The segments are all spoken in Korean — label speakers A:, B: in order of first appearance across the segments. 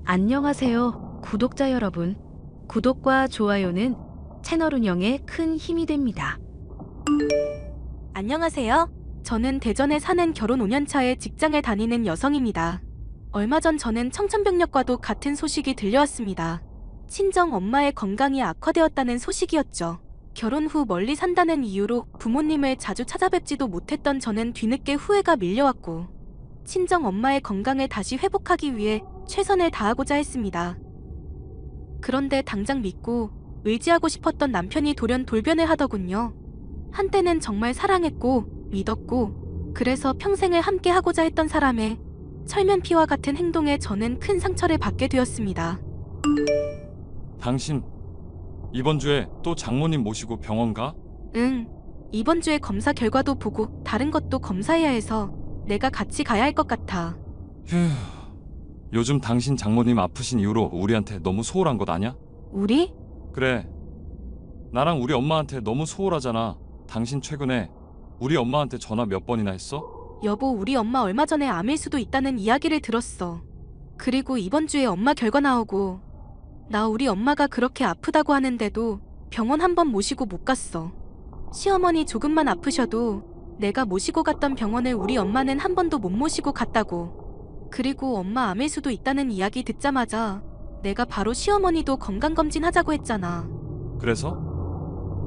A: 안녕하세요, 구독자 여러분. 구독과 좋아요는 채널 운영에 큰 힘이 됩니다.
B: 안녕하세요. 저는 대전에 사는 결혼 5년차에 직장에 다니는 여성입니다. 얼마 전 저는 청천벽력과도 같은 소식이 들려왔습니다. 친정 엄마의 건강이 악화되었다는 소식이었죠. 결혼 후 멀리 산다는 이유로 부모님을 자주 찾아뵙지도 못했던 저는 뒤늦게 후회가 밀려왔고, 친정 엄마의 건강을 다시 회복하기 위해 최선을 다하고자 했습니다. 그런데 당장 믿고 의지하고 싶었던 남편이 돌연 돌변을 하더군요. 한때는 정말 사랑했고 믿었고 그래서 평생을 함께 하고자 했던 사람의 철면피와 같은 행동에 저는 큰 상처를 받게 되었습니다.
C: 당신 이번 주에 또 장모님 모시고 병원 가?
B: 응, 이번 주에 검사 결과도 보고 다른 것도 검사해야 해서 내가 같이 가야 할 것 같아.
C: 휴, 요즘 당신 장모님 아프신 이후로 우리한테 너무 소홀한 것 아냐?
B: 우리?
C: 그래, 나랑 우리 엄마한테 너무 소홀하잖아. 당신 최근에 우리 엄마한테 전화 몇 번이나 했어?
B: 여보, 우리 엄마 얼마 전에 암일 수도 있다는 이야기를 들었어. 그리고 이번 주에 엄마 결과 나오고 나 우리 엄마가 그렇게 아프다고 하는데도 병원 한 번 모시고 못 갔어. 시어머니 조금만 아프셔도 내가 모시고 갔던 병원을 우리 엄마는 한 번도 못 모시고 갔다고. 그리고 엄마 암일 수도 있다는 이야기 듣자마자 내가 바로 시어머니도 건강검진 하자고 했잖아.
C: 그래서?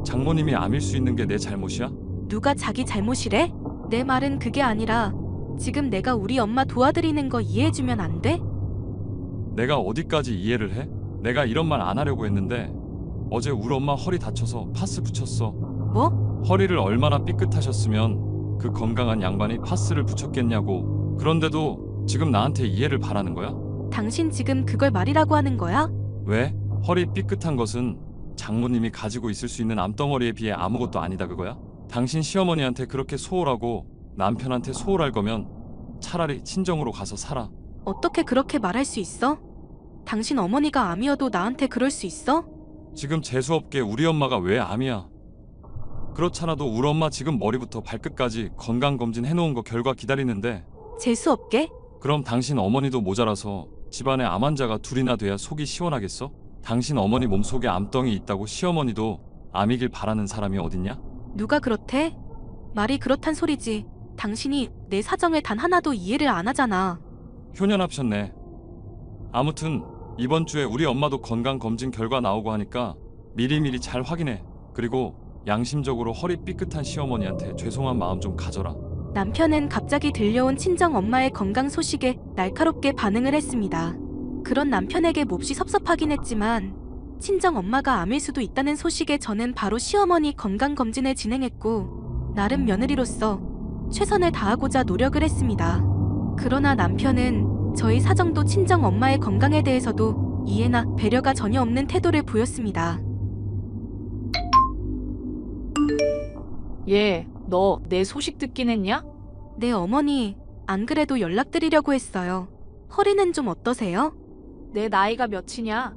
C: 장모님이 암일 수 있는 게 내 잘못이야?
B: 누가 자기 잘못이래? 내 말은 그게 아니라 지금 내가 우리 엄마 도와드리는 거 이해해주면 안 돼?
C: 내가 어디까지 이해를 해? 내가 이런 말 안 하려고 했는데 어제 우리 엄마 허리 다쳐서 파스 붙였어.
B: 뭐?
C: 허리를 얼마나 삐끗하셨으면 그 건강한 양반이 파스를 붙였겠냐고. 그런데도 지금 나한테 이해를 바라는 거야?
B: 당신 지금 그걸 말이라고 하는 거야?
C: 왜? 허리 삐끗한 것은 장모님이 가지고 있을 수 있는 암덩어리에 비해 아무것도 아니다 그거야? 당신 시어머니한테 그렇게 소홀하고 남편한테 소홀할 거면 차라리 친정으로 가서 살아.
B: 어떻게 그렇게 말할 수 있어? 당신 어머니가 암이어도 나한테 그럴 수 있어?
C: 지금 재수없게 우리 엄마가 왜 암이야? 그렇잖아도 우리 엄마 지금 머리부터 발끝까지 건강검진 해놓은 거 결과 기다리는데,
B: 재수없게?
C: 그럼 당신 어머니도 모자라서 집안에 암 환자가 둘이나 돼야 속이 시원하겠어? 당신 어머니 몸속에 암덩이 있다고 시어머니도 암이길 바라는 사람이 어딨냐?
B: 누가 그렇대? 말이 그렇단 소리지. 당신이 내 사정을 단 하나도 이해를 안 하잖아.
C: 효년합셨네. 아무튼 이번 주에 우리 엄마도 건강검진 결과 나오고 하니까 미리미리 잘 확인해. 그리고 양심적으로 허리 삐끗한 시어머니한테 죄송한 마음 좀 가져라.
B: 남편은 갑자기 들려온 친정 엄마의 건강 소식에 날카롭게 반응을 했습니다. 그런 남편에게 몹시 섭섭하긴 했지만 친정 엄마가 암일 수도 있다는 소식에 저는 바로 시어머니 건강검진을 진행했고 나름 며느리로서 최선을 다하고자 노력을 했습니다. 그러나 남편은 저희 사정도 친정 엄마의 건강에 대해서도 이해나 배려가 전혀 없는 태도를 보였습니다.
D: 얘, 너 내 소식 듣긴 했냐?
B: 네, 어머니. 안 그래도 연락드리려고 했어요. 허리는 좀 어떠세요?
D: 내 나이가 몇이냐?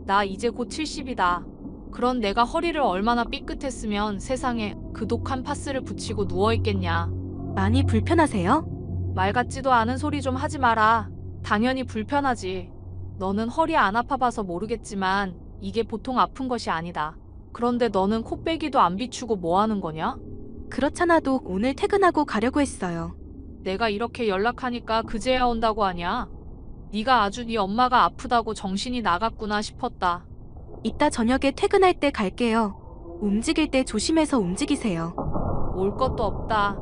D: 나 이제 곧 70이다. 그런 내가 허리를 얼마나 삐끗했으면 세상에 그 독한 파스를 붙이고 누워있겠냐.
B: 많이 불편하세요?
D: 말 같지도 않은 소리 좀 하지 마라. 당연히 불편하지. 너는 허리 안 아파봐서 모르겠지만 이게 보통 아픈 것이 아니다. 그런데 너는 코빼기도 안 비추고 뭐 하는 거냐?
B: 그렇잖아도 오늘 퇴근하고 가려고 했어요.
D: 내가 이렇게 연락하니까 그제야 온다고 하냐? 네가 아주 네 엄마가 아프다고 정신이 나갔구나 싶었다.
B: 이따 저녁에 퇴근할 때 갈게요. 움직일 때 조심해서 움직이세요.
D: 올 것도 없다.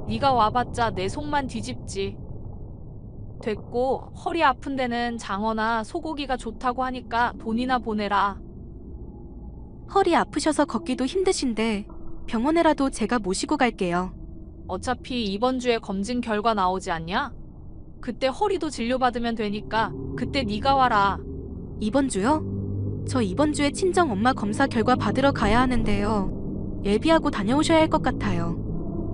D: 네가 와봤자 내 속만 뒤집지. 됐고, 허리 아픈 데는 장어나 소고기가 좋다고 하니까 돈이나 보내라.
B: 허리 아프셔서 걷기도 힘드신데 병원에라도 제가 모시고 갈게요.
D: 어차피 이번 주에 검진 결과 나오지 않냐? 그때 허리도 진료받으면 되니까 그때 네가 와라.
B: 이번 주요? 저 이번 주에 친정 엄마 검사 결과 받으러 가야 하는데요. 예비하고 다녀오셔야 할 것 같아요.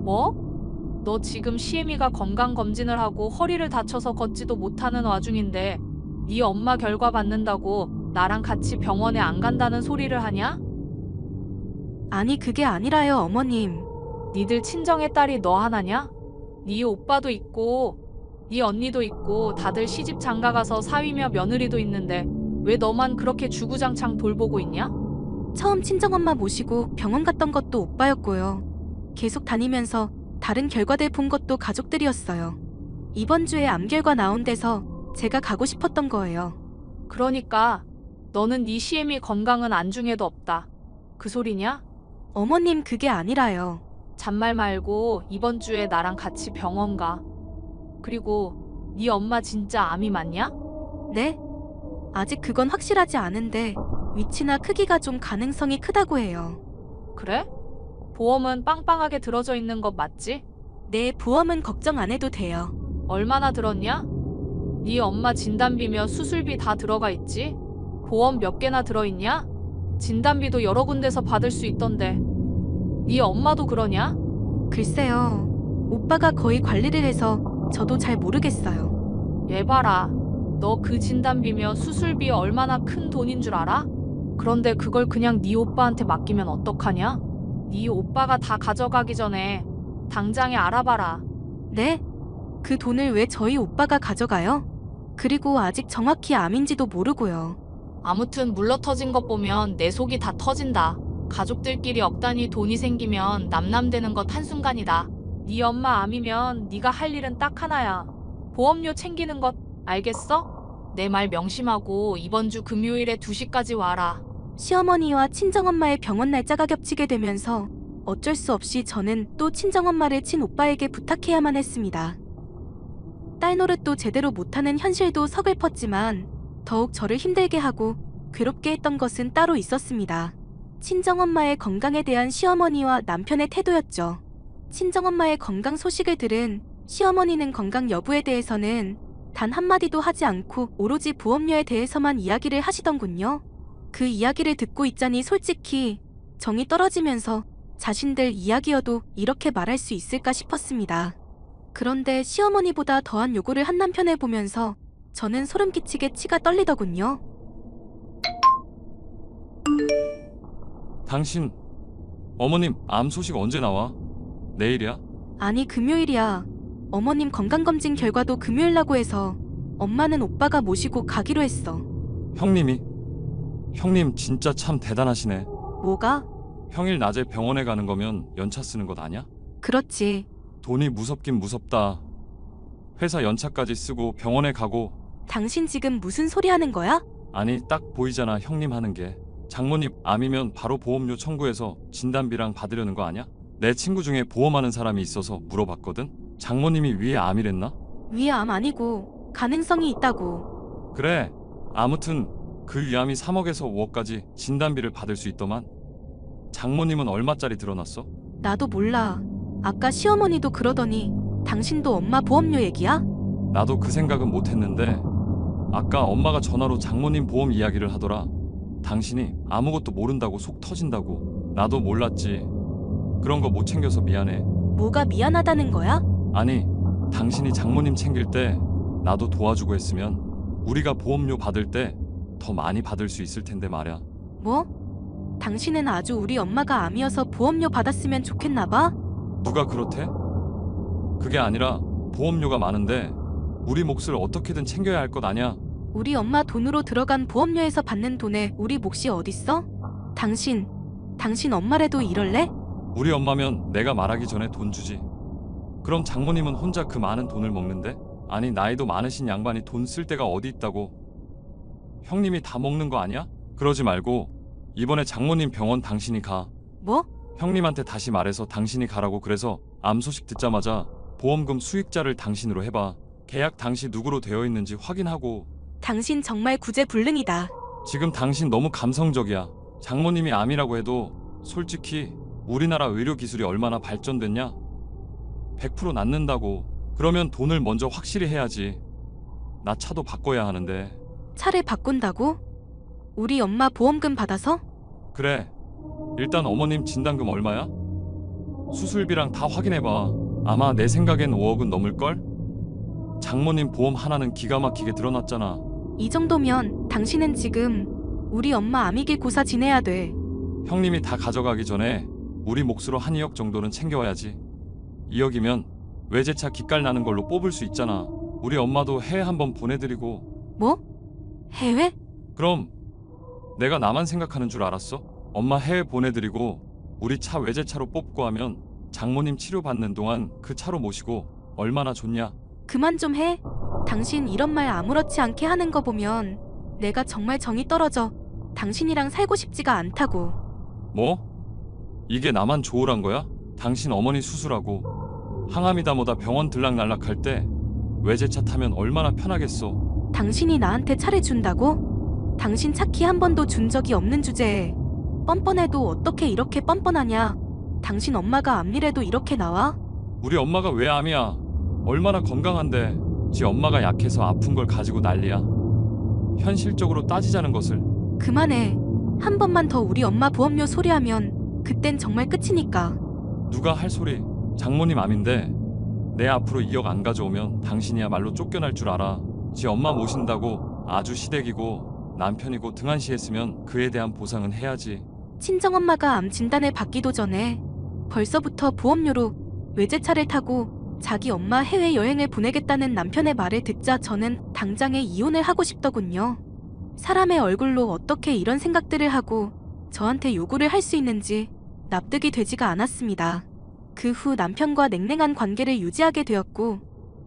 D: 뭐? 너 지금 시애미가 건강검진을 하고 허리를 다쳐서 걷지도 못하는 와중인데 네 엄마 결과 받는다고 나랑 같이 병원에 안 간다는 소리를 하냐?
B: 아니 그게 아니라요, 어머님.
D: 니들 친정의 딸이 너 하나냐? 네 오빠도 있고 네 언니도 있고 다들 시집 장가가서 사위며 며느리도 있는데 왜 너만 그렇게 주구장창 돌보고 있냐?
B: 처음 친정엄마 모시고 병원 갔던 것도 오빠였고요. 계속 다니면서 다른 결과들 본 것도 가족들이었어요. 이번 주에 암 결과 나온 데서 제가 가고 싶었던 거예요.
D: 그러니까 너는 네 시애미 건강은 안중에도 없다. 그 소리냐?
B: 어머님 그게 아니라요.
D: 잔말 말고 이번 주에 나랑 같이 병원 가. 그리고 네 엄마 진짜 암이 맞냐?
B: 네? 아직 그건 확실하지 않은데 위치나 크기가 좀 가능성이 크다고 해요.
D: 그래? 보험은 빵빵하게 들어져 있는 것 맞지?
B: 네, 보험은 걱정 안 해도 돼요.
D: 얼마나 들었냐? 네 엄마 진단비며 수술비 다 들어가 있지? 보험 몇 개나 들어있냐? 진단비도 여러 군데서 받을 수 있던데. 네 엄마도 그러냐?
B: 글쎄요. 오빠가 거의 관리를 해서 저도 잘 모르겠어요.
D: 얘 봐라. 너 그 진단비며 수술비 얼마나 큰 돈인 줄 알아? 그런데 그걸 그냥 네 오빠한테 맡기면 어떡하냐? 네 오빠가 다 가져가기 전에 당장에 알아봐라.
B: 네? 그 돈을 왜 저희 오빠가 가져가요? 그리고 아직 정확히 암인지도 모르고요.
D: 아무튼 물러터진 것 보면 내 속이 다 터진다. 가족들끼리 억단위 돈이 생기면 남남되는 것 한순간이다. 네 엄마 암이면 네가 할 일은 딱 하나야. 보험료 챙기는 것 알겠어? 내 말 명심하고 이번 주 금요일에 2시까지 와라.
B: 시어머니와 친정엄마의 병원 날짜가 겹치게 되면서 어쩔 수 없이 저는 또 친정엄마를 친오빠에게 부탁해야만 했습니다. 딸 노릇도 제대로 못하는 현실도 서글펐지만 더욱 저를 힘들게 하고 괴롭게 했던 것은 따로 있었습니다. 친정엄마의 건강에 대한 시어머니와 남편의 태도였죠. 친정엄마의 건강 소식을 들은 시어머니는 건강 여부에 대해서는 단 한마디도 하지 않고 오로지 보험료에 대해서만 이야기를 하시던군요. 그 이야기를 듣고 있자니 솔직히 정이 떨어지면서 자신들 이야기여도 이렇게 말할 수 있을까 싶었습니다. 그런데 시어머니보다 더한 요구를 한 남편을 보면서 저는 소름 끼치게 치가 떨리더군요.
C: 당신 어머님 암 소식 언제 나와? 내일이야?
B: 아니 금요일이야. 어머님 건강검진 결과도 금요일라고 해서 엄마는 오빠가 모시고 가기로 했어.
C: 형님이? 형님 진짜 참 대단하시네.
B: 뭐가?
C: 평일 낮에 병원에 가는 거면 연차 쓰는 것 아냐?
B: 그렇지.
C: 돈이 무섭긴 무섭다. 회사 연차까지 쓰고 병원에 가고.
B: 당신 지금 무슨 소리 하는 거야?
C: 아니 딱 보이잖아 형님 하는 게. 장모님 암이면 바로 보험료 청구해서 진단비랑 받으려는 거 아냐? 내 친구 중에 보험하는 사람이 있어서 물어봤거든? 장모님이 위에 암이랬나?
B: 위에 암 아니고 가능성이 있다고.
C: 그래. 아무튼 그 위암이 3억에서 5억까지 진단비를 받을 수 있더만. 장모님은 얼마짜리 들어놨어?
B: 나도 몰라. 아까 시어머니도 그러더니 당신도 엄마 보험료 얘기야?
C: 나도 그 생각은 못했는데 아까 엄마가 전화로 장모님 보험 이야기를 하더라. 당신이 아무것도 모른다고 속 터진다고. 나도 몰랐지. 그런 거 못 챙겨서 미안해.
B: 뭐가 미안하다는 거야?
C: 아니, 당신이 장모님 챙길 때 나도 도와주고 했으면 우리가 보험료 받을 때 더 많이 받을 수 있을 텐데 말야.
B: 뭐? 당신은 아주 우리 엄마가 암이어서 보험료 받았으면 좋겠나 봐?
C: 누가 그렇대? 그게 아니라 보험료가 많은데 우리 몫을 어떻게든 챙겨야 할 것 아냐?
B: 우리 엄마 돈으로 들어간 보험료에서 받는 돈에 우리 몫이 어딨어? 당신 엄마라도 이럴래?
C: 우리 엄마면 내가 말하기 전에 돈 주지. 그럼 장모님은 혼자 그 많은 돈을 먹는데? 아니 나이도 많으신 양반이 돈 쓸 데가 어디 있다고. 형님이 다 먹는 거 아니야? 그러지 말고 이번에 장모님 병원 당신이 가.
B: 뭐?
C: 형님한테 다시 말해서 당신이 가라고. 그래서 암 소식 듣자마자 보험금 수익자를 당신으로 해봐. 계약 당시 누구로 되어 있는지 확인하고.
B: 당신 정말 구제불능이다.
C: 지금 당신 너무 감성적이야. 장모님이 암이라고 해도 솔직히 우리나라 의료 기술이 얼마나 발전됐냐? 100% 낫는다고. 그러면 돈을 먼저 확실히 해야지. 나 차도 바꿔야 하는데.
B: 차를 바꾼다고? 우리 엄마 보험금 받아서?
C: 그래. 일단 어머님 진단금 얼마야? 수술비랑 다 확인해봐. 아마 내 생각엔 5억은 넘을걸? 장모님 보험 하나는 기가 막히게 들어놨잖아.
B: 이 정도면 당신은 지금 우리 엄마 암이길 고사 지내야 돼.
C: 형님이 다 가져가기 전에 우리 몫으로 한 2억 정도는 챙겨와야지. 2억이면 외제차 기깔 나는 걸로 뽑을 수 있잖아. 우리 엄마도 해외 한번 보내드리고.
B: 뭐? 해외?
C: 그럼 내가 나만 생각하는 줄 알았어? 엄마 해외 보내드리고 우리 차 외제차로 뽑고 하면 장모님 치료받는 동안 그 차로 모시고 얼마나 좋냐?
B: 그만 좀 해. 당신 이런 말 아무렇지 않게 하는 거 보면 내가 정말 정이 떨어져. 당신이랑 살고 싶지가 않다고.
C: 뭐? 이게 나만 좋으란 거야? 당신 어머니 수술하고 항암이다 뭐다 병원 들락날락할 때 외제차 타면 얼마나 편하겠어.
B: 당신이 나한테 차를 준다고? 당신 차키 한 번도 준 적이 없는 주제에 뻔뻔해도 어떻게 이렇게 뻔뻔하냐? 당신 엄마가 암이래도 이렇게 나와?
C: 우리 엄마가 왜 암이야? 얼마나 건강한데 지 엄마가 약해서 아픈 걸 가지고 난리야. 현실적으로 따지자는 것을.
B: 그만해. 한 번만 더 우리 엄마 보험료 소리하면 그땐 정말 끝이니까.
C: 누가 할 소리. 장모님 암인데 내 앞으로 2억 안 가져오면 당신이야말로 쫓겨날 줄 알아. 지 엄마 모신다고 아주 시댁이고 남편이고 등한시했으면 그에 대한 보상은 해야지.
B: 친정엄마가 암 진단을 받기도 전에 벌써부터 보험료로 외제차를 타고 자기 엄마 해외여행을 보내겠다는 남편의 말을 듣자 저는 당장에 이혼을 하고 싶더군요. 사람의 얼굴로 어떻게 이런 생각들을 하고 저한테 요구를 할 수 있는지 납득이 되지가 않았습니다. 그 후 남편과 냉랭한 관계를 유지하게 되었고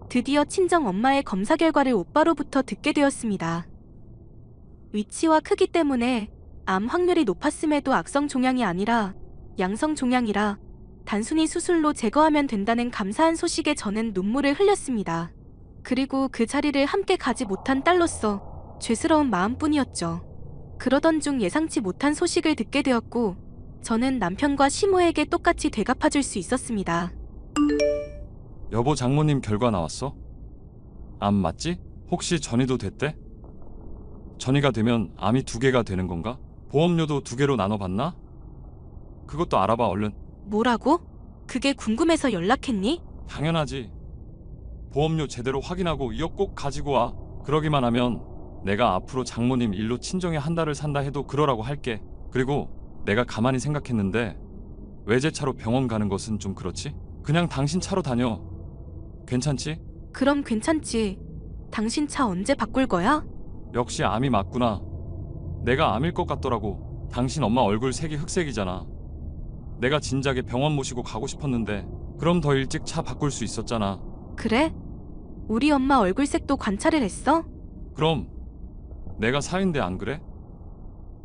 B: 드디어 친정엄마의 검사 결과를 오빠로부터 듣게 되었습니다. 위치와 크기 때문에 암 확률이 높았음에도 악성 종양이 아니라 양성 종양이라 단순히 수술로 제거하면 된다는 감사한 소식에 저는 눈물을 흘렸습니다. 그리고 그 자리를 함께 가지 못한 딸로서 죄스러운 마음뿐이었죠. 그러던 중 예상치 못한 소식을 듣게 되었고 저는 남편과 시모에게 똑같이 되갚아줄 수 있었습니다.
C: 여보 장모님 결과 나왔어? 암 맞지? 혹시 전이도 됐대? 전이가 되면 암이 2개가 되는 건가? 보험료도 2개로 나눠받나? 그것도 알아봐 얼른.
B: 뭐라고? 그게 궁금해서 연락했니?
C: 당연하지. 보험료 제대로 확인하고 2억 꼭 가지고 와. 그러기만 하면 내가 앞으로 장모님 일로 친정에 한 달을 산다 해도 그러라고 할게. 그리고 내가 가만히 생각했는데 외제차로 병원 가는 것은 좀 그렇지? 그냥 당신 차로 다녀. 괜찮지?
B: 그럼 괜찮지. 당신 차 언제 바꿀 거야?
C: 역시 암이 맞구나. 내가 암일 것 같더라고. 당신 엄마 얼굴 색이 흑색이잖아. 내가 진작에 병원 모시고 가고 싶었는데 그럼 더 일찍 차 바꿀 수 있었잖아.
B: 그래? 우리 엄마 얼굴색도 관찰을 했어?
C: 그럼 내가 사위인데 안 그래?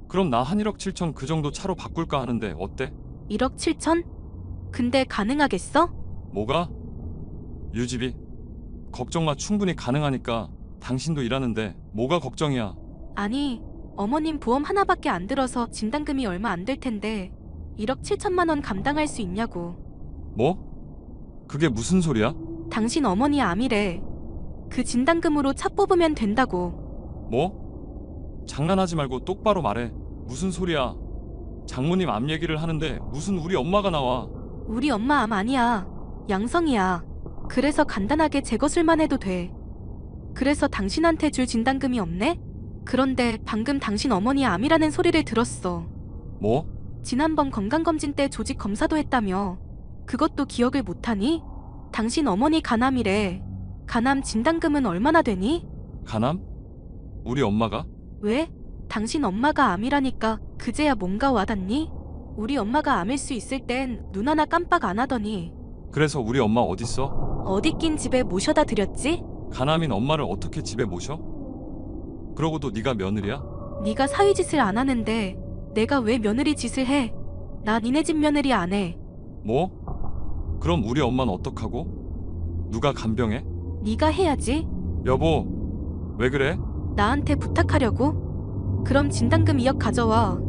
C: 그럼 나 한 1억 7천 그 정도 차로 바꿀까 하는데 어때?
B: 1억 7천? 근데 가능하겠어?
C: 뭐가? 유지비? 걱정 마. 충분히 가능하니까. 당신도 일하는데 뭐가 걱정이야.
B: 아니, 어머님 보험 하나밖에 안 들어서 진단금이 얼마 안 될 텐데 1억 7천만 원 감당할 수 있냐고.
C: 뭐? 그게 무슨 소리야?
B: 당신 어머니 암이래. 그 진단금으로 차 뽑으면 된다고.
C: 뭐? 장난하지 말고 똑바로 말해. 무슨 소리야? 장모님 암 얘기를 하는데 무슨 우리 엄마가 나와.
B: 우리 엄마 암 아니야. 양성이야. 그래서 간단하게 제거술만 해도 돼. 그래서 당신한테 줄 진단금이 없네? 그런데 방금 당신 어머니 암이라는 소리를 들었어.
C: 뭐?
B: 지난번 건강검진 때 조직 검사도 했다며. 그것도 기억을 못하니? 당신 어머니 간암이래. 간암 진단금은 얼마나 되니?
C: 간암? 우리 엄마가?
B: 왜? 당신 엄마가 암이라니까 그제야 뭔가 와닿니? 우리 엄마가 암일 수 있을 땐 눈 하나 깜빡 안 하더니.
C: 그래서 우리 엄마 어딨어?
B: 어디 낀 집에 모셔다 드렸지?
C: 간암인 엄마를 어떻게 집에 모셔? 그러고도 네가 며느리야?
B: 네가 사위 짓을 안 하는데 내가 왜 며느리 짓을 해? 나 니네 집 며느리 안 해.
C: 뭐? 그럼 우리 엄마는 어떡하고? 누가 간병해?
B: 네가 해야지.
C: 여보, 왜 그래?
B: 나한테 부탁하려고? 그럼 진단금 2억 가져와.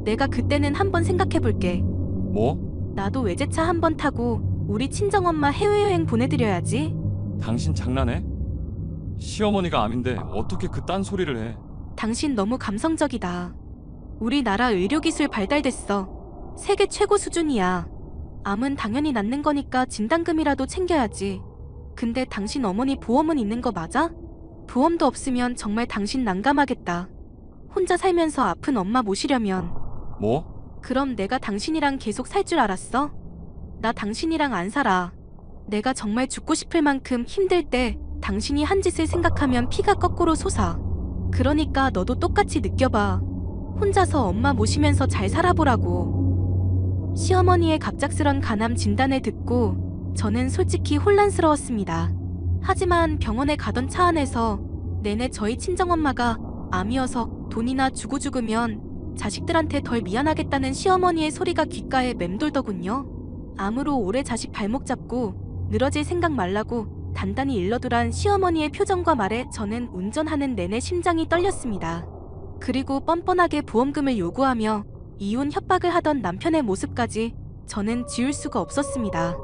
B: 내가 그때는 한번 생각해볼게.
C: 뭐?
B: 나도 외제차 한번 타고 우리 친정엄마 해외여행 보내드려야지.
C: 당신 장난해? 시어머니가 암인데 어떻게 그딴 소리를 해?
B: 당신 너무 감성적이다. 우리나라 의료기술 발달됐어. 세계 최고 수준이야. 암은 당연히 낫는 거니까 진단금이라도 챙겨야지. 근데 당신 어머니 보험은 있는 거 맞아? 보험도 없으면 정말 당신 난감하겠다. 혼자 살면서 아픈 엄마 모시려면.
C: 뭐?
B: 그럼 내가 당신이랑 계속 살 줄 알았어? 나 당신이랑 안 살아. 내가 정말 죽고 싶을 만큼 힘들 때 당신이 한 짓을 생각하면 피가 거꾸로 솟아. 그러니까 너도 똑같이 느껴봐. 혼자서 엄마 모시면서 잘 살아보라고. 시어머니의 갑작스런 간암 진단을 듣고 저는 솔직히 혼란스러웠습니다. 하지만 병원에 가던 차 안에서 내내 저희 친정엄마가 암이어서 돈이나 주고 죽으면 자식들한테 덜 미안하겠다는 시어머니의 소리가 귓가에 맴돌더군요. 암으로 오래 자식 발목 잡고 늘어질 생각 말라고 단단히 일러두란 시어머니의 표정과 말에 저는 운전하는 내내 심장이 떨렸습니다. 그리고 뻔뻔하게 보험금을 요구하며 이혼 협박을 하던 남편의 모습까지 저는 지울 수가 없었습니다.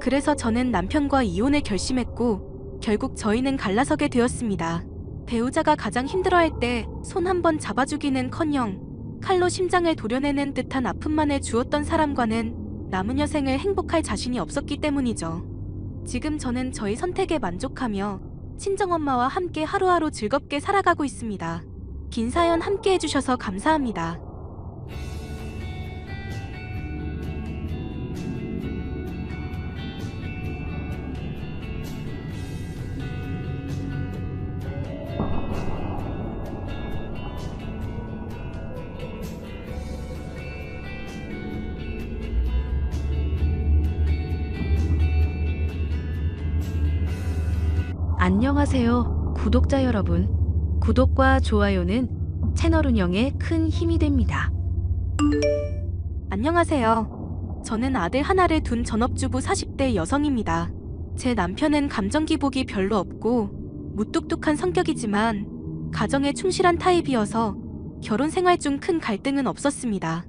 B: 그래서 저는 남편과 이혼을 결심했고 결국 저희는 갈라서게 되었습니다. 배우자가 가장 힘들어할 때 손 한 번 잡아주기는커녕 칼로 심장을 도려내는 듯한 아픔만을 주었던 사람과는 남은 여생을 행복할 자신이 없었기 때문이죠. 지금 저는 저희 선택에 만족하며 친정엄마와 함께 하루하루 즐겁게 살아가고 있습니다. 긴 사연 함께 해주셔서 감사합니다.
A: 안녕하세요, 구독자 여러분. 구독과 좋아요는 채널 운영에 큰 힘이 됩니다.
B: 안녕하세요. 저는 아들 하나를 둔 전업주부 40대 여성입니다. 제 남편은 감정 기복이 별로 없고 무뚝뚝한 성격이지만 가정에 충실한 타입이어서 결혼 생활 중 큰 갈등은 없었습니다.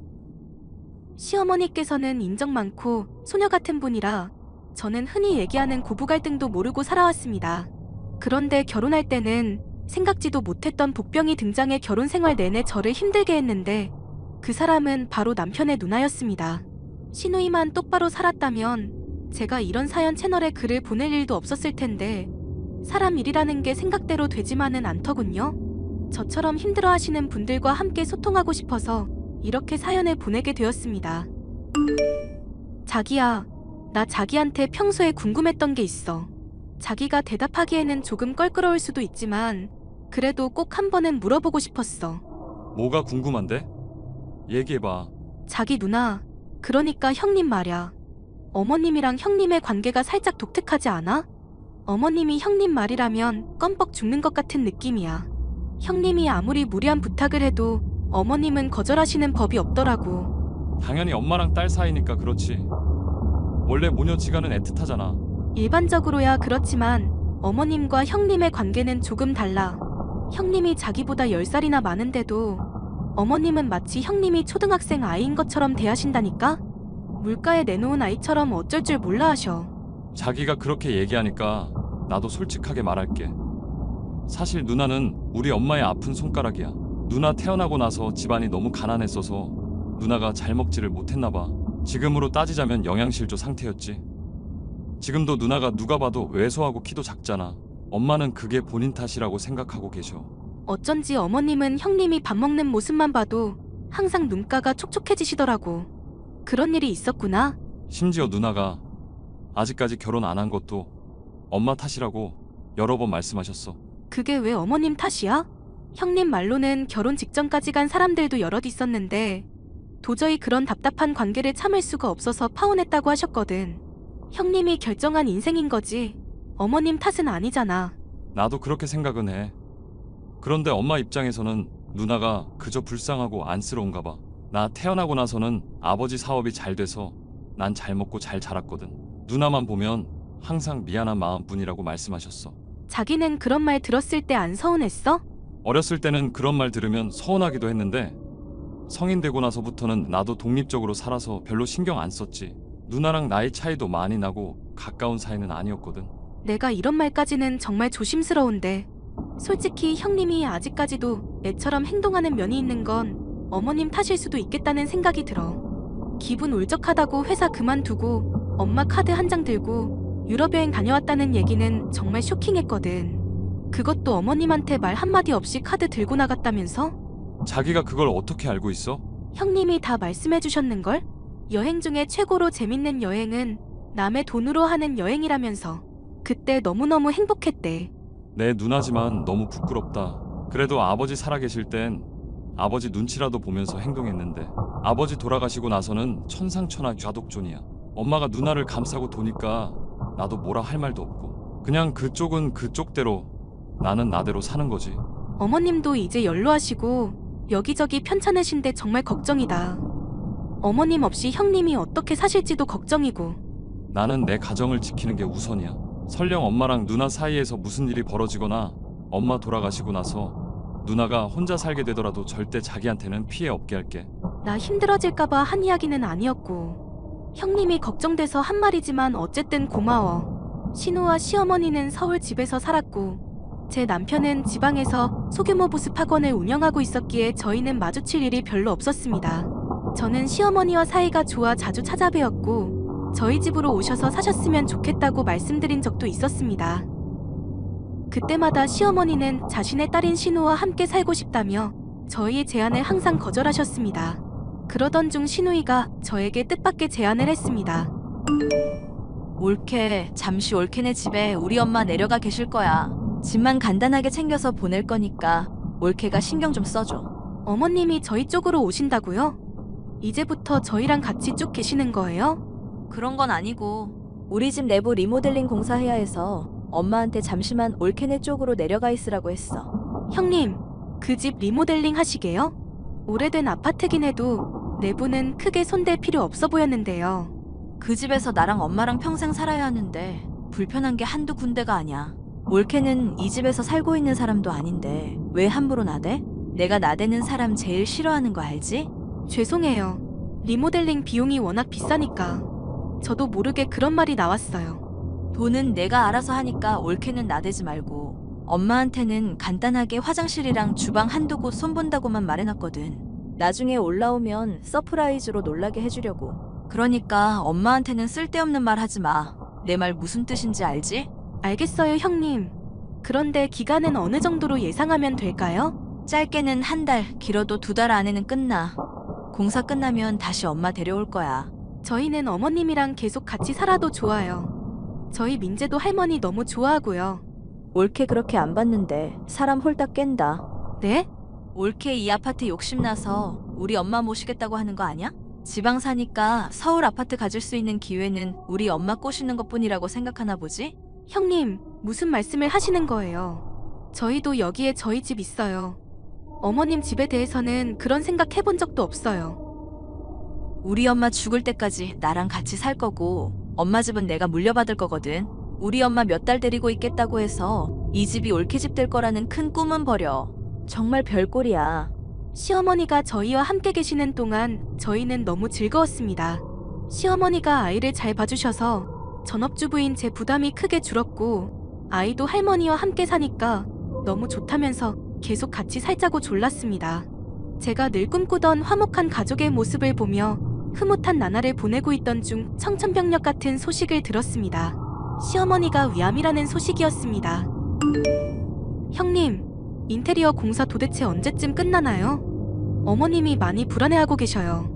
B: 시어머니께서는 인정 많고 소녀 같은 분이라 저는 흔히 얘기하는 고부 갈등도 모르고 살아왔습니다. 그런데 결혼할 때는 생각지도 못했던 복병이 등장해 결혼 생활 내내 저를 힘들게 했는데 그 사람은 바로 남편의 누나였습니다. 시누이만 똑바로 살았다면 제가 이런 사연 채널에 글을 보낼 일도 없었을 텐데 사람 일이라는 게 생각대로 되지만은 않더군요. 저처럼 힘들어하시는 분들과 함께 소통하고 싶어서 이렇게 사연을 보내게 되었습니다. 자기야, 나 자기한테 평소에 궁금했던 게 있어. 자기가 대답하기에는 조금 껄끄러울 수도 있지만 그래도 꼭 한 번은 물어보고 싶었어.
C: 뭐가 궁금한데? 얘기해봐.
B: 자기 누나, 그러니까 형님 말야. 어머님이랑 형님의 관계가 살짝 독특하지 않아? 어머님이 형님 말이라면 껌뻑 죽는 것 같은 느낌이야. 형님이 아무리 무리한 부탁을 해도 어머님은 거절하시는 법이 없더라고.
C: 당연히 엄마랑 딸 사이니까 그렇지. 원래 모녀지간은 애틋하잖아.
B: 일반적으로야 그렇지만 어머님과 형님의 관계는 조금 달라. 형님이 자기보다 10살이나 많은데도 어머님은 마치 형님이 초등학생 아이인 것처럼 대하신다니까? 물가에 내놓은 아이처럼 어쩔 줄 몰라 하셔.
C: 자기가 그렇게 얘기하니까 나도 솔직하게 말할게. 사실 누나는 우리 엄마의 아픈 손가락이야. 누나 태어나고 나서 집안이 너무 가난했어서 누나가 잘 먹지를 못했나 봐. 지금으로 따지자면 영양실조 상태였지. 지금도 누나가 누가 봐도 왜소하고 키도 작잖아. 엄마는 그게 본인 탓이라고 생각하고 계셔.
B: 어쩐지 어머님은 형님이 밥 먹는 모습만 봐도 항상 눈가가 촉촉해지시더라고. 그런 일이 있었구나.
C: 심지어 누나가 아직까지 결혼 안 한 것도 엄마 탓이라고 여러 번 말씀하셨어.
B: 그게 왜 어머님 탓이야? 형님 말로는 결혼 직전까지 간 사람들도 여럿 있었는데 도저히 그런 답답한 관계를 참을 수가 없어서 파혼했다고 하셨거든. 형님이 결정한 인생인 거지. 어머님 탓은 아니잖아.
C: 나도 그렇게 생각은 해. 그런데 엄마 입장에서는 누나가 그저 불쌍하고 안쓰러운가 봐. 나 태어나고 나서는 아버지 사업이 잘 돼서 난 잘 먹고 잘 자랐거든. 누나만 보면 항상 미안한 마음뿐이라고 말씀하셨어.
B: 자기는 그런 말 들었을 때 안 서운했어?
C: 어렸을 때는 그런 말 들으면 서운하기도 했는데 성인 되고 나서부터는 나도 독립적으로 살아서 별로 신경 안 썼지. 누나랑 나이 차이도 많이 나고 가까운 사이는 아니었거든.
B: 내가 이런 말까지는 정말 조심스러운데 솔직히 형님이 아직까지도 애처럼 행동하는 면이 있는 건 어머님 탓일 수도 있겠다는 생각이 들어. 기분 울적하다고 회사 그만두고 엄마 카드 한 장 들고 유럽 여행 다녀왔다는 얘기는 정말 쇼킹했거든. 그것도 어머님한테 말 한마디 없이 카드 들고 나갔다면서?
C: 자기가 그걸 어떻게 알고 있어?
B: 형님이 다 말씀해 주셨는걸? 여행 중에 최고로 재밌는 여행은 남의 돈으로 하는 여행이라면서. 그때 너무너무 행복했대.
C: 내 누나지만 너무 부끄럽다. 그래도 아버지 살아계실 땐 아버지 눈치라도 보면서 행동했는데 아버지 돌아가시고 나서는 천상천하 좌독존이야. 엄마가 누나를 감싸고 도니까 나도 뭐라 할 말도 없고 그냥 그쪽은 그쪽대로 나는 나대로 사는 거지.
B: 어머님도 이제 연로하시고 여기저기 편찮으신데 정말 걱정이다. 어머님 없이 형님이 어떻게 사실지도 걱정이고.
C: 나는 내 가정을 지키는 게 우선이야. 설령 엄마랑 누나 사이에서 무슨 일이 벌어지거나 엄마 돌아가시고 나서 누나가 혼자 살게 되더라도 절대 자기한테는 피해 없게 할게.
B: 나 힘들어질까봐 한 이야기는 아니었고 형님이 걱정돼서 한 말이지만 어쨌든 고마워. 신우와 시어머니는 서울 집에서 살았고 제 남편은 지방에서 소규모 보습학원을 운영하고 있었기에 저희는 마주칠 일이 별로 없었습니다. 저는 시어머니와 사이가 좋아 자주 찾아뵈었고 저희 집으로 오셔서 사셨으면 좋겠다고 말씀드린 적도 있었습니다. 그때마다 시어머니는 자신의 딸인 신우와 함께 살고 싶다며 저희의 제안을 항상 거절하셨습니다. 그러던 중 신우이가 저에게 뜻밖의 제안을 했습니다.
A: 올케, 잠시 올케네 집에 우리 엄마 내려가 계실 거야. 집만 간단하게 챙겨서 보낼 거니까 올케가 신경 좀 써줘.
B: 어머님이 저희 쪽으로 오신다고요? 이제부터 저희랑 같이 쭉 계시는 거예요?
A: 그런 건 아니고 우리 집 내부 리모델링 공사해야 해서 엄마한테 잠시만 올케네 쪽으로 내려가 있으라고 했어.
B: 형님, 그 집 리모델링 하시게요? 오래된 아파트긴 해도 내부는 크게 손댈 필요 없어 보였는데요.
A: 그 집에서 나랑 엄마랑 평생 살아야 하는데 불편한 게 한두 군데가 아니야. 올케는 이 집에서 살고 있는 사람도 아닌데 왜 함부로 나대? 내가 나대는 사람 제일 싫어하는 거 알지?
B: 죄송해요. 리모델링 비용이 워낙 비싸니까. 저도 모르게 그런 말이 나왔어요.
A: 돈은 내가 알아서 하니까 올케는 나대지 말고 엄마한테는 간단하게 화장실이랑 주방 한두 곳 손본다고만 말해놨거든. 나중에 올라오면 서프라이즈로 놀라게 해주려고. 그러니까 엄마한테는 쓸데없는 말 하지 마. 내 말 무슨 뜻인지 알지?
B: 알겠어요, 형님. 그런데 기간은 어느 정도로 예상하면 될까요?
A: 짧게는 한 달, 길어도 2달 안에는 끝나. 공사 끝나면 다시 엄마 데려올 거야.
B: 저희는 어머님이랑 계속 같이 살아도 좋아요. 저희 민재도 할머니 너무 좋아하고요.
A: 올케 그렇게 안 봤는데 사람 홀딱 깬다.
B: 네?
A: 올케 이 아파트 욕심나서 우리 엄마 모시겠다고 하는 거 아니야? 지방 사니까 서울 아파트 가질 수 있는 기회는 우리 엄마 꼬시는 것뿐이라고 생각하나 보지?
B: 형님, 무슨 말씀을 하시는 거예요? 저희도 여기에 저희 집 있어요. 어머님 집에 대해서는 그런 생각 해본 적도 없어요.
A: 우리 엄마 죽을 때까지 나랑 같이 살 거고 엄마 집은 내가 물려받을 거거든. 우리 엄마 몇 달 데리고 있겠다고 해서 이 집이 올케 집 될 거라는 큰 꿈은 버려. 정말 별꼴이야.
B: 시어머니가 저희와 함께 계시는 동안 저희는 너무 즐거웠습니다. 시어머니가 아이를 잘 봐주셔서 전업주부인 제 부담이 크게 줄었고 아이도 할머니와 함께 사니까 너무 좋다면서 계속 같이 살자고 졸랐습니다. 제가 늘 꿈꾸던 화목한 가족의 모습을 보며 흐뭇한 나날을 보내고 있던 중 청천벽력 같은 소식을 들었습니다. 시어머니가 위암이라는 소식이었습니다. 형님, 인테리어 공사 도대체 언제쯤 끝나나요? 어머님이 많이 불안해하고 계셔요.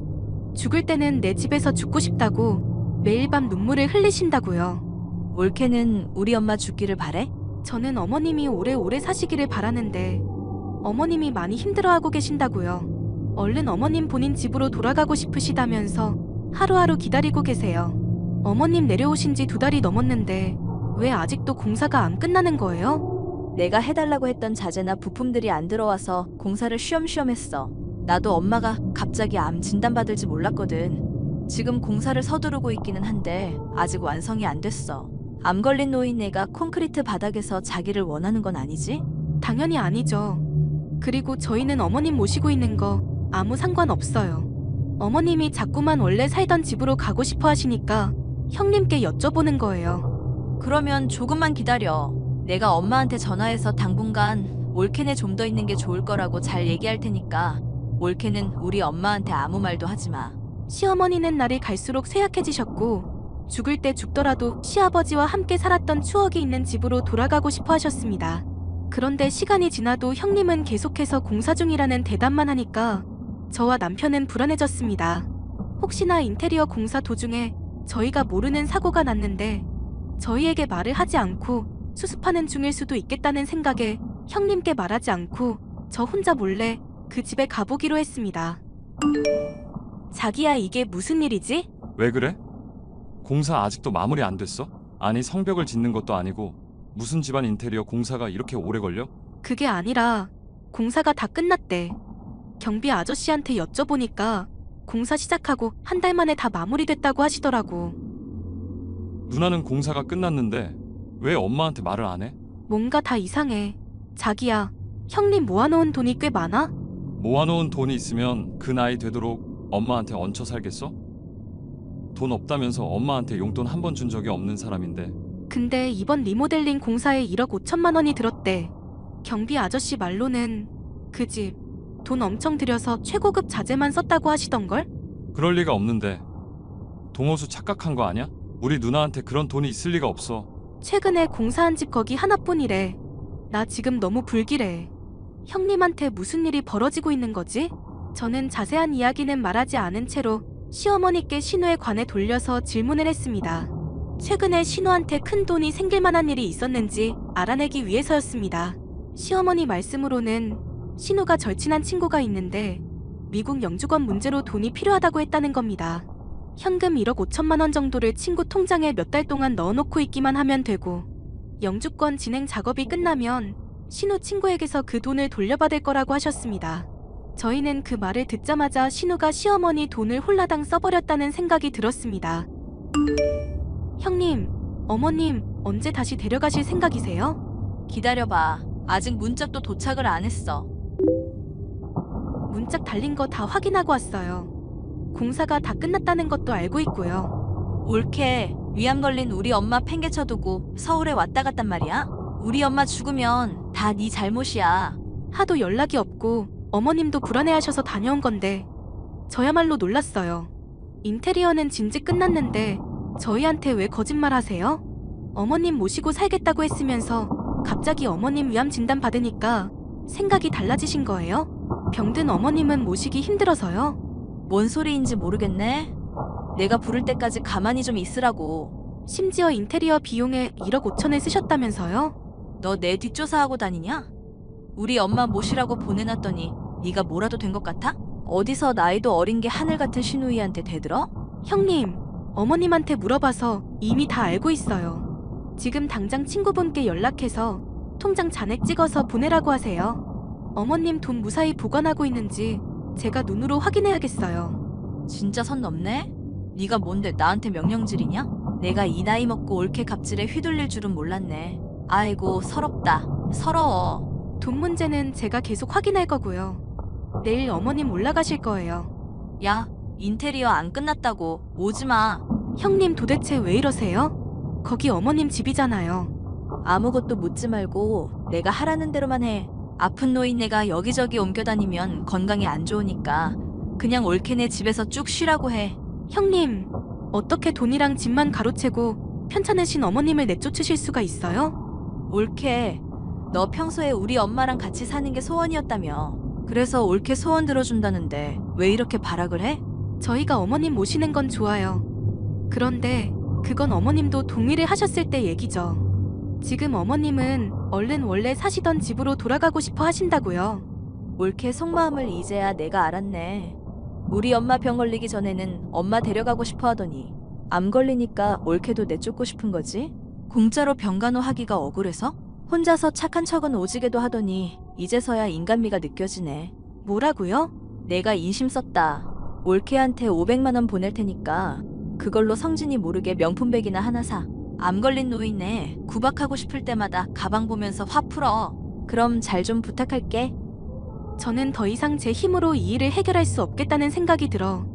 B: 죽을 때는 내 집에서 죽고 싶다고 매일 밤 눈물을 흘리신다고요.
A: 올케는 우리 엄마 죽기를 바래?
B: 저는 어머님이 오래오래 사시기를 바라는데 어머님이 많이 힘들어하고 계신다고요. 얼른 어머님 본인 집으로 돌아가고 싶으시다면서 하루하루 기다리고 계세요. 어머님 내려오신 지 2달이 넘었는데 왜 아직도 공사가 안 끝나는 거예요?
A: 내가 해달라고 했던 자재나 부품들이 안 들어와서 공사를 쉬엄쉬엄 했어. 나도 엄마가 갑자기 암 진단받을지 몰랐거든. 지금 공사를 서두르고 있기는 한데 아직 완성이 안 됐어. 암 걸린 노인네가 콘크리트 바닥에서 자기를 원하는 건 아니지?
B: 당연히 아니죠. 그리고 저희는 어머님 모시고 있는 거 아무 상관없어요. 어머님이 자꾸만 원래 살던 집으로 가고 싶어 하시니까 형님께 여쭤보는 거예요.
A: 그러면 조금만 기다려. 내가 엄마한테 전화해서 당분간 올케네 좀 더 있는 게 좋을 거라고 잘 얘기할 테니까 올케는 우리 엄마한테 아무 말도 하지 마.
B: 시어머니는 날이 갈수록 쇠약해지셨고 죽을 때 죽더라도 시아버지와 함께 살았던 추억이 있는 집으로 돌아가고 싶어 하셨습니다. 그런데 시간이 지나도 형님은 계속해서 공사 중이라는 대답만 하니까 저와 남편은 불안해졌습니다. 혹시나 인테리어 공사 도중에 저희가 모르는 사고가 났는데 저희에게 말을 하지 않고 수습하는 중일 수도 있겠다는 생각에 형님께 말하지 않고 저 혼자 몰래 그 집에 가보기로 했습니다. 자기야, 이게 무슨 일이지?
C: 왜 그래? 공사 아직도 마무리 안 됐어? 아니 성벽을 짓는 것도 아니고 무슨 집안 인테리어 공사가 이렇게 오래 걸려?
B: 그게 아니라 공사가 다 끝났대. 경비 아저씨한테 여쭤보니까 공사 시작하고 한 달 만에 다 마무리됐다고 하시더라고.
C: 누나는 공사가 끝났는데 왜 엄마한테 말을 안 해?
B: 뭔가 다 이상해. 자기야, 형님 모아놓은 돈이 꽤 많아?
C: 모아놓은 돈이 있으면 그 나이 되도록 엄마한테 얹혀 살겠어? 돈 없다면서 엄마한테 용돈 한 번 준 적이 없는 사람인데.
B: 근데 이번 리모델링 공사에 1억 5천만 원이 들었대. 경비 아저씨 말로는 그 집 돈 엄청 들여서 최고급 자재만 썼다고 하시던걸?
C: 그럴 리가 없는데. 동호수 착각한 거 아니야? 우리 누나한테 그런 돈이 있을 리가 없어.
B: 최근에 공사한 집 거기 하나뿐이래. 나 지금 너무 불길해. 형님한테 무슨 일이 벌어지고 있는 거지? 저는 자세한 이야기는 말하지 않은 채로 시어머니께 신우에 관해 돌려서 질문을 했습니다. 최근에 신우한테 큰 돈이 생길 만한 일이 있었는지 알아내기 위해서였습니다. 시어머니 말씀으로는 신우가 절친한 친구가 있는데 미국 영주권 문제로 돈이 필요하다고 했다는 겁니다. 현금 1억 5천만 원 정도를 친구 통장에 몇 달 동안 넣어놓고 있기만 하면 되고 영주권 진행 작업이 끝나면 신우 친구에게서 그 돈을 돌려받을 거라고 하셨습니다. 저희는 그 말을 듣자마자 신우가 시어머니 돈을 홀라당 써버렸다는 생각이 들었습니다. 형님, 어머님 언제 다시 데려가실 생각이세요?
A: 기다려봐. 아직 문짝도 도착을 안 했어.
B: 문짝 달린 거 다 확인하고 왔어요. 공사가 다 끝났다는 것도 알고 있고요.
A: 올케, 위암 걸린 우리 엄마 팽개쳐두고 서울에 왔다 갔단 말이야? 우리 엄마 죽으면 다 네 잘못이야.
B: 하도 연락이 없고 어머님도 불안해하셔서 다녀온 건데 저야말로 놀랐어요. 인테리어는 진즉 끝났는데 저희한테 왜 거짓말 하세요? 어머님 모시고 살겠다고 했으면서 갑자기 어머님 위암 진단 받으니까 생각이 달라지신 거예요? 병든 어머님은 모시기 힘들어서요?
A: 뭔 소리인지 모르겠네. 내가 부를 때까지 가만히 좀 있으라고.
B: 심지어 인테리어 비용에 1억 5천을 쓰셨다면서요?
A: 너 내 뒷조사하고 다니냐? 우리 엄마 모시라고 보내놨더니 네가 뭐라도 된 것 같아? 어디서 나이도 어린 게 하늘 같은 신우이한테 대들어?
B: 형님, 어머님한테 물어봐서 이미 다 알고 있어요. 지금 당장 친구분께 연락해서 통장 잔액 찍어서 보내라고 하세요. 어머님 돈 무사히 보관하고 있는지 제가 눈으로 확인해야겠어요.
A: 진짜 선 넘네? 네가 뭔데 나한테 명령질이냐? 내가 이 나이 먹고 올케 갑질에 휘둘릴 줄은 몰랐네. 아이고 서럽다. 서러워.
B: 돈 문제는 제가 계속 확인할 거고요. 내일 어머님 올라가실 거예요.
A: 야, 인테리어 안 끝났다고. 오지마.
B: 형님 도대체 왜 이러세요? 거기 어머님 집이잖아요.
A: 아무것도 묻지 말고 내가 하라는 대로만 해. 아픈 노인네가 여기저기 옮겨다니면 건강에 안 좋으니까 그냥 올케네 집에서 쭉 쉬라고 해.
B: 형님, 어떻게 돈이랑 집만 가로채고 편찮으신 어머님을 내쫓으실 수가 있어요?
A: 올케, 너 평소에 우리 엄마랑 같이 사는 게 소원이었다며. 그래서 올케 소원 들어준다는데 왜 이렇게 발악을 해?
B: 저희가 어머님 모시는 건 좋아요. 그런데 그건 어머님도 동의를 하셨을 때 얘기죠. 지금 어머님은 얼른 원래 사시던 집으로 돌아가고 싶어 하신다고요.
A: 올케 속마음을 이제야 내가 알았네. 우리 엄마 병 걸리기 전에는 엄마 데려가고 싶어 하더니 암 걸리니까 올케도 내쫓고 싶은 거지? 공짜로 병간호하기가 억울해서? 혼자서 착한 척은 오지게도 하더니 이제서야 인간미가 느껴지네.
B: 뭐라고요?
A: 내가 인심 썼다. 올케한테 500만 원 보낼 테니까 그걸로 성진이 모르게 명품백이나 하나 사. 암 걸린 노인네 구박하고 싶을 때마다 가방 보면서 화 풀어. 그럼 잘 좀 부탁할게.
B: 저는 더 이상 제 힘으로 이 일을 해결할 수 없겠다는 생각이 들어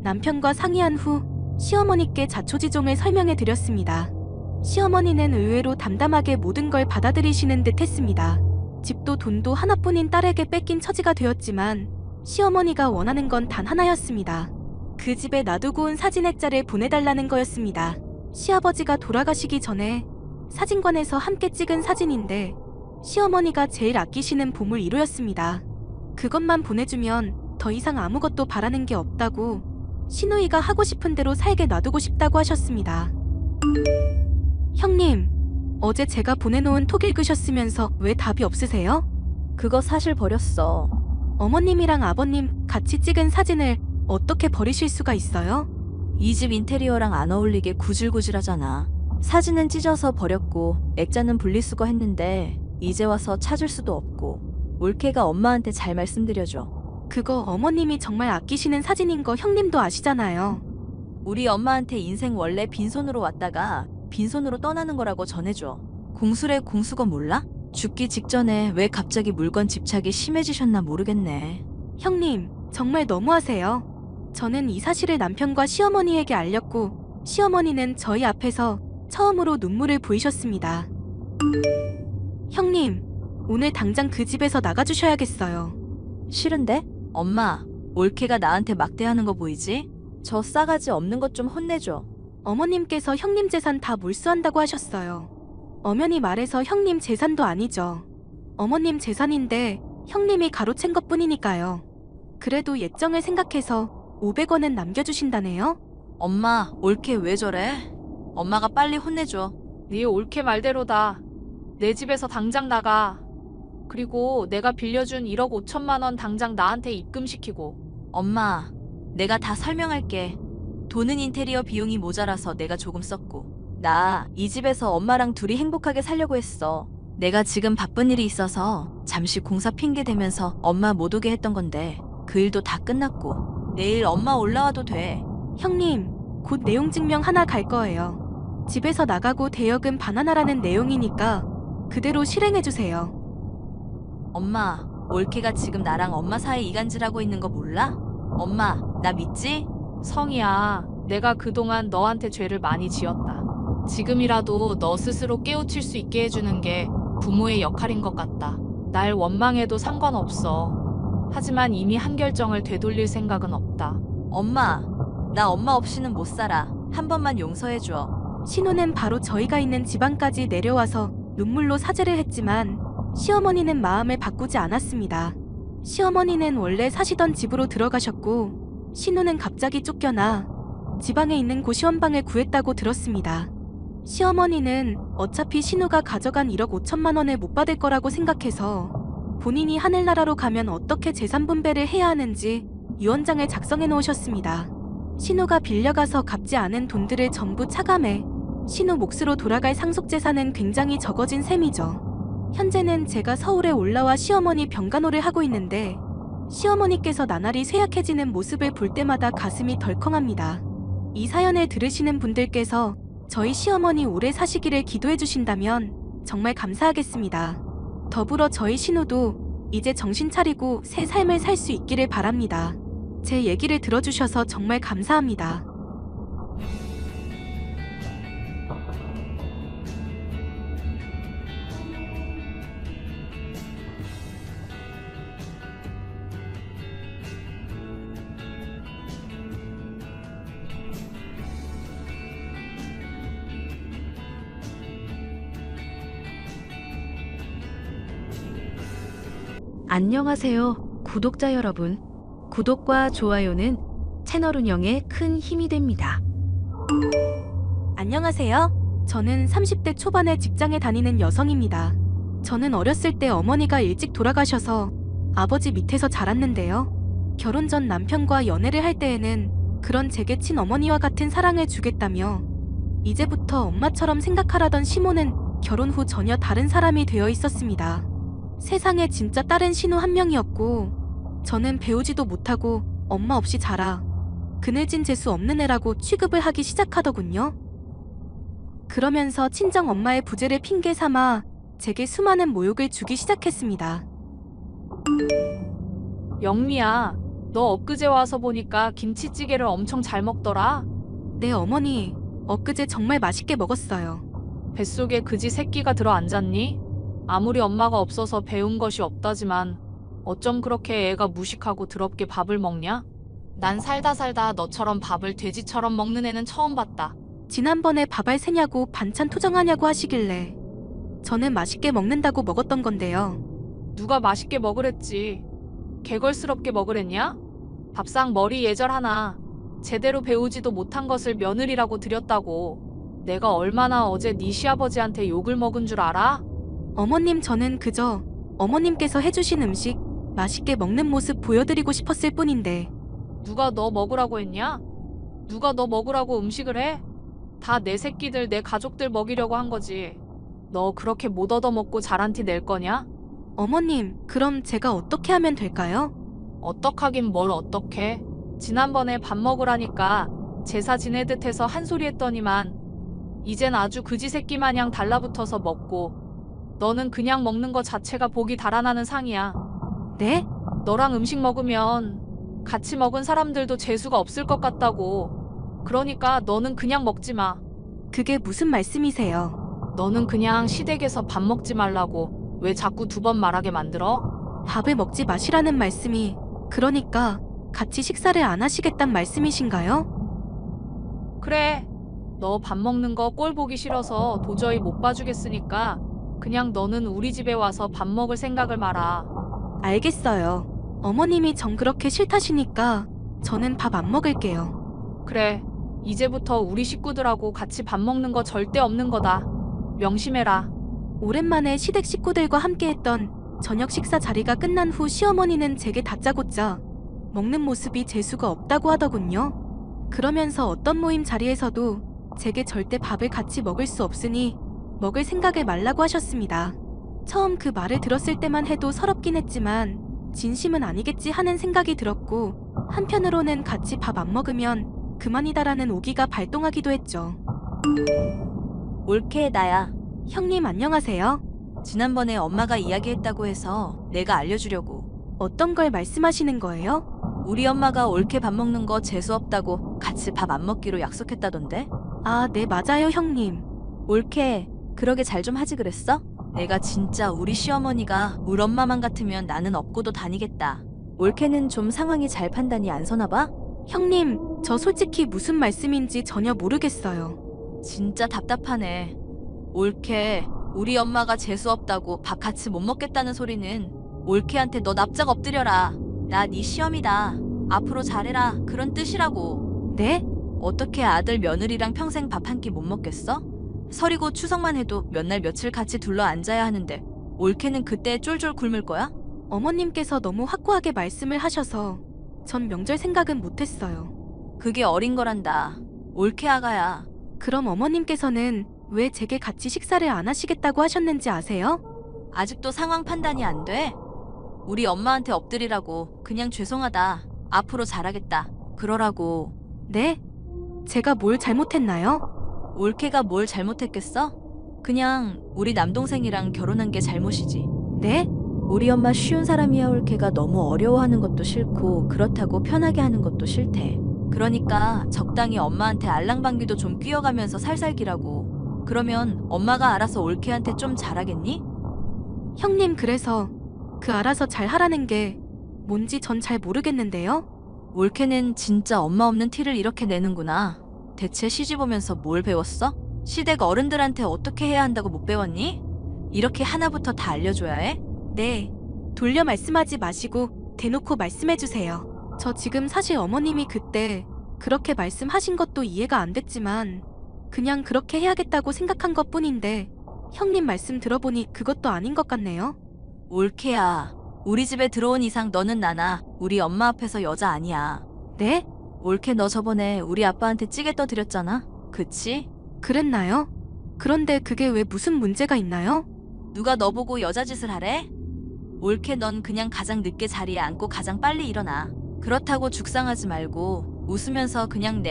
B: 남편과 상의한 후 시어머니께 자초지종을 설명해 드렸습니다. 시어머니는 의외로 담담하게 모든 걸 받아들이시는 듯 했습니다. 집도 돈도 하나뿐인 딸에게 뺏긴 처지가 되었지만 시어머니가 원하는 건 단 하나였습니다. 그 집에 놔두고 온 사진 액자를 보내달라는 거였습니다. 시아버지가 돌아가시기 전에 사진관에서 함께 찍은 사진인데 시어머니가 제일 아끼시는 보물 1호였습니다. 그것만 보내주면 더 이상 아무것도 바라는 게 없다고 시누이가 하고 싶은 대로 살게 놔두고 싶다고 하셨습니다. 형님, 어제 제가 보내놓은 톡 읽으셨으면서 왜 답이 없으세요?
A: 그거 사실 버렸어.
B: 어머님이랑 아버님 같이 찍은 사진을 어떻게 버리실 수가 있어요?
A: 이 집 인테리어랑 안 어울리게 구질구질하잖아. 사진은 찢어서 버렸고 액자는 분리수거 했는데 이제 와서 찾을 수도 없고. 올케가 엄마한테 잘 말씀드려줘.
B: 그거 어머님이 정말 아끼시는 사진인 거 형님도 아시잖아요.
A: 우리 엄마한테 인생 원래 빈손으로 왔다가 빈손으로 떠나는 거라고 전해줘. 공술의 공수거 몰라? 죽기 직전에 왜 갑자기 물건 집착이 심해지셨나 모르겠네.
B: 형님, 정말 너무하세요. 저는 이 사실을 남편과 시어머니에게 알렸고 시어머니는 저희 앞에서 처음으로 눈물을 보이셨습니다. 형님, 오늘 당장 그 집에서 나가주셔야겠어요.
A: 싫은데? 엄마, 올케가 나한테 막대하는 거 보이지? 저 싸가지 없는 것 좀 혼내줘.
B: 어머님께서 형님 재산 다 몰수한다고 하셨어요. 엄연히 말해서 형님 재산도 아니죠. 어머님 재산인데 형님이 가로챈 것뿐이니까요. 그래도 예정을 생각해서 500원은 남겨주신다네요?
A: 엄마, 올케 왜 저래? 엄마가 빨리 혼내줘.
D: 네 올케 말대로다. 내 집에서 당장 나가. 그리고 내가 빌려준 1억 5천만 원 당장 나한테 입금시키고.
A: 엄마, 내가 다 설명할게. 돈은 인테리어 비용이 모자라서 내가 조금 썼고. 나 이 집에서 엄마랑 둘이 행복하게 살려고 했어. 내가 지금 바쁜 일이 있어서 잠시 공사 핑계 대면서 엄마 못 오게 했던 건데 그 일도 다 끝났고 내일 엄마 올라와도 돼.
B: 형님, 곧 내용 증명 하나 갈 거예요. 집에서 나가고 대여금 반환하라는 내용이니까 그대로 실행해주세요.
A: 엄마, 올케가 지금 나랑 엄마 사이 이간질하고 있는 거 몰라? 엄마, 나 믿지?
D: 성희야, 내가 그동안 너한테 죄를 많이 지었다. 지금이라도 너 스스로 깨우칠 수 있게 해주는 게 부모의 역할인 것 같다. 날 원망해도 상관없어. 하지만 이미 한 결정을 되돌릴 생각은 없다.
A: 엄마, 나 엄마 없이는 못 살아. 한 번만 용서해줘.
B: 신우는 바로 저희가 있는 지방까지 내려와서 눈물로 사죄를 했지만 시어머니는 마음을 바꾸지 않았습니다. 시어머니는 원래 사시던 집으로 들어가셨고 신우는 갑자기 쫓겨나 지방에 있는 고시원방을 구했다고 들었습니다. 시어머니는 어차피 신우가 가져간 1억 5천만 원을 못 받을 거라고 생각해서 본인이 하늘나라로 가면 어떻게 재산 분배를 해야 하는지 유언장을 작성해 놓으셨습니다. 신우가 빌려가서 갚지 않은 돈들을 전부 차감해 신우 몫으로 돌아갈 상속재산은 굉장히 적어진 셈이죠. 현재는 제가 서울에 올라와 시어머니 병간호를 하고 있는데 시어머니께서 나날이 쇠약해지는 모습을 볼 때마다 가슴이 덜컹합니다. 이 사연을 들으시는 분들께서 저희 시어머니 오래 사시기를 기도해 주신다면 정말 감사하겠습니다. 더불어 저희 신우도 이제 정신 차리고 새 삶을 살 수 있기를 바랍니다. 제 얘기를 들어주셔서 정말 감사합니다.
E: 안녕하세요, 구독자 여러분. 구독과 좋아요는 채널 운영에 큰 힘이 됩니다.
B: 안녕하세요. 저는 30대 초반에 직장에 다니는 여성입니다. 저는 어렸을 때 어머니가 일찍 돌아가셔서 아버지 밑에서 자랐는데요. 결혼 전 남편과 연애를 할 때에는 그런 제게 친어머니와 같은 사랑을 주겠다며 이제부터 엄마처럼 생각하라던 시모는 결혼 후 전혀 다른 사람이 되어 있었습니다. 세상에 진짜 딸은 신우 한 명이었고 저는 배우지도 못하고 엄마 없이 자라 그늘진 재수 없는 애라고 취급을 하기 시작하더군요. 그러면서 친정 엄마의 부재를 핑계 삼아 제게 수많은 모욕을 주기 시작했습니다.
D: 영미야, 너 엊그제 와서 보니까 김치찌개를 엄청 잘 먹더라.
B: 네 어머니, 엊그제 정말 맛있게 먹었어요.
D: 뱃속에 그지 새끼가 들어 앉았니? 아무리 엄마가 없어서 배운 것이 없다지만 어쩜 그렇게 애가 무식하고 더럽게 밥을 먹냐? 난 살다 너처럼 밥을 돼지처럼 먹는 애는 처음 봤다.
B: 지난번에 밥알 새냐고 반찬 투정하냐고 하시길래 저는 맛있게 먹는다고 먹었던 건데요.
D: 누가 맛있게 먹으랬지. 개걸스럽게 먹으랬냐? 밥상 머리 예절 하나. 제대로 배우지도 못한 것을 며느리라고 들였다고. 내가 얼마나 어제 네 시아버지한테 욕을 먹은 줄 알아?
B: 어머님, 저는 그저 어머님께서 해주신 음식 맛있게 먹는 모습 보여드리고 싶었을 뿐인데.
D: 누가 너 먹으라고 했냐? 누가 너 먹으라고 음식을 해? 다 내 새끼들, 내 가족들 먹이려고 한 거지. 너 그렇게 못 얻어먹고 잘한 티 낼 거냐?
B: 어머님, 그럼 제가 어떻게 하면 될까요?
D: 어떡하긴 뭘 어떡해. 지난번에 밥 먹으라니까 제사 지내듯 해서 한 소리 했더니만 이젠 아주 그지 새끼 마냥 달라붙어서 먹고, 너는 그냥 먹는 거 자체가 복이 달아나는 상이야.
B: 네?
D: 너랑 음식 먹으면 같이 먹은 사람들도 재수가 없을 것 같다고. 그러니까 너는 그냥 먹지 마.
B: 그게 무슨 말씀이세요?
D: 너는 그냥 시댁에서 밥 먹지 말라고 왜 자꾸 2번 말하게 만들어?
B: 밥을 먹지 마시라는 말씀이, 그러니까 같이 식사를 안 하시겠단 말씀이신가요?
D: 그래. 너 밥 먹는 거 꼴 보기 싫어서 도저히 못 봐주겠으니까 그냥 너는 우리 집에 와서 밥 먹을 생각을 마라.
B: 알겠어요. 어머님이 정 그렇게 싫다시니까 저는 밥 안 먹을게요.
D: 그래. 이제부터 우리 식구들하고 같이 밥 먹는 거 절대 없는 거다. 명심해라.
B: 오랜만에 시댁 식구들과 함께했던 저녁 식사 자리가 끝난 후 시어머니는 제게 다짜고짜 먹는 모습이 재수가 없다고 하더군요. 그러면서 어떤 모임 자리에서도 제게 절대 밥을 같이 먹을 수 없으니 먹을 생각을 말라고 하셨습니다. 처음 그 말을 들었을 때만 해도 서럽긴 했지만 진심은 아니겠지 하는 생각이 들었고, 한편으로는 같이 밥 안 먹으면 그만이다라는 오기가 발동하기도 했죠.
A: 올케, 나야.
B: 형님, 안녕하세요.
A: 지난번에 엄마가 이야기했다고 해서 내가 알려주려고.
B: 어떤 걸 말씀하시는 거예요?
A: 우리 엄마가 올케 밥 먹는 거 재수없다고 같이 밥 안 먹기로 약속했다던데?
B: 아, 네, 맞아요, 형님.
A: 올케, 그러게 잘 좀 하지 그랬어? 내가 진짜 우리 시어머니가 울 엄마만 같으면 나는 업고도 다니겠다. 올케는 좀 상황이 잘 판단이 안 서나 봐?
B: 형님, 저 솔직히 무슨 말씀인지 전혀 모르겠어요.
A: 진짜 답답하네. 올케, 우리 엄마가 재수없다고 밥 같이 못 먹겠다는 소리는 올케한테 너 납작 엎드려라. 나 네 시험이다. 앞으로 잘해라. 그런 뜻이라고.
B: 네?
A: 어떻게 아들 며느리랑 평생 밥 한 끼 못 먹겠어? 설이고 추석만 해도 몇 날 며칠 같이 둘러 앉아야 하는데 올케는 그때 쫄쫄 굶을 거야?
B: 어머님께서 너무 확고하게 말씀을 하셔서 전 명절 생각은 못했어요.
A: 그게 어린 거란다. 올케 아가야.
B: 그럼 어머님께서는 왜 제게 같이 식사를 안 하시겠다고 하셨는지 아세요?
A: 아직도 상황 판단이 안 돼? 우리 엄마한테 엎드리라고. 그냥 죄송하다. 앞으로 잘하겠다. 그러라고.
B: 네? 제가 뭘 잘못했나요?
A: 올케가 뭘 잘못했겠어? 그냥 우리 남동생이랑 결혼한 게 잘못이지.
B: 네?
A: 우리 엄마 쉬운 사람이야. 올케가 너무 어려워하는 것도 싫고 그렇다고 편하게 하는 것도 싫대. 그러니까 적당히 엄마한테 알랑방귀도 좀 뀌어가면서 살살기라고. 그러면 엄마가 알아서 올케한테 좀 잘하겠니?
B: 형님, 그래서 그 알아서 잘 하라는 게 뭔지 전 잘 모르겠는데요?
A: 올케는 진짜 엄마 없는 티를 이렇게 내는구나. 대체 시집 오면서 뭘 배웠어? 시댁 어른들한테 어떻게 해야 한다고 못 배웠니? 이렇게 하나부터 다 알려줘야 해?
B: 네. 돌려 말씀하지 마시고 대놓고 말씀해주세요. 저 지금 사실 어머님이 그때 그렇게 말씀하신 것도 이해가 안 됐지만 그냥 그렇게 해야겠다고 생각한 것 뿐인데 형님 말씀 들어보니 그것도 아닌 것 같네요.
A: 올케야, 우리 집에 들어온 이상 너는 나나 우리 엄마 앞에서 여자 아니야.
B: 네?
A: 올케, 너 저번에 우리 아빠한테 찌개 떠드렸잖아. 그치?
B: 그랬나요? 그런데 그게 왜 무슨 문제가 있나요?
A: 누가 너 보고 여자 짓을 하래? 올케, 넌 그냥 가장 늦게 자리에 앉고 가장 빨리 일어나. 그렇다고 죽상하지 말고 웃으면서 그냥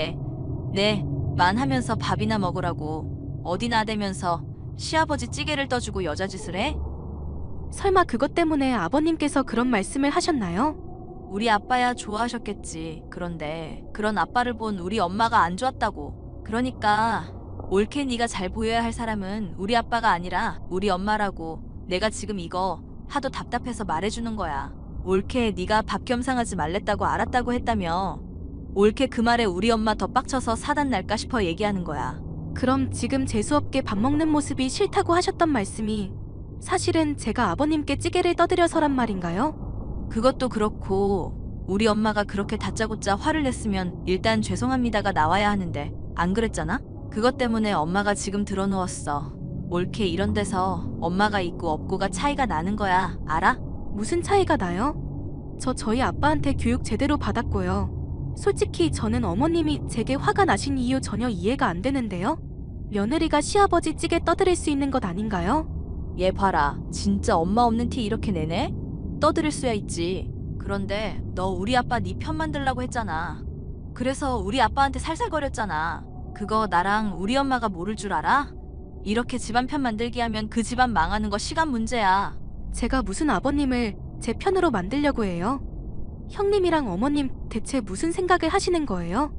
A: 만 하면서 밥이나 먹으라고. 어디 나대면서 시아버지 찌개를 떠주고 여자 짓을 해?
B: 설마 그것 때문에 아버님께서 그런 말씀을 하셨나요?
A: 우리 아빠야 좋아하셨겠지. 그런데 그런 아빠를 본 우리 엄마가 안 좋았다고. 그러니까 올케, 네가 잘 보여야 할 사람은 우리 아빠가 아니라 우리 엄마라고. 내가 지금 이거 하도 답답해서 말해주는 거야. 올케, 네가 밥 겸상하지 말랬다고 알았다고 했다며. 올케, 그 말에 우리 엄마 더 빡쳐서 사단 날까 싶어 얘기하는 거야.
B: 그럼 지금 재수없게 밥 먹는 모습이 싫다고 하셨던 말씀이 사실은 제가 아버님께 찌개를 떠드려서란 말인가요?
A: 그것도 그렇고 우리 엄마가 그렇게 다짜고짜 화를 냈으면 일단 죄송합니다가 나와야 하는데 안 그랬잖아? 그것 때문에 엄마가 지금 들어누웠어. 올케 이런 데서 엄마가 있고 없고가 차이가 나는 거야. 알아?
B: 무슨 차이가 나요? 저희 아빠한테 교육 제대로 받았고요. 솔직히 저는 어머님이 제게 화가 나신 이유 전혀 이해가 안 되는데요. 며느리가 시아버지 찌개 떠들일 수 있는 것 아닌가요?
A: 얘 봐라. 진짜 엄마 없는 티 이렇게 내네? 떠들일 수야 있지. 그런데 너 우리 아빠 네 편 만들라고 했잖아. 그래서 우리 아빠한테 살살거렸잖아. 그거 나랑 우리 엄마가 모를 줄 알아? 이렇게 집안 편 만들기 하면 그 집안 망하는 거 시간 문제야.
B: 제가 무슨 아버님을 제 편으로 만들려고 해요? 형님이랑 어머님 대체 무슨 생각을 하시는 거예요?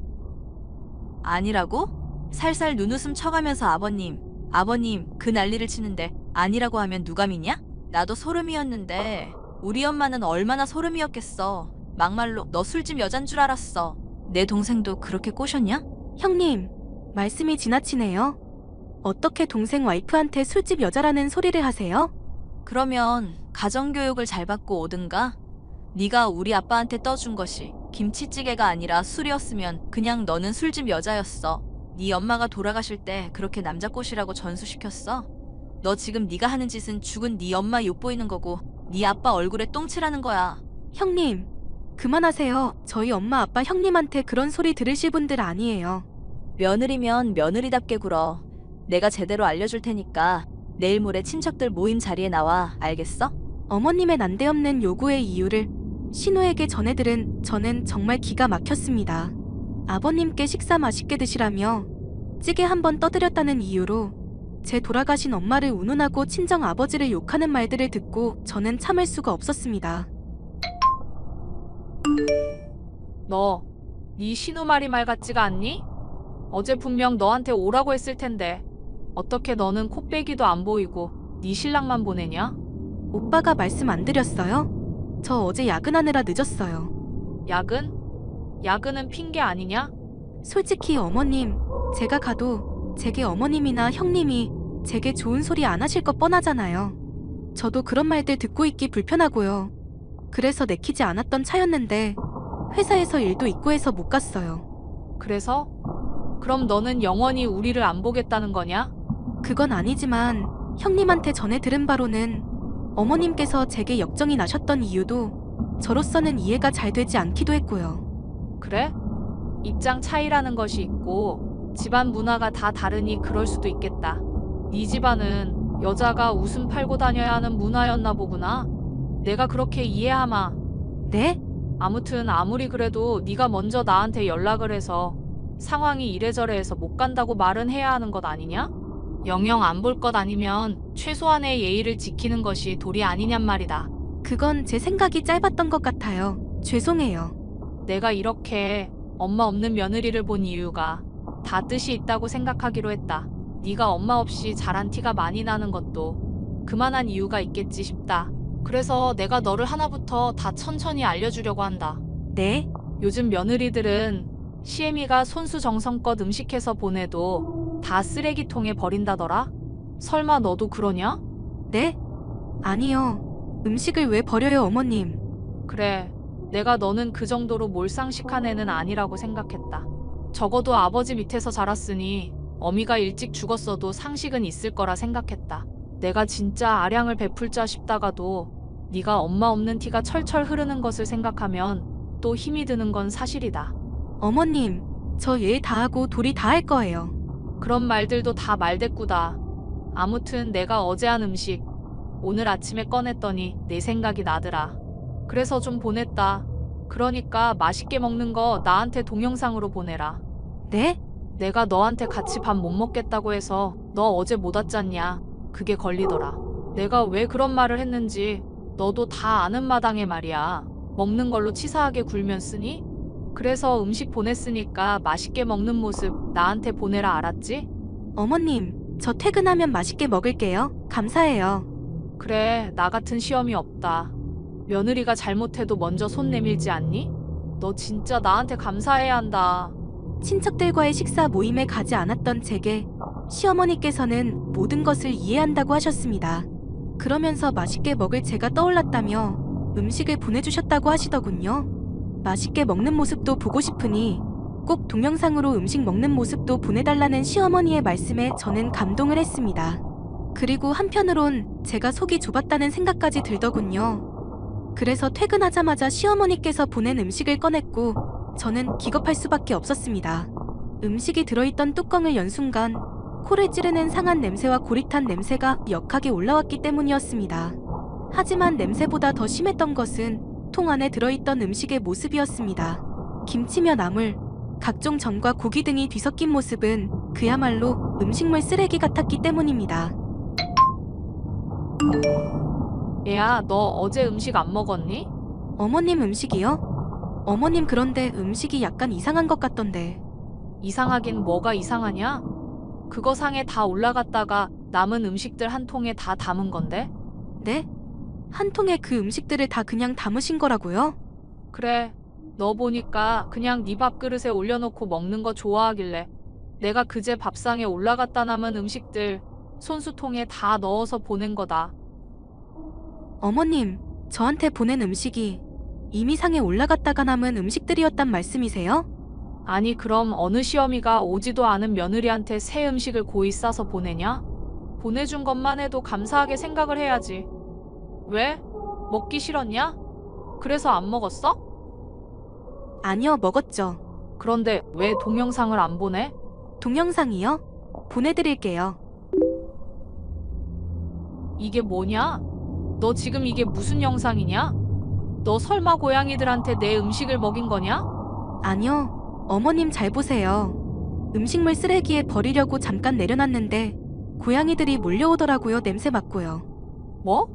A: 아니라고? 살살 눈웃음 쳐가면서 아버님 그 난리를 치는데 아니라고 하면 누가 믿냐? 나도 소름이었는데 우리 엄마는 얼마나 소름이었겠어. 막말로 너 술집 여잔 줄 알았어. 내 동생도 그렇게 꼬셨냐?
B: 형님, 말씀이 지나치네요. 어떻게 동생 와이프한테 술집 여자라는 소리를 하세요?
A: 그러면 가정교육을 잘 받고 오든가? 네가 우리 아빠한테 떠준 것이 김치찌개가 아니라 술이었으면 그냥 너는 술집 여자였어. 네 엄마가 돌아가실 때 그렇게 남자 꼬시라고 전수시켰어? 너 지금 네가 하는 짓은 죽은 네 엄마 엿보이는 거고 네 아빠 얼굴에 똥칠하는 거야.
B: 형님, 그만하세요. 저희 엄마 아빠 형님한테 그런 소리 들으실 분들 아니에요.
A: 며느리면 며느리답게 굴어. 내가 제대로 알려줄 테니까 내일 모레 친척들 모임 자리에 나와. 알겠어?
B: 어머님의 난데없는 요구의 이유를 신우에게 전해들은 저는 정말 기가 막혔습니다. 아버님께 식사 맛있게 드시라며 찌개 한 번 떠드렸다는 이유로 제 돌아가신 엄마를 운운하고 친정 아버지를 욕하는 말들을 듣고 저는 참을 수가 없었습니다.
D: 너, 네 신우말이 말 같지가 않니? 어제 분명 너한테 오라고 했을 텐데 어떻게 너는 코빼기도 안 보이고 네 신랑만 보내냐?
B: 오빠가 말씀 안 드렸어요? 저 어제 야근하느라 늦었어요.
D: 야근? 야근은 핑계 아니냐?
B: 솔직히 어머님, 제가 가도 제게 어머님이나 형님이 제게 좋은 소리 안 하실 거 뻔하잖아요. 저도 그런 말들 듣고 있기 불편하고요. 그래서 내키지 않았던 차였는데 회사에서 일도 있고 해서 못 갔어요.
D: 그래서? 그럼 너는 영원히 우리를 안 보겠다는 거냐?
B: 그건 아니지만 형님한테 전해 들은 바로는 어머님께서 제게 역정이 나셨던 이유도 저로서는 이해가 잘 되지 않기도 했고요.
D: 그래? 입장 차이라는 것이 있고 집안 문화가 다 다르니 그럴 수도 있겠다. 네 집안은 여자가 웃음 팔고 다녀야 하는 문화였나 보구나. 내가 그렇게 이해하마.
B: 네?
D: 아무튼 아무리 그래도 네가 먼저 나한테 연락을 해서 상황이 이래저래 해서 못 간다고 말은 해야 하는 것 아니냐? 영영 안 볼 것 아니면 최소한의 예의를 지키는 것이 도리 아니냔 말이다.
B: 그건 제 생각이 짧았던 것 같아요. 죄송해요.
D: 내가 이렇게 엄마 없는 며느리를 본 이유가 다 뜻이 있다고 생각하기로 했다. 네가 엄마 없이 자란 티가 많이 나는 것도 그만한 이유가 있겠지 싶다. 그래서 내가 너를 하나부터 다 천천히 알려주려고 한다.
B: 네?
D: 요즘 며느리들은 시애미가 손수정성껏 음식해서 보내도 다 쓰레기통에 버린다더라? 설마 너도 그러냐?
B: 네? 아니요. 음식을 왜 버려요, 어머님?
D: 그래, 내가 너는 그 정도로 몰상식한 애는 아니라고 생각했다. 적어도 아버지 밑에서 자랐으니 어미가 일찍 죽었어도 상식은 있을 거라 생각했다. 내가 진짜 아량을 베풀자 싶다가도 네가 엄마 없는 티가 철철 흐르는 것을 생각하면 또 힘이 드는 건 사실이다.
B: 어머님, 저 일 다 하고 도리 다 할 거예요.
D: 그런 말들도 다 말대꾸다. 아무튼 내가 어제 한 음식 오늘 아침에 꺼냈더니 내 생각이 나더라. 그래서 좀 보냈다. 그러니까 맛있게 먹는 거 나한테 동영상으로 보내라.
B: 네?
D: 내가 너한테 같이 밥 못 먹겠다고 해서 너 어제 못 왔잖냐. 그게 걸리더라. 내가 왜 그런 말을 했는지 너도 다 아는 마당에 말이야. 먹는 걸로 치사하게 굴면 쓰니? 그래서 음식 보냈으니까 맛있게 먹는 모습 나한테 보내라. 알았지?
B: 어머님, 저 퇴근하면 맛있게 먹을게요. 감사해요.
D: 그래, 나 같은 시험이 없다. 며느리가 잘못해도 먼저 손 내밀지 않니? 너 진짜 나한테 감사해야 한다.
B: 친척들과의 식사 모임에 가지 않았던 제게 시어머니께서는 모든 것을 이해한다고 하셨습니다. 그러면서 맛있게 먹을 제가 떠올랐다며 음식을 보내주셨다고 하시더군요. 맛있게 먹는 모습도 보고 싶으니 꼭 동영상으로 음식 먹는 모습도 보내달라는 시어머니의 말씀에 저는 감동을 했습니다. 그리고 한편으론 제가 속이 좁았다는 생각까지 들더군요. 그래서 퇴근하자마자 시어머니께서 보낸 음식을 꺼냈고 저는 기겁할 수밖에 없었습니다. 음식이 들어있던 뚜껑을 연 순간 코를 찌르는 상한 냄새와 고릿한 냄새가 역하게 올라왔기 때문이었습니다. 하지만 냄새보다 더 심했던 것은 통 안에 들어있던 음식의 모습이었습니다. 김치며 나물, 각종 전과 고기 등이 뒤섞인 모습은 그야말로 음식물 쓰레기 같았기 때문입니다.
D: 얘야, 너 어제 음식 안 먹었니?
B: 어머님 음식이요? 어머님 그런데 음식이 약간 이상한 것 같던데.
D: 이상하긴 뭐가 이상하냐? 그거 상에 다 올라갔다가 남은 음식들 한 통에 다 담은 건데?
B: 네? 한 통에 그 음식들을 다 그냥 담으신 거라고요?
D: 그래, 너 보니까 그냥 네 밥그릇에 올려놓고 먹는 거 좋아하길래 내가 그제 밥상에 올라갔다 남은 음식들 손수통에 다 넣어서 보낸 거다.
B: 어머님, 저한테 보낸 음식이 이미 상에 올라갔다가 남은 음식들이었단 말씀이세요?
D: 아니 그럼 어느 시어미가 오지도 않은 며느리한테 새 음식을 고이 싸서 보내냐? 보내준 것만 해도 감사하게 생각을 해야지. 왜? 먹기 싫었냐? 그래서 안 먹었어?
B: 아니요, 먹었죠.
D: 그런데 왜 동영상을 안 보내?
B: 동영상이요? 보내드릴게요.
D: 이게 뭐냐? 너 지금 이게 무슨 영상이냐? 너 설마 고양이들한테 내 음식을 먹인 거냐?
B: 아니요, 어머님 잘 보세요. 음식물 쓰레기에 버리려고 잠깐 내려놨는데 고양이들이 몰려오더라고요. 냄새 맡고요.
D: 뭐?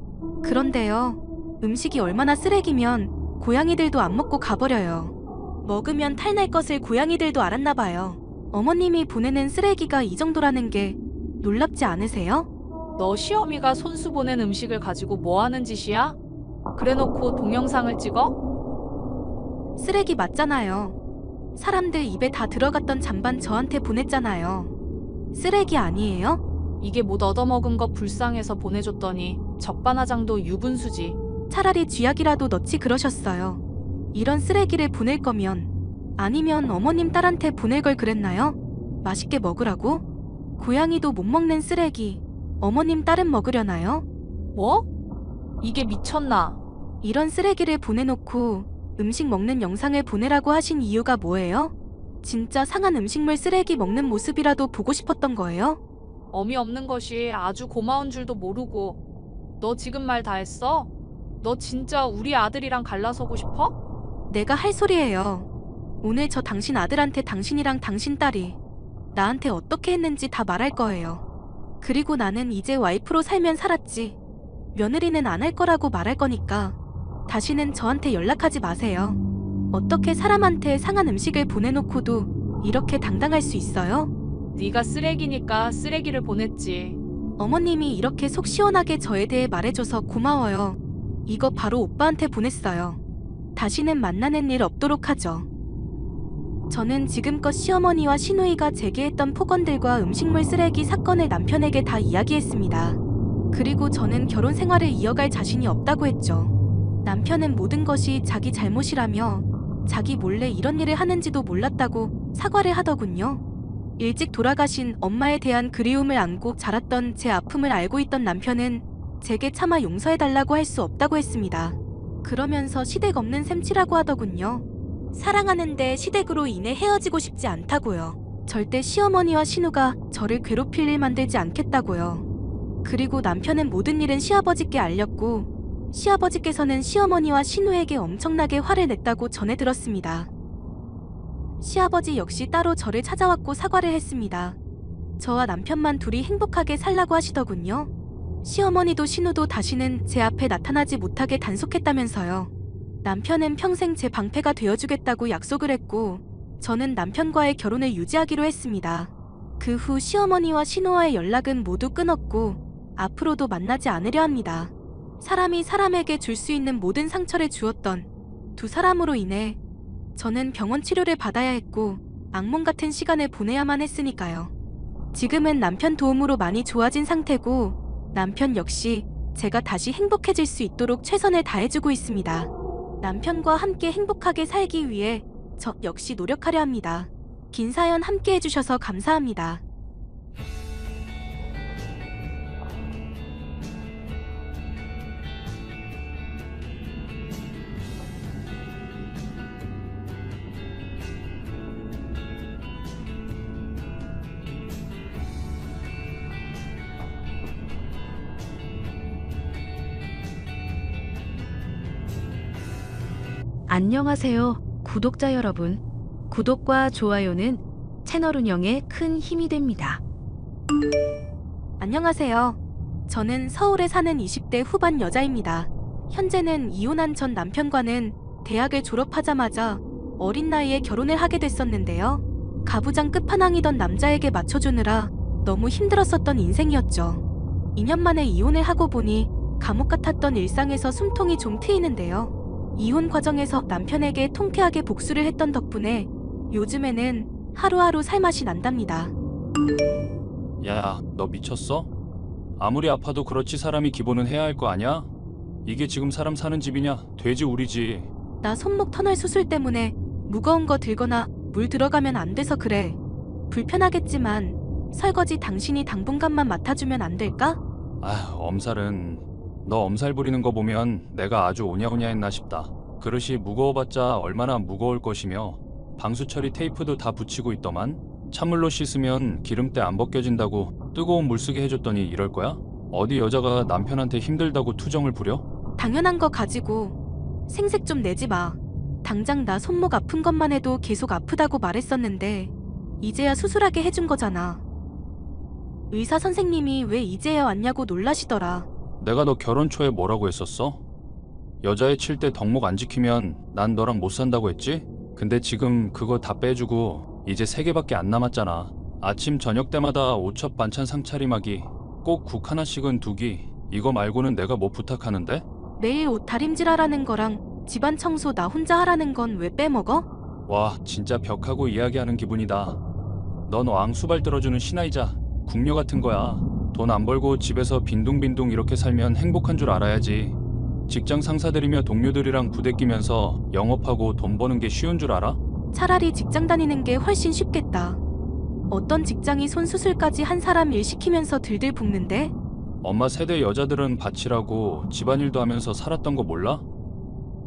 B: 그런데요, 음식이 얼마나 쓰레기면 고양이들도 안 먹고 가버려요. 먹으면 탈날 것을 고양이들도 알았나 봐요. 어머님이 보내는 쓰레기가 이 정도라는 게 놀랍지 않으세요?
D: 너 시어미가 손수 보낸 음식을 가지고 뭐 하는 짓이야? 그래놓고 동영상을 찍어?
B: 쓰레기 맞잖아요. 사람들 입에 다 들어갔던 잔반 저한테 보냈잖아요. 쓰레기 아니에요?
D: 이게 못 얻어먹은 거 불쌍해서 보내줬더니 적반하장도 유분수지.
B: 차라리 쥐약이라도 넣지 그러셨어요. 이런 쓰레기를 보낼 거면, 아니면 어머님 딸한테 보낼 걸 그랬나요? 맛있게 먹으라고? 고양이도 못 먹는 쓰레기 어머님 딸은 먹으려나요?
D: 뭐? 이게 미쳤나?
B: 이런 쓰레기를 보내놓고 음식 먹는 영상을 보내라고 하신 이유가 뭐예요? 진짜 상한 음식물 쓰레기 먹는 모습이라도 보고 싶었던 거예요?
D: 어미 없는 것이 아주 고마운 줄도 모르고. 너 지금 말 다 했어? 너 진짜 우리 아들이랑 갈라서고 싶어?
B: 내가 할 소리예요. 오늘 저 당신 아들한테 당신이랑 당신 딸이 나한테 어떻게 했는지 다 말할 거예요. 그리고 나는 이제 와이프로 살면 살았지. 며느리는 안 할 거라고 말할 거니까 다시는 저한테 연락하지 마세요. 어떻게 사람한테 상한 음식을 보내놓고도 이렇게 당당할 수 있어요?
D: 네가 쓰레기니까 쓰레기를 보냈지.
B: 어머님이 이렇게 속 시원하게 저에 대해 말해줘서 고마워요. 이거 바로 오빠한테 보냈어요. 다시는 만나는 일 없도록 하죠. 저는 지금껏 시어머니와 시누이가 제기했던 폭언들과 음식물 쓰레기 사건을 남편에게 다 이야기했습니다. 그리고 저는 결혼 생활을 이어갈 자신이 없다고 했죠. 남편은 모든 것이 자기 잘못이라며 자기 몰래 이런 일을 하는지도 몰랐다고 사과를 하더군요. 일찍 돌아가신 엄마에 대한 그리움을 안고 자랐던 제 아픔을 알고 있던 남편은 제게 차마 용서해달라고 할 수 없다고 했습니다. 그러면서 시댁 없는 셈치라고 하더군요. 사랑하는데 시댁으로 인해 헤어지고 싶지 않다고요. 절대 시어머니와 시누가 저를 괴롭힐 일 만들지 않겠다고요. 그리고 남편은 모든 일은 시아버지께 알렸고 시아버지께서는 시어머니와 시누에게 엄청나게 화를 냈다고 전해 들었습니다. 시아버지 역시 따로 저를 찾아왔고 사과를 했습니다. 저와 남편만 둘이 행복하게 살라고 하시더군요. 시어머니도 시누도 다시는 제 앞에 나타나지 못하게 단속했다면서요. 남편은 평생 제 방패가 되어주겠다고 약속을 했고 저는 남편과의 결혼을 유지하기로 했습니다. 그 후 시어머니와 시누와의 연락은 모두 끊었고 앞으로도 만나지 않으려 합니다. 사람이 사람에게 줄 수 있는 모든 상처를 주었던 두 사람으로 인해 저는 병원 치료를 받아야 했고 악몽 같은 시간을 보내야만 했으니까요. 지금은 남편 도움으로 많이 좋아진 상태고 남편 역시 제가 다시 행복해질 수 있도록 최선을 다해주고 있습니다. 남편과 함께 행복하게 살기 위해 저 역시 노력하려 합니다. 긴 사연 함께 해주셔서 감사합니다.
E: 안녕하세요, 구독자 여러분. 구독과 좋아요는 채널 운영에 큰 힘이 됩니다.
B: 안녕하세요. 저는 서울에 사는 20대 후반 여자입니다. 현재는 이혼한 전 남편과는 대학을 졸업하자마자 어린 나이에 결혼을 하게 됐었는데요. 가부장 끝판왕이던 남자에게 맞춰주느라 너무 힘들었었던 인생이었죠. 2년 만에 이혼을 하고 보니 감옥 같았던 일상에서 숨통이 좀 트이는데요. 이혼 과정에서 남편에게 통쾌하게 복수를 했던 덕분에 요즘에는 하루하루 살맛이 난답니다.
F: 야, 너 미쳤어? 아무리 아파도 그렇지 사람이 기본은 해야 할 거 아냐? 이게 지금 사람 사는 집이냐? 돼지 우리지.
B: 나 손목 터널 수술 때문에 무거운 거 들거나 물 들어가면 안 돼서 그래. 불편하겠지만 설거지 당신이 당분간만 맡아주면 안 될까?
F: 아, 엄살은 너 엄살 부리는 거 보면 내가 아주 오냐오냐 했나 싶다. 그릇이 무거워봤자 얼마나 무거울 것이며 방수 처리 테이프도 다 붙이고 있더만. 찬물로 씻으면 기름때 안 벗겨진다고 뜨거운 물 쓰게 해줬더니 이럴 거야? 어디 여자가 남편한테 힘들다고 투정을 부려?
B: 당연한 거 가지고 생색 좀 내지 마. 당장 나 손목 아픈 것만 해도 계속 아프다고 말했었는데 이제야 수술하게 해준 거잖아. 의사 선생님이 왜 이제야 왔냐고 놀라시더라.
F: 내가 너 결혼 초에 뭐라고 했었어? 여자애 칠 때 덕목 안 지키면 난 너랑 못 산다고 했지? 근데 지금 그거 다 빼주고 이제 3개밖에 안 남았잖아. 아침 저녁 때마다 오첩 반찬 상차림하기, 꼭 국 하나씩은 두기. 이거 말고는 내가 뭐 부탁하는데?
B: 매일 옷 다림질하라는 거랑 집안 청소 나 혼자 하라는 건 왜 빼먹어?
F: 와, 진짜 벽하고 이야기하는 기분이다. 넌 왕수발 들어주는 신하이자 궁녀 같은 거야. 돈 안 벌고 집에서 빈둥빈둥 이렇게 살면 행복한 줄 알아야지. 직장 상사들이며 동료들이랑 부대끼면서 영업하고 돈 버는 게 쉬운 줄 알아?
B: 차라리 직장 다니는 게 훨씬 쉽겠다. 어떤 직장이 손수술까지 한 사람 일 시키면서 들들 볶는데?
F: 엄마 세대 여자들은 밭일하고 집안일도 하면서 살았던 거 몰라?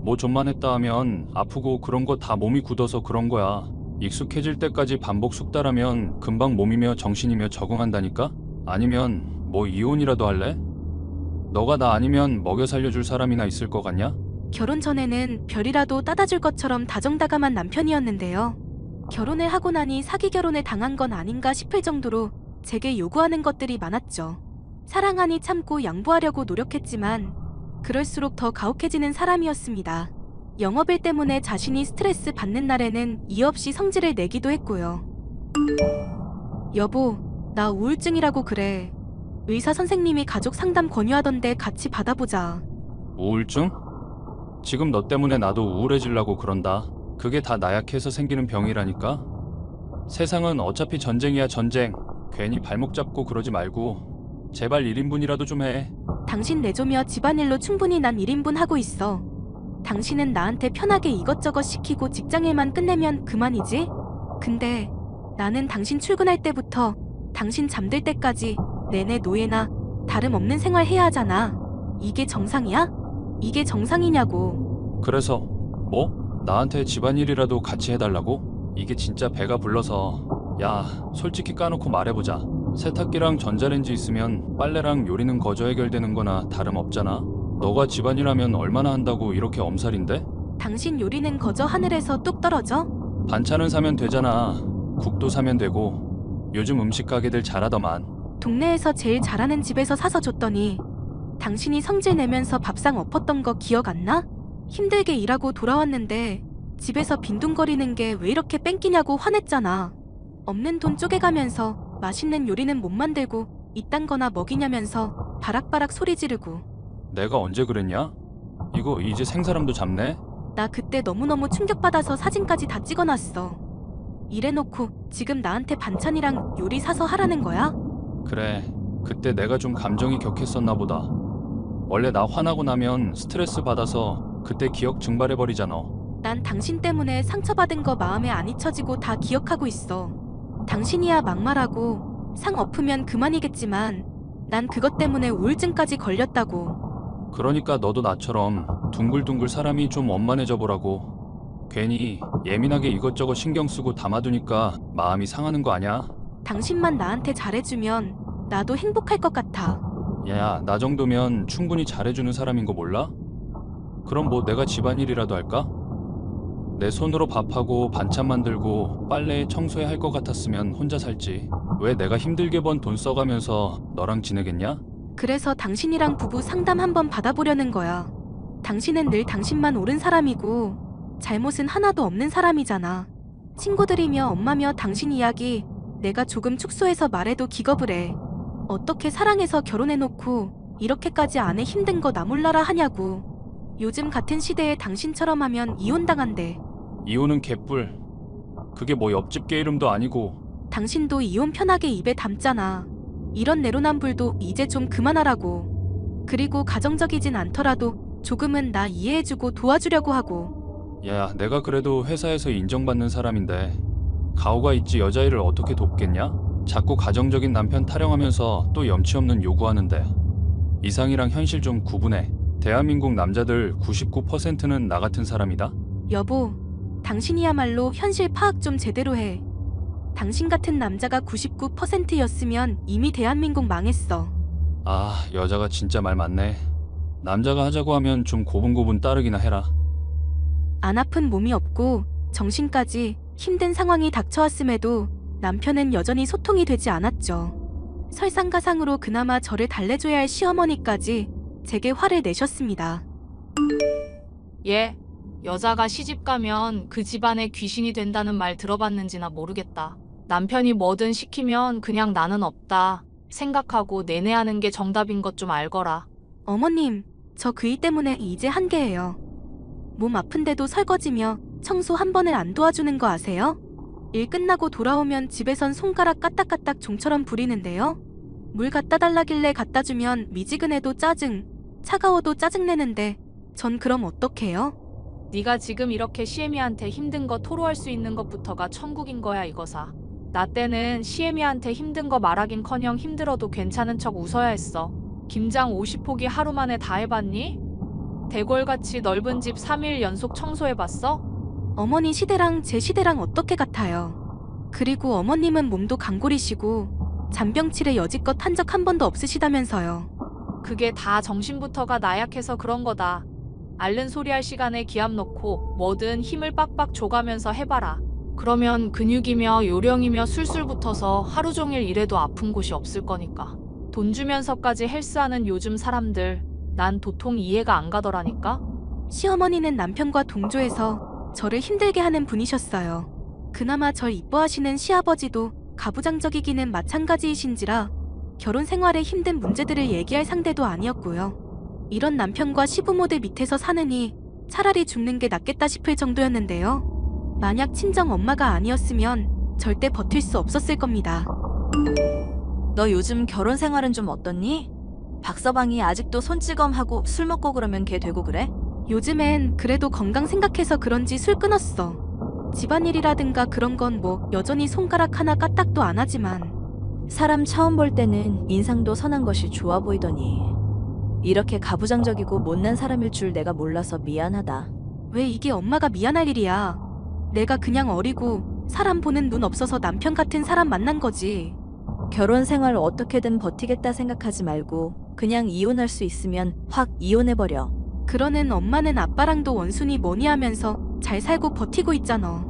F: 뭐 좀만 했다 하면 아프고 그런 거 다 몸이 굳어서 그런 거야. 익숙해질 때까지 반복 숙달하면 금방 몸이며 정신이며 적응한다니까? 아니면 뭐 이혼이라도 할래? 너가 나 아니면 먹여 살려줄 사람이나 있을 것 같냐?
B: 결혼 전에는 별이라도 따다 줄 것처럼 다정다감한 남편이었는데요. 결혼을 하고 나니 사기 결혼을 당한 건 아닌가 싶을 정도로 제게 요구하는 것들이 많았죠. 사랑하니 참고 양보하려고 노력했지만 그럴수록 더 가혹해지는 사람이었습니다. 영업일 때문에 자신이 스트레스 받는 날에는 이유 없이 성질을 내기도 했고요. 여보, 나 우울증이라고 그래. 의사 선생님이 가족 상담 권유하던데 같이 받아보자.
F: 우울증? 지금 너 때문에 나도 우울해지려고 그런다. 그게 다 나약해서 생기는 병이라니까? 세상은 어차피 전쟁이야 전쟁. 괜히 발목 잡고 그러지 말고 제발 1인분이라도 좀 해.
B: 당신 내조며 집안일로 충분히 난 1인분 하고 있어. 당신은 나한테 편하게 이것저것 시키고 직장일만 끝내면 그만이지? 근데 나는 당신 출근할 때부터 당신 잠들 때까지 내내 노예나 다름없는 생활 해야 하잖아. 이게 정상이야? 이게 정상이냐고.
F: 그래서 뭐? 나한테 집안일이라도 같이 해달라고? 이게 진짜 배가 불러서. 야, 솔직히 까놓고 말해보자. 세탁기랑 전자레인지 있으면 빨래랑 요리는 거저 해결되는 거나 다름없잖아. 너가 집안일 하면 얼마나 한다고 이렇게 엄살인데?
B: 당신 요리는 거저 하늘에서 뚝 떨어져?
F: 반찬은 사면 되잖아. 국도 사면 되고. 요즘 음식 가게들 잘하더만.
B: 동네에서 제일 잘하는 집에서 사서 줬더니 당신이 성질 내면서 밥상 엎었던 거 기억 안 나? 힘들게 일하고 돌아왔는데 집에서 빈둥거리는 게 왜 이렇게 뺑기냐고 화냈잖아. 없는 돈 쪼개가면서 맛있는 요리는 못 만들고 이딴 거나 먹이냐면서 바락바락 소리 지르고.
F: 내가 언제 그랬냐? 이거 이제 생사람도 잡네?
B: 나 그때 너무너무 충격받아서 사진까지 다 찍어놨어. 이래놓고 지금 나한테 반찬이랑 요리 사서 하라는 거야?
F: 그래, 그때 내가 좀 감정이 격했었나 보다. 원래 나 화나고 나면 스트레스 받아서 그때 기억 증발해버리잖아.
B: 난 당신 때문에 상처받은 거 마음에 안 잊혀지고 다 기억하고 있어. 당신이야 막말하고 상 엎으면 그만이겠지만 난 그것 때문에 우울증까지 걸렸다고.
F: 그러니까 너도 나처럼 둥글둥글 사람이 좀 원만해져 보라고. 괜히 예민하게 이것저것 신경 쓰고 담아두니까 마음이 상하는 거 아냐?
B: 당신만 나한테 잘해주면 나도 행복할 것 같아.
F: 야, 나 정도면 충분히 잘해주는 사람인 거 몰라? 그럼 뭐 내가 집안일이라도 할까? 내 손으로 밥하고 반찬 만들고 빨래 청소해 할 것 같았으면 혼자 살지. 왜 내가 힘들게 번 돈 써가면서 너랑 지내겠냐?
B: 그래서 당신이랑 부부 상담 한번 받아보려는 거야. 당신은 늘 당신만 옳은 사람이고 잘못은 하나도 없는 사람이잖아. 친구들이며 엄마며 당신 이야기 내가 조금 축소해서 말해도 기겁을 해. 어떻게 사랑해서 결혼해놓고 이렇게까지 아내 힘든 거 나 몰라라 하냐고. 요즘 같은 시대에 당신처럼 하면 이혼당한대.
F: 이혼은 개뿔. 그게 뭐 옆집 개 이름도 아니고.
B: 당신도 이혼 편하게 입에 담잖아. 이런 내로남불도 이제 좀 그만하라고. 그리고 가정적이진 않더라도 조금은 나 이해해주고 도와주려고 하고.
F: 야, 내가 그래도 회사에서 인정받는 사람인데 가오가 있지 여자일을 어떻게 돕겠냐? 자꾸 가정적인 남편 타령하면서 또 염치 없는 요구하는데. 이상이랑 현실 좀 구분해. 대한민국 남자들 99%는 나 같은 사람이다.
B: 여보, 당신이야말로 현실 파악 좀 제대로 해. 당신 같은 남자가 99%였으면 이미 대한민국 망했어.
F: 아, 여자가 진짜 말 많네. 남자가 하자고 하면 좀 고분고분 따르기나 해라.
B: 안 아픈 몸이 없고 정신까지 힘든 상황이 닥쳐왔음에도 남편은 여전히 소통이 되지 않았죠. 설상가상으로 그나마 저를 달래줘야 할 시어머니까지 제게 화를 내셨습니다.
D: 얘, 여자가 시집 가면 그 집안에 귀신이 된다는 말 들어봤는지나 모르겠다. 남편이 뭐든 시키면 그냥 나는 없다 생각하고 내내하는 게 정답인 것 좀 알거라.
B: 어머님, 저 그 일 때문에 이제 한계예요. 몸 아픈데도 설거지며 청소 한 번을 안 도와주는 거 아세요? 일 끝나고 돌아오면 집에선 손가락 까딱까딱 종처럼 부리는데요. 물 갖다 달라길래 갖다 주면 미지근해도 짜증, 차가워도 짜증내는데 전 그럼 어떡해요?
D: 네가 지금 이렇게 시애미한테 힘든 거 토로할 수 있는 것부터가 천국인 거야 이거사. 나 때는 시애미한테 힘든 거 말하긴커녕 힘들어도 괜찮은 척 웃어야 했어. 김장 50포기 하루 만에 다 해봤니? 대궐같이 넓은 집 3일 연속 청소해봤어?
B: 어머니 시대랑 제 시대랑 어떻게 같아요? 그리고 어머님은 몸도 강골이시고 잔병치레 여지껏 한 적 한 번도 없으시다면서요.
D: 그게 다 정신부터가 나약해서 그런 거다. 앓는 소리할 시간에 기합 넣고 뭐든 힘을 빡빡 줘가면서 해봐라. 그러면 근육이며 요령이며 술술 붙어서 하루 종일 일해도 아픈 곳이 없을 거니까. 돈 주면서까지 헬스하는 요즘 사람들 난 도통 이해가 안 가더라니까.
B: 시어머니는 남편과 동조해서 저를 힘들게 하는 분이셨어요. 그나마 절 이뻐하시는 시아버지도 가부장적이기는 마찬가지이신지라 결혼 생활에 힘든 문제들을 얘기할 상대도 아니었고요. 이런 남편과 시부모들 밑에서 사느니 차라리 죽는 게 낫겠다 싶을 정도였는데요. 만약 친정 엄마가 아니었으면 절대 버틸 수 없었을 겁니다.
A: 너 요즘 결혼 생활은 좀 어떻니? 박서방이 아직도 손찌검하고 술 먹고 그러면 걔 되고 그래?
B: 요즘엔 그래도 건강 생각해서 그런지 술 끊었어. 집안일이라든가 그런 건 뭐 여전히 손가락 하나 까딱도 안 하지만
A: 사람 처음 볼 때는 인상도 선한 것이 좋아 보이더니 이렇게 가부장적이고 못난 사람일 줄 내가 몰라서 미안하다.
B: 왜 이게 엄마가 미안할 일이야. 내가 그냥 어리고 사람 보는 눈 없어서 남편 같은 사람 만난 거지.
A: 결혼 생활 어떻게든 버티겠다 생각하지 말고 그냥 이혼할 수 있으면 확 이혼해버려.
B: 그러는 엄마는 아빠랑도 원순이 뭐니 하면서 잘 살고 버티고 있잖아.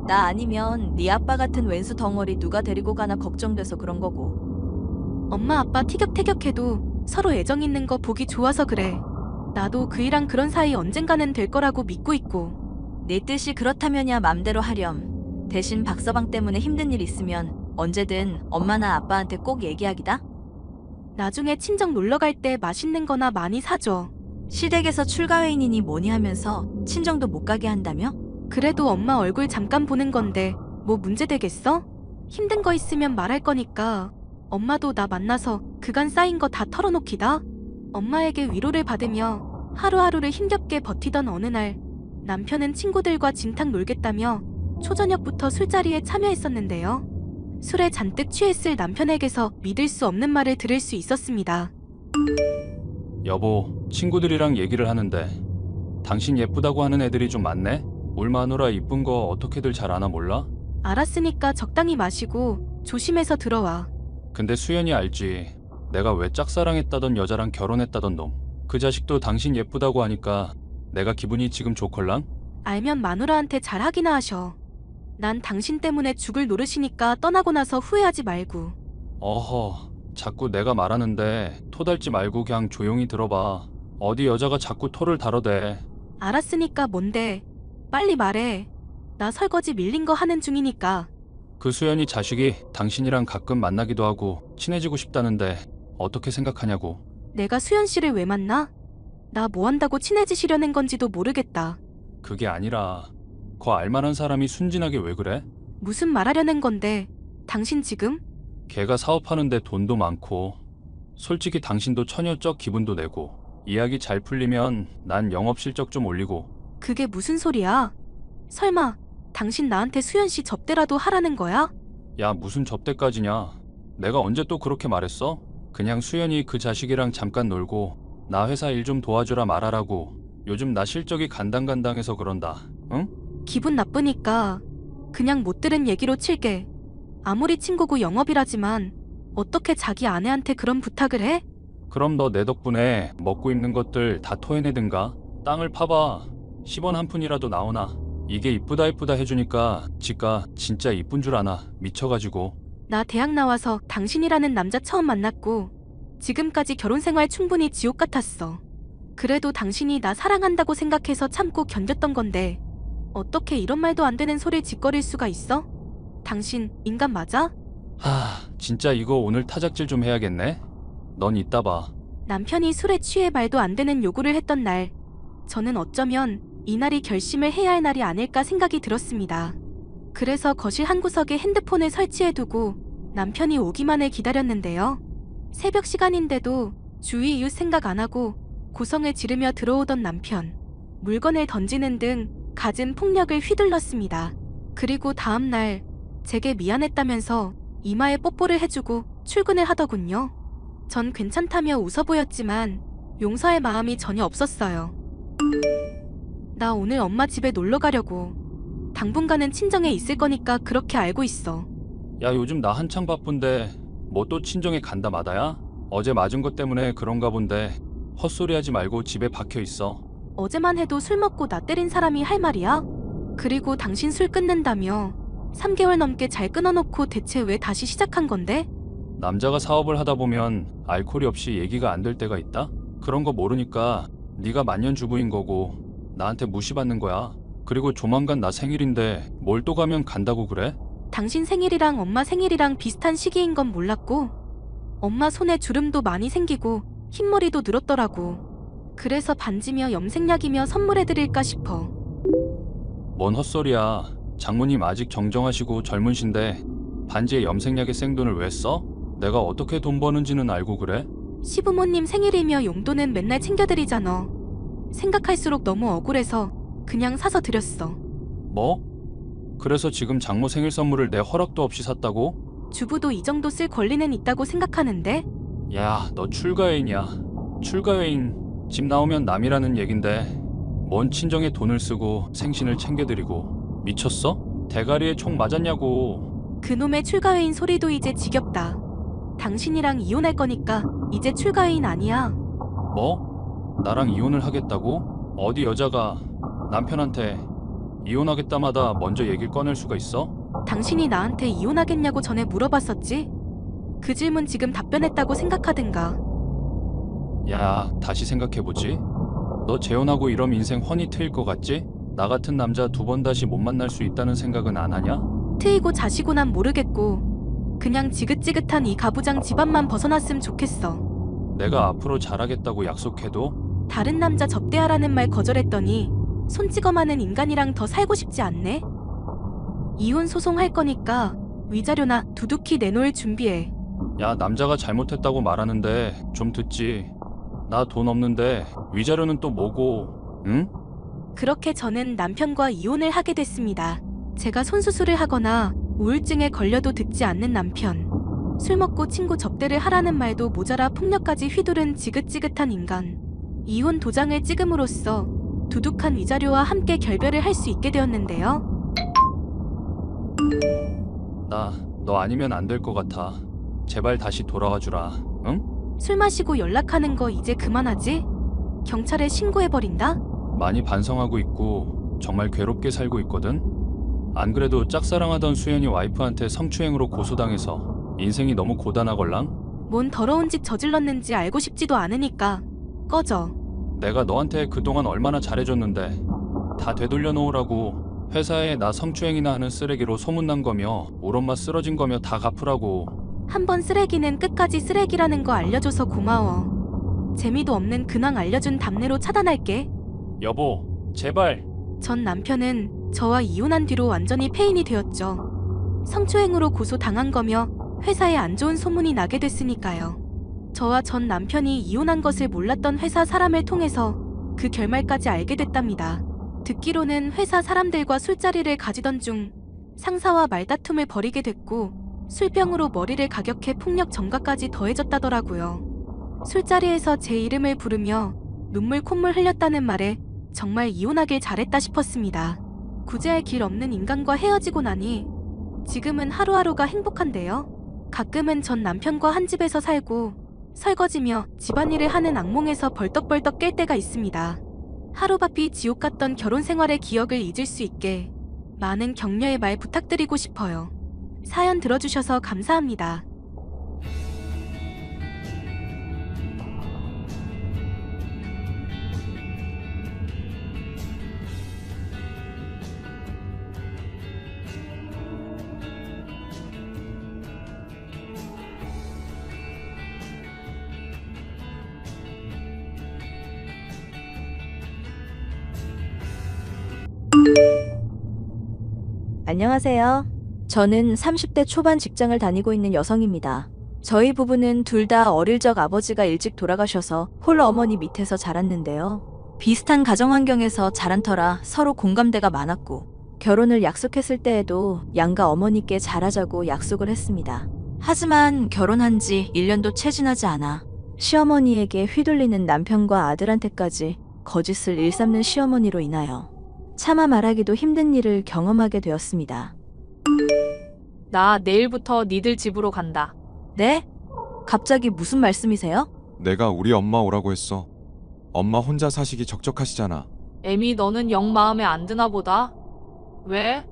A: 나 아니면 네 아빠 같은 왼수 덩어리 누가 데리고 가나 걱정돼서 그런 거고.
B: 엄마 아빠 티격태격해도 서로 애정 있는 거 보기 좋아서 그래. 나도 그이랑 그런 사이 언젠가는 될 거라고 믿고 있고.
A: 네 뜻이 그렇다면야 맘대로 하렴. 대신 박서방 때문에 힘든 일 있으면 언제든 엄마나 아빠한테 꼭 얘기하기다.
B: 나중에 친정 놀러 갈 때 맛있는 거나 많이 사줘.
A: 시댁에서 출가회인이니 뭐니 하면서 친정도 못 가게 한다며?
B: 그래도 엄마 얼굴 잠깐 보는 건데 뭐 문제 되겠어? 힘든 거 있으면 말할 거니까 엄마도 나 만나서 그간 쌓인 거 다 털어놓기다. 엄마에게 위로를 받으며 하루하루를 힘겹게 버티던 어느 날 남편은 친구들과 진탕 놀겠다며 초저녁부터 술자리에 참여했었는데요. 술에 잔뜩 취했을 남편에게서 믿을 수 없는 말을 들을 수 있었습니다.
F: 여보, 친구들이랑 얘기를 하는데 당신 예쁘다고 하는 애들이 좀 많네? 울 마누라 이쁜 거 어떻게들 잘 아나 몰라?
B: 알았으니까 적당히 마시고 조심해서 들어와.
F: 근데 수연이 알지. 내가 왜 짝사랑했다던 여자랑 결혼했다던 놈. 그 자식도 당신 예쁘다고 하니까 내가 기분이 지금 좋걸랑?
B: 알면 마누라한테 잘하기나 하셔. 난 당신 때문에 죽을 노릇이니까 떠나고 나서 후회하지 말고.
F: 어허, 자꾸 내가 말하는데 토 달지 말고 그냥 조용히 들어봐. 어디 여자가 자꾸 토를 달아대.
B: 알았으니까 뭔데? 빨리 말해. 나 설거지 밀린 거 하는 중이니까.
F: 그 수연이 자식이 당신이랑 가끔 만나기도 하고 친해지고 싶다는데 어떻게 생각하냐고.
B: 내가 수연 씨를 왜 만나? 나 뭐 한다고 친해지시려는 건지도 모르겠다.
F: 그게 아니라 거 알만한 사람이 순진하게 왜 그래?
B: 무슨 말하려는 건데? 당신 지금?
F: 걔가 사업하는데 돈도 많고 솔직히 당신도 처녀적 기분도 내고 이야기 잘 풀리면 난 영업 실적 좀 올리고.
B: 그게 무슨 소리야? 설마 당신 나한테 수연 씨 접대라도 하라는 거야?
F: 야, 무슨 접대까지냐. 내가 언제 또 그렇게 말했어? 그냥 수연이 그 자식이랑 잠깐 놀고 나 회사 일 좀 도와주라 말하라고. 요즘 나 실적이 간당간당해서 그런다. 응?
B: 기분 나쁘니까 그냥 못 들은 얘기로 칠게. 아무리 친구고 영업이라지만 어떻게 자기 아내한테 그런 부탁을 해?
F: 그럼 너 내 덕분에 먹고 입는 것들 다 토해내든가. 땅을 파봐. 10원 한 푼이라도 나오나. 이게 이쁘다 이쁘다 해주니까 지가 진짜 이쁜 줄 아나. 미쳐가지고.
B: 나 대학 나와서 당신이라는 남자 처음 만났고 지금까지 결혼 생활 충분히 지옥 같았어. 그래도 당신이 나 사랑한다고 생각해서 참고 견뎠던 건데 어떻게 이런 말도 안 되는 소리를 짓거릴 수가 있어? 당신 인간 맞아?
F: 진짜 이거 오늘 타작질 좀 해야겠네. 넌 이따 봐.
B: 남편이 술에 취해 말도 안 되는 요구를 했던 날, 저는 어쩌면 이날이 결심을 해야 할 날이 아닐까 생각이 들었습니다. 그래서 거실 한 구석에 핸드폰을 설치해두고 남편이 오기만을 기다렸는데요. 새벽 시간인데도 주위 이웃 생각 안 하고 고성을 지르며 들어오던 남편. 물건을 던지는 등 갖은 폭력을 휘둘렀습니다. 그리고 다음날 제게 미안했다면서 이마에 뽀뽀를 해주고 출근을 하더군요. 전 괜찮다며 웃어 보였지만 용서할 마음이 전혀 없었어요. 나 오늘 엄마 집에 놀러 가려고. 당분간은 친정에 있을 거니까 그렇게 알고 있어.
F: 야, 요즘 나 한창 바쁜데 뭐 또 친정에 간다 마다야? 어제 맞은 것 때문에 그런가 본데 헛소리하지 말고 집에 박혀 있어.
B: 어제만 해도 술 먹고 나 때린 사람이 할 말이야? 그리고 당신 술 끊는다며 3개월 넘게 잘 끊어놓고 대체 왜 다시 시작한 건데?
F: 남자가 사업을 하다 보면 알코올이 없이 얘기가 안 될 때가 있다? 그런 거 모르니까 네가 만년주부인 거고 나한테 무시받는 거야. 그리고 조만간 나 생일인데 뭘 또 가면 간다고 그래?
B: 당신 생일이랑 엄마 생일이랑 비슷한 시기인 건 몰랐고 엄마 손에 주름도 많이 생기고 흰머리도 늘었더라고. 그래서 반지며 염색약이며 선물해드릴까 싶어.
F: 뭔 헛소리야. 장모님 아직 정정하시고 젊으신데 반지에 염색약에 생돈을 왜 써? 내가 어떻게 돈 버는지는 알고 그래?
B: 시부모님 생일이며 용돈은 맨날 챙겨드리잖아. 생각할수록 너무 억울해서 그냥 사서 드렸어.
F: 뭐? 그래서 지금 장모 생일 선물을 내 허락도 없이 샀다고?
B: 주부도 이 정도 쓸 권리는 있다고 생각하는데?
F: 야, 너 출가여인이야. 출가여인 집 나오면 남이라는 얘긴데 뭔 친정에 돈을 쓰고 생신을 챙겨드리고. 미쳤어? 대가리에 총 맞았냐고.
B: 그놈의 출가회인 소리도 이제 지겹다. 당신이랑 이혼할 거니까 이제 출가회인 아니야.
F: 뭐? 나랑 이혼을 하겠다고? 어디 여자가 남편한테 이혼하겠다마다 먼저 얘기를 꺼낼 수가 있어?
B: 당신이 나한테 이혼하겠냐고 전에 물어봤었지? 그 질문 지금 답변했다고 생각하든가.
F: 야, 다시 생각해보지. 너 재혼하고 이러면 인생 훤히 트일 것 같지? 나 같은 남자 2번 다시 못 만날 수 있다는 생각은 안 하냐?
B: 트이고 자시고 난 모르겠고 그냥 지긋지긋한 이 가부장 집안만 벗어났으면 좋겠어.
F: 내가 앞으로 잘하겠다고 약속해도?
B: 다른 남자 접대하라는 말 거절했더니 손찌검 하는 인간이랑 더 살고 싶지 않네? 이혼 소송할 거니까 위자료나 두둑히 내놓을 준비해.
F: 야, 남자가 잘못했다고 말하는데 좀 듣지. 나 돈 없는데 위자료는 또 뭐고, 응?
B: 그렇게 저는 남편과 이혼을 하게 됐습니다. 제가 손수술을 하거나 우울증에 걸려도 듣지 않는 남편. 술 먹고 친구 접대를 하라는 말도 모자라 폭력까지 휘두른 지긋지긋한 인간. 이혼 도장을 찍음으로써 두둑한 위자료와 함께 결별을 할 수 있게 되었는데요.
F: 너 아니면 안 될 것 같아. 제발 다시 돌아와 주라. 응?
B: 술 마시고 연락하는 거 이제 그만하지? 경찰에 신고해버린다?
F: 많이 반성하고 있고 정말 괴롭게 살고 있거든. 안 그래도 짝사랑하던 수연이 와이프한테 성추행으로 고소당해서 인생이 너무 고단하걸랑?
B: 뭔 더러운 짓 저질렀는지 알고 싶지도 않으니까 꺼져.
F: 내가 너한테 그동안 얼마나 잘해줬는데 다 되돌려 놓으라고. 회사에 나 성추행이나 하는 쓰레기로 소문난 거며 우리 엄마 쓰러진 거며 다 갚으라고.
B: 한 번 쓰레기는 끝까지 쓰레기라는 거 알려줘서 고마워. 재미도 없는 근황 알려준 답례로 차단할게.
F: 여보, 제발.
B: 전 남편은 저와 이혼한 뒤로 완전히 폐인이 되었죠. 성추행으로 고소당한 거며 회사에 안 좋은 소문이 나게 됐으니까요. 저와 전 남편이 이혼한 것을 몰랐던 회사 사람을 통해서 그 결말까지 알게 됐답니다. 듣기로는 회사 사람들과 술자리를 가지던 중 상사와 말다툼을 벌이게 됐고 술병으로 머리를 가격해 폭력 전가까지 더해졌다더라고요. 술자리에서 제 이름을 부르며 눈물 콧물 흘렸다는 말에 정말 이혼하길 잘했다 싶었습니다. 구제할 길 없는 인간과 헤어지고 나니 지금은 하루하루가 행복한데요. 가끔은 전 남편과 한 집에서 살고 설거지며 집안일을 하는 악몽에서 벌떡벌떡 깰 때가 있습니다. 하루바삐 지옥 같던 결혼 생활의 기억을 잊을 수 있게 많은 격려의 말 부탁드리고 싶어요. 사연 들어주셔서 감사합니다.
A: 안녕하세요. 저는 30대 초반 직장을 다니고 있는 여성입니다. 저희 부부는 둘 다 어릴 적 아버지가 일찍 돌아가셔서 홀 어머니 밑에서 자랐는데요. 비슷한 가정 환경에서 자란 터라 서로 공감대가 많았고 결혼을 약속했을 때에도 양가 어머니께 잘하자고 약속을 했습니다. 하지만 결혼한 지 1년도 채 지나지 않아 시어머니에게 휘둘리는 남편과 아들한테까지 거짓을 일삼는 시어머니로 인하여 차마 말하기도 힘든 일을 경험하게 되었습니다.
D: 나 내일부터 니들 집으로 간다.
A: 네? 갑자기 무슨 말씀이세요?
G: 내가 우리 엄마 오라고 했어. 엄마 혼자 사시기 적적하시잖아.
D: 애미 너는 영 마음에 안 드나 보다. 왜?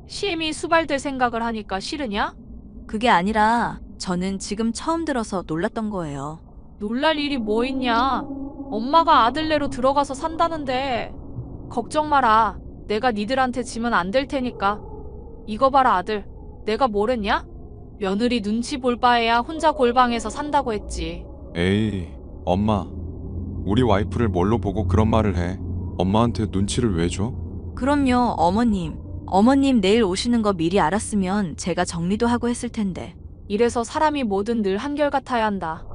D: 시엠이 수발될 생각을 하니까 싫으냐?
A: 그게 아니라 저는 지금 처음 들어서 놀랐던 거예요.
D: 놀랄 일이 뭐 있냐? 엄마가 아들네로 들어가서 산다는데 걱정 마라. 내가 니들한테 지면 안 될 테니까. 이거 봐라 아들. 내가 뭐랬냐? 며느리 눈치 볼 바에야 혼자 골방에서 산다고 했지.
G: 에이, 엄마. 우리 와이프를 뭘로 보고 그런 말을 해? 엄마한테 눈치를 왜 줘?
A: 그럼요, 어머님. 어머님 내일 오시는 거 미리 알았으면 제가 정리도 하고 했을 텐데.
D: 이래서 사람이 뭐든 늘 한결같아야 한다.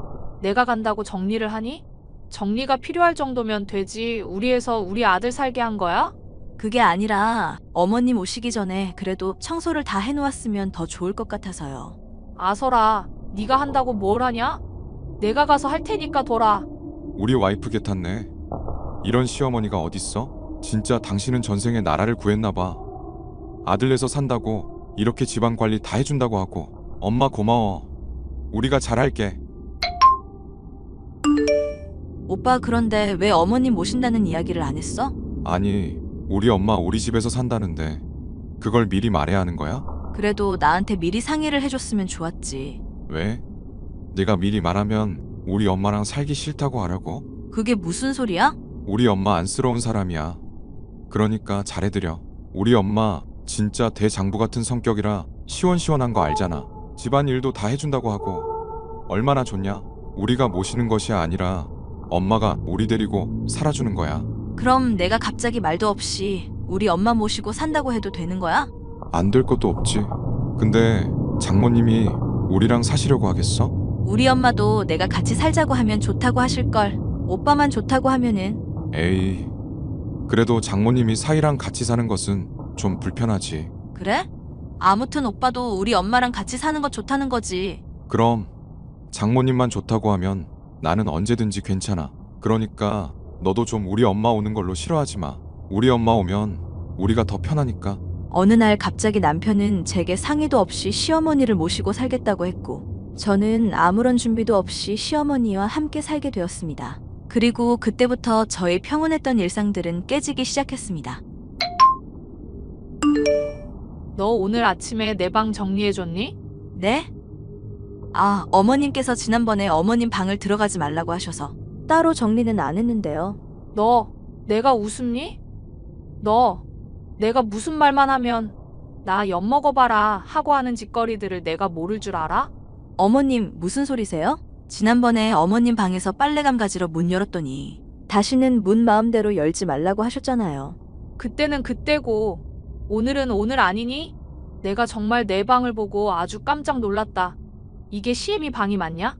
D: 내가 간다고 정리를 하니? 정리가 필요할 정도면 되지. 우리에서 우리 아들 살게 한 거야?
A: 그게 아니라 어머님 오시기 전에 그래도 청소를 다 해놓았으면 더 좋을 것 같아서요.
D: 아서라, 네가 한다고 뭘 하냐? 내가 가서 할 테니까 둬라.
G: 우리 와이프 개탔네. 이런 시어머니가 어딨어? 진짜 당신은 전생에 나라를 구했나 봐. 아들 내서 산다고 이렇게 집안 관리 다 해준다고 하고. 엄마 고마워. 우리가 잘할게.
A: 오빠 그런데 왜 어머님 모신다는 이야기를 안 했어?
G: 아니, 우리 엄마 우리 집에서 산다는데 그걸 미리 말해야 하는 거야?
A: 그래도 나한테 미리 상의를 해줬으면 좋았지.
G: 왜? 내가 미리 말하면 우리 엄마랑 살기 싫다고 하라고?
A: 그게 무슨 소리야?
G: 우리 엄마 안쓰러운 사람이야. 그러니까 잘해드려. 우리 엄마 진짜 대장부 같은 성격이라 시원시원한 거 알잖아. 집안일도 다 해준다고 하고. 얼마나 좋냐? 우리가 모시는 것이 아니라 엄마가 우리 데리고 살아주는 거야.
A: 그럼 내가 갑자기 말도 없이 우리 엄마 모시고 산다고 해도 되는 거야?
G: 안 될 것도 없지. 근데 장모님이 우리랑 사시려고 하겠어?
A: 우리 엄마도 내가 같이 살자고 하면 좋다고 하실걸. 오빠만 좋다고 하면은.
G: 에이, 그래도 장모님이 사이랑 같이 사는 것은 좀 불편하지.
A: 그래? 아무튼 오빠도 우리 엄마랑 같이 사는 거 좋다는 거지.
G: 그럼 장모님만 좋다고 하면 나는 언제든지 괜찮아. 그러니까 너도 좀 우리 엄마 오는 걸로 싫어하지 마. 우리 엄마 오면 우리가 더 편하니까.
A: 어느 날 갑자기 남편은 제게 상의도 없이 시어머니를 모시고 살겠다고 했고, 저는 아무런 준비도 없이 시어머니와 함께 살게 되었습니다. 그리고 그때부터 저의 평온했던 일상들은 깨지기 시작했습니다.
D: 너 오늘 아침에 내 방 정리해줬니?
A: 네? 아, 어머님께서 지난번에 어머님 방을 들어가지 말라고 하셔서 따로 정리는 안 했는데요.
D: 너 내가 우습니? 너 내가 무슨 말만 하면 나 엿먹어봐라 하고 하는 짓거리들을 내가 모를 줄 알아?
A: 어머님, 무슨 소리세요? 지난번에 어머님 방에서 빨래감 가지러 문 열었더니 다시는 문 마음대로 열지 말라고 하셨잖아요.
D: 그때는 그때고 오늘은 오늘 아니니? 내가 정말 내 방을 보고 아주 깜짝 놀랐다. 이게 시애미 방이 맞냐?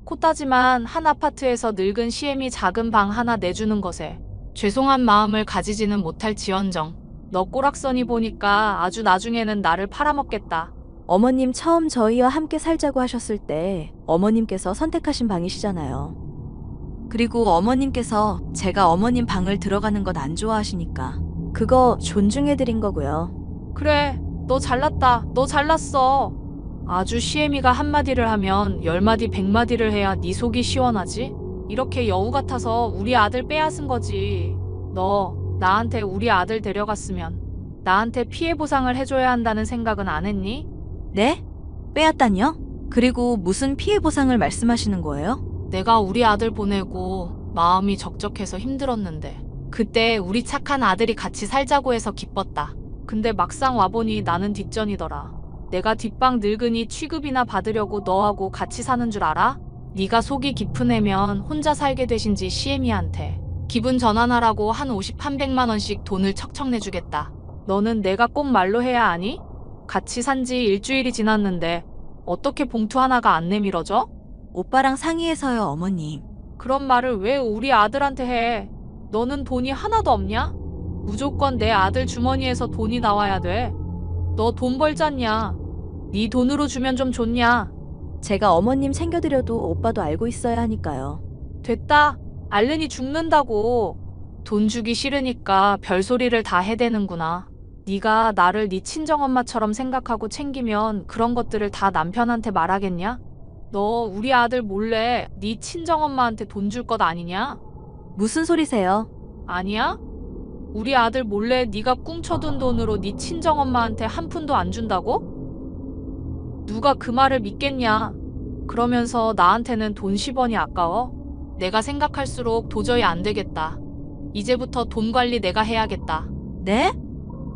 D: 코따지만 한 아파트에서 늙은 시애미 작은 방 하나 내주는 것에 죄송한 마음을 가지지는 못할 지언정 너 꼬락서니 보니까 아주 나중에는 나를 팔아먹겠다.
A: 어머님 처음 저희와 함께 살자고 하셨을 때 어머님께서 선택하신 방이시잖아요. 그리고 어머님께서 제가 어머님 방을 들어가는 것 안 좋아하시니까 그거 존중해드린 거고요.
D: 그래, 너 잘났다. 너 잘났어. 아주 시애미가 한마디를 하면 10마디 100마디를 해야 네 속이 시원하지? 이렇게 여우 같아서 우리 아들 빼앗은 거지. 너 나한테 우리 아들 데려갔으면 나한테 피해 보상을 해줘야 한다는 생각은 안 했니?
A: 네? 빼앗다니요? 그리고 무슨 피해 보상을 말씀하시는 거예요?
D: 내가 우리 아들 보내고 마음이 적적해서 힘들었는데 그때 우리 착한 아들이 같이 살자고 해서 기뻤다. 근데 막상 와보니 나는 뒷전이더라. 내가 뒷방 늙은이 취급이나 받으려고 너하고 같이 사는 줄 알아? 네가 속이 깊은 애면 혼자 살게 되신지 시애미한테 기분 전환하라고 한 50, 300만 원씩 돈을 척척 내주겠다. 너는 내가 꼭 말로 해야 하니? 같이 산지 일주일이 지났는데 어떻게 봉투 하나가 안 내밀어져?
A: 오빠랑 상의해서요, 어머님.
D: 그런 말을 왜 우리 아들한테 해? 너는 돈이 하나도 없냐? 무조건 내 아들 주머니에서 돈이 나와야 돼. 너 돈 벌잖냐? 네 돈으로 주면 좀 좋냐?
A: 제가 어머님 챙겨드려도 오빠도 알고 있어야 하니까요.
D: 됐다. 알른이 죽는다고. 돈 주기 싫으니까 별소리를 다 해대는구나. 네가 나를 네 친정엄마처럼 생각하고 챙기면 그런 것들을 다 남편한테 말하겠냐? 너 우리 아들 몰래 네 친정엄마한테 돈 줄 것 아니냐?
A: 무슨 소리세요?
D: 아니야? 우리 아들 몰래 네가 꿍쳐둔 돈으로 네 친정엄마한테 한 푼도 안 준다고? 누가 그 말을 믿겠냐? 그러면서 나한테는 돈 10원이 아까워? 내가 생각할수록 도저히 안 되겠다. 이제부터 돈 관리 내가 해야겠다.
A: 네?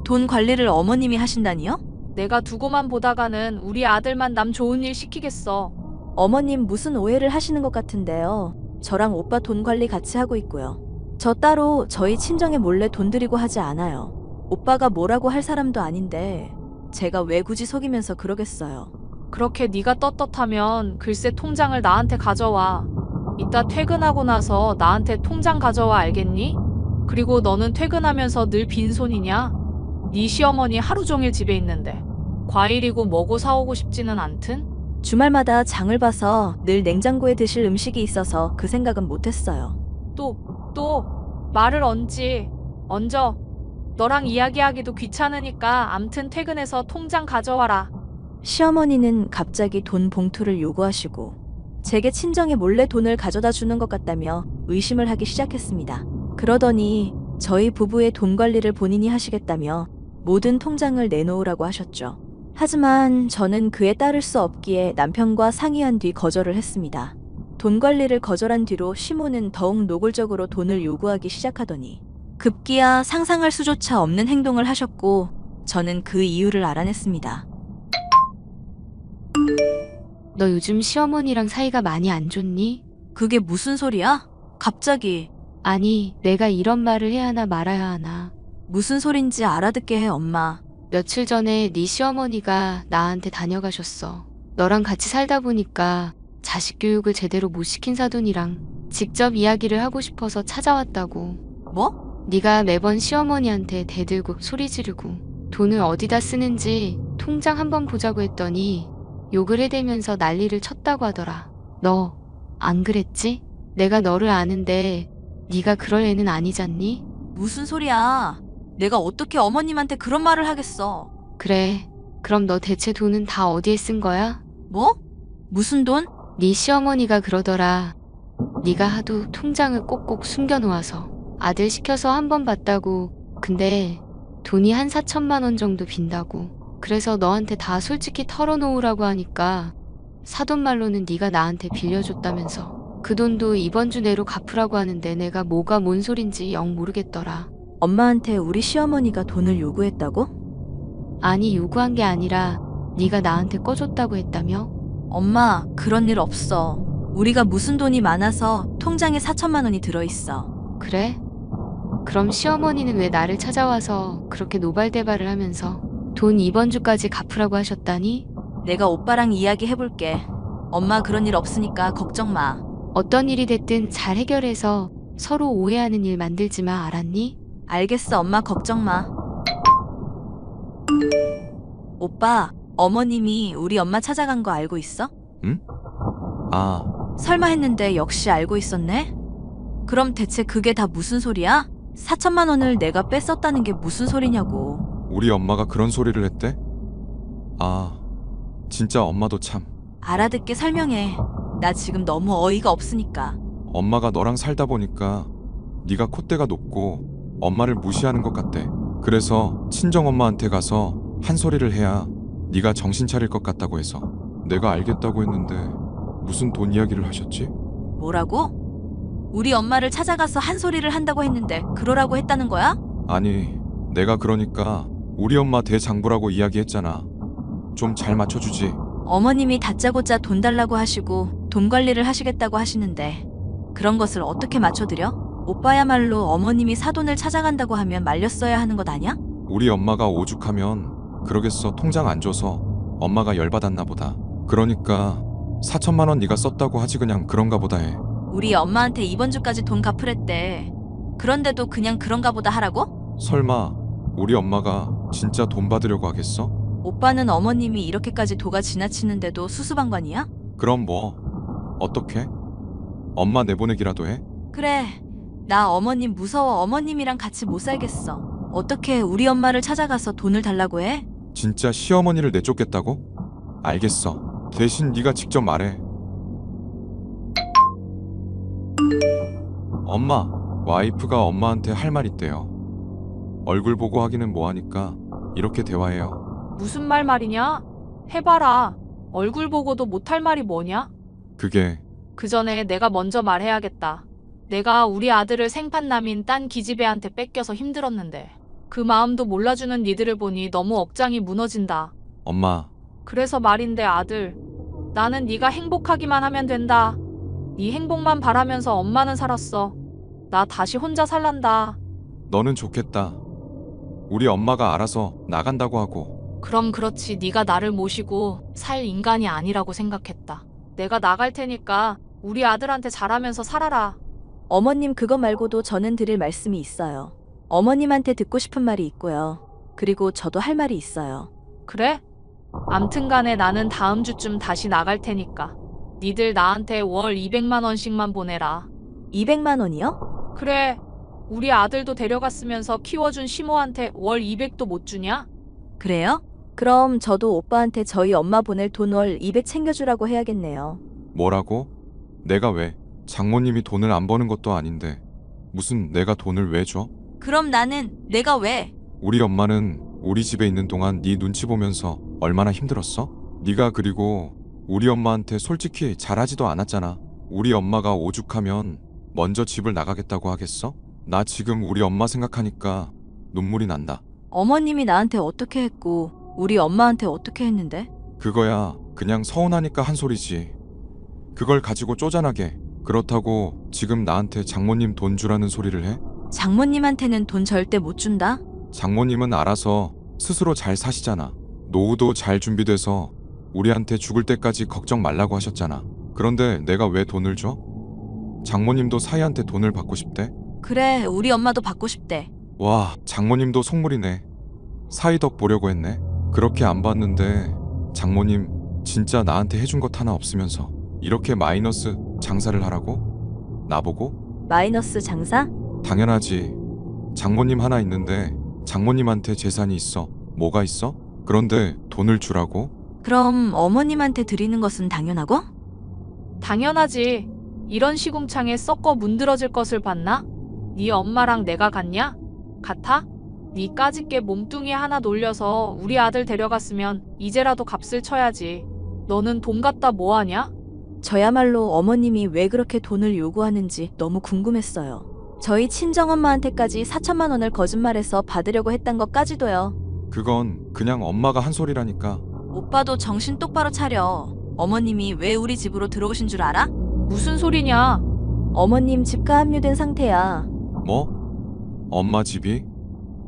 A: 돈 관리를 어머님이 하신다니요?
D: 내가 두고만 보다가는 우리 아들만 남 좋은 일 시키겠어.
A: 어머님 무슨 오해를 하시는 것 같은데요. 저랑 오빠 돈 관리 같이 하고 있고요. 저 따로 저희 친정에 몰래 돈 드리고 하지 않아요. 오빠가 뭐라고 할 사람도 아닌데 제가 왜 굳이 속이면서 그러겠어요.
D: 그렇게 네가 떳떳하면 글쎄 통장을 나한테 가져와. 이따 퇴근하고 나서 나한테 통장 가져와 알겠니? 그리고 너는 퇴근하면서 늘 빈손이냐? 네 시어머니 하루 종일 집에 있는데 과일이고 뭐고 사오고 싶지는 않든?
A: 주말마다 장을 봐서 늘 냉장고에 드실 음식이 있어서 그 생각은 못했어요.
D: 또 말을 얹어. 너랑 이야기하기도 귀찮으니까 암튼 퇴근해서 통장 가져와라.
A: 시어머니는 갑자기 돈 봉투를 요구하시고 제게 친정에 몰래 돈을 가져다 주는 것 같다며 의심을 하기 시작했습니다. 그러더니 저희 부부의 돈 관리를 본인이 하시겠다며 모든 통장을 내놓으라고 하셨죠. 하지만 저는 그에 따를 수 없기에 남편과 상의한 뒤 거절을 했습니다. 돈 관리를 거절한 뒤로 시모는 더욱 노골적으로 돈을 요구하기 시작하더니 급기야 상상할 수조차 없는 행동을 하셨고 저는 그 이유를 알아냈습니다.
E: 너 요즘 시어머니랑 사이가 많이 안 좋니?
A: 그게 무슨 소리야? 갑자기.
E: 아니, 내가 이런 말을 해야 하나 말아야 하나.
A: 무슨 소린지 알아듣게 해, 엄마.
E: 며칠 전에 네 시어머니가 나한테 다녀가셨어. 너랑 같이 살다 보니까 자식 교육을 제대로 못 시킨 사돈이랑 직접 이야기를 하고 싶어서 찾아왔다고.
A: 뭐?
H: 네가 매번 시어머니한테 대들고 소리 지르고 돈을 어디다 쓰는지 통장 한번 보자고 했더니 욕을 해대면서 난리를 쳤다고 하더라. 너 안 그랬지? 내가 너를 아는데 네가 그럴 애는 아니잖니?
A: 무슨 소리야? 내가 어떻게 어머님한테 그런 말을 하겠어?
H: 그래. 그럼 너 대체 돈은 다 어디에 쓴 거야?
A: 뭐? 무슨 돈?
H: 네 시어머니가 그러더라. 네가 하도 통장을 꼭꼭 숨겨놓아서 아들 시켜서 한 번 봤다고. 근데 돈이 한 4천만 원 정도 빈다고. 그래서 너한테 다 솔직히 털어놓으라고 하니까 사돈 말로는 네가 나한테 빌려줬다면서 그 돈도 이번 주 내로 갚으라고 하는데 내가 뭐가 뭔 소린지 영 모르겠더라.
A: 엄마한테 우리 시어머니가 돈을 요구했다고?
H: 아니 요구한 게 아니라 네가 나한테 꺼줬다고 했다며?
A: 엄마, 그런 일 없어. 우리가 무슨 돈이 많아서 통장에 4천만 원이 들어있어.
H: 그래? 그럼 시어머니는 왜 나를 찾아와서 그렇게 노발대발을 하면서 돈 이번 주까지 갚으라고 하셨다니?
A: 내가 오빠랑 이야기해볼게. 엄마 그런 일 없으니까 걱정 마.
H: 어떤 일이 됐든 잘 해결해서 서로 오해하는 일 만들지 마, 알았니?
A: 알겠어, 엄마 걱정 마. 오빠, 어머님이 우리 엄마 찾아간 거 알고 있어?
G: 아,
A: 설마 했는데 역시 알고 있었네? 그럼 대체 그게 다 무슨 소리야? 4천만 원을 내가 뺐었다는 게 무슨 소리냐고.
G: 우리 엄마가 그런 소리를 했대? 아, 진짜 엄마도 참.
A: 알아듣게 설명해. 나 지금 너무 어이가 없으니까.
G: 엄마가 너랑 살다 보니까 네가 콧대가 높고 엄마를 무시하는 것 같대. 그래서 친정엄마한테 가서 한 소리를 해야 네가 정신 차릴 것 같다고 해서 내가 알겠다고 했는데 무슨 돈 이야기를 하셨지?
A: 뭐라고? 우리 엄마를 찾아가서 한 소리를 한다고 했는데 그러라고 했다는 거야?
G: 아니, 내가 그러니까 우리 엄마 대장부라고 이야기했잖아. 좀 잘 맞춰주지.
A: 어머님이 다짜고짜 돈 달라고 하시고 돈 관리를 하시겠다고 하시는데 그런 것을 어떻게 맞춰드려? 오빠야말로 어머님이 사돈을 찾아간다고 하면 말렸어야 하는 것 아냐?
G: 우리 엄마가 오죽하면 그러겠어. 통장 안 줘서 엄마가 열받았나 보다. 그러니까 4천만 원 네가 썼다고 하지 그냥 그런가 보다 해.
A: 우리 엄마한테 이번 주까지 돈 갚으랬대. 그런데도 그냥 그런가 보다 하라고?
G: 설마 우리 엄마가 진짜 돈 받으려고 하겠어?
A: 오빠는 어머님이 이렇게까지 도가 지나치는데도 수수방관이야?
G: 그럼 뭐 어떻게? 엄마 내보내기라도 해?
A: 그래, 나 어머님 무서워. 어머님이랑 같이 못 살겠어. 어떻게 우리 엄마를 찾아가서 돈을 달라고 해?
G: 진짜 시어머니를 내쫓겠다고? 알겠어. 대신 네가 직접 말해. 엄마, 와이프가 엄마한테 할 말 있대요. 얼굴 보고 하기는 뭐하니까 이렇게 대화해요.
D: 무슨 말이냐? 해봐라. 얼굴 보고도 못할 말이 뭐냐?
G: 그게
D: 그 전에 내가 먼저 말해야겠다. 내가 우리 아들을 생판남인 딴 기집애한테 뺏겨서 힘들었는데 그 마음도 몰라주는 니들을 보니 너무 억장이 무너진다.
G: 엄마,
D: 그래서 말인데 아들, 나는 네가 행복하기만 하면 된다. 네 행복만 바라면서 엄마는 살았어. 나 다시 혼자 살란다.
G: 너는 좋겠다. 우리 엄마가 알아서 나간다고 하고.
D: 그럼 그렇지. 네가 나를 모시고 살 인간이 아니라고 생각했다. 내가 나갈 테니까 우리 아들한테 잘하면서 살아라.
A: 어머님 그거 말고도 저는 드릴 말씀이 있어요. 어머님한테 듣고 싶은 말이 있고요. 그리고 저도 할 말이 있어요.
D: 그래? 암튼간에 나는 다음 주쯤 다시 나갈 테니까 니들 나한테 월 200만 원씩만 보내라.
A: 200만 원이요?
D: 그래. 우리 아들도 데려갔으면서 키워준 시모한테 월 200도 못 주냐?
A: 그래요? 그럼 저도 오빠한테 저희 엄마 보낼 돈 월 200 챙겨주라고 해야겠네요.
G: 뭐라고? 내가 왜? 장모님이 돈을 안 버는 것도 아닌데 무슨 내가 돈을 왜 줘?
A: 그럼 나는 내가 왜?
G: 우리 엄마는 우리 집에 있는 동안 네 눈치 보면서 얼마나 힘들었어? 네가 그리고 우리 엄마한테 솔직히 잘하지도 않았잖아. 우리 엄마가 오죽하면 먼저 집을 나가겠다고 하겠어? 나 지금 우리 엄마 생각하니까 눈물이 난다.
A: 어머님이 나한테 어떻게 했고 우리 엄마한테 어떻게 했는데?
G: 그거야 그냥 서운하니까 한 소리지. 그걸 가지고 쪼잔하게 그렇다고 지금 나한테 장모님 돈 주라는 소리를 해?
A: 장모님한테는 돈 절대 못 준다?
G: 장모님은 알아서 스스로 잘 사시잖아. 노후도 잘 준비돼서 우리한테 죽을 때까지 걱정 말라고 하셨잖아. 그런데 내가 왜 돈을 줘? 장모님도 사이한테 돈을 받고 싶대?
A: 그래, 우리 엄마도 받고 싶대.
G: 와, 장모님도 속물이네. 사이덕 보려고 했네. 그렇게 안 봤는데 장모님 진짜 나한테 해준 것 하나 없으면서 이렇게 마이너스 장사를 하라고? 나보고?
A: 마이너스 장사?
G: 당연하지. 장모님 하나 있는데 장모님한테 재산이 있어. 뭐가 있어? 그런데 돈을 주라고?
A: 그럼 어머님한테 드리는 것은 당연하고?
D: 당연하지. 이런 시궁창에 썩어 문드러질 것을 봤나? 네 엄마랑 내가 같냐? 같아? 네 까짓게 몸뚱이 하나 놀려서 우리 아들 데려갔으면 이제라도 값을 쳐야지. 너는 돈 갖다 뭐하냐?
A: 저야말로 어머님이 왜 그렇게 돈을 요구하는지 너무 궁금했어요. 저희 친정엄마한테까지 4천만 원을 거짓말해서 받으려고 했단 것까지도요.
G: 그건 그냥 엄마가 한 소리라니까.
A: 오빠도 정신 똑바로 차려. 어머님이 왜 우리 집으로 들어오신 줄 알아?
D: 무슨 소리냐?
A: 어머님 집가 합류된 상태야.
G: 뭐? 엄마 집이?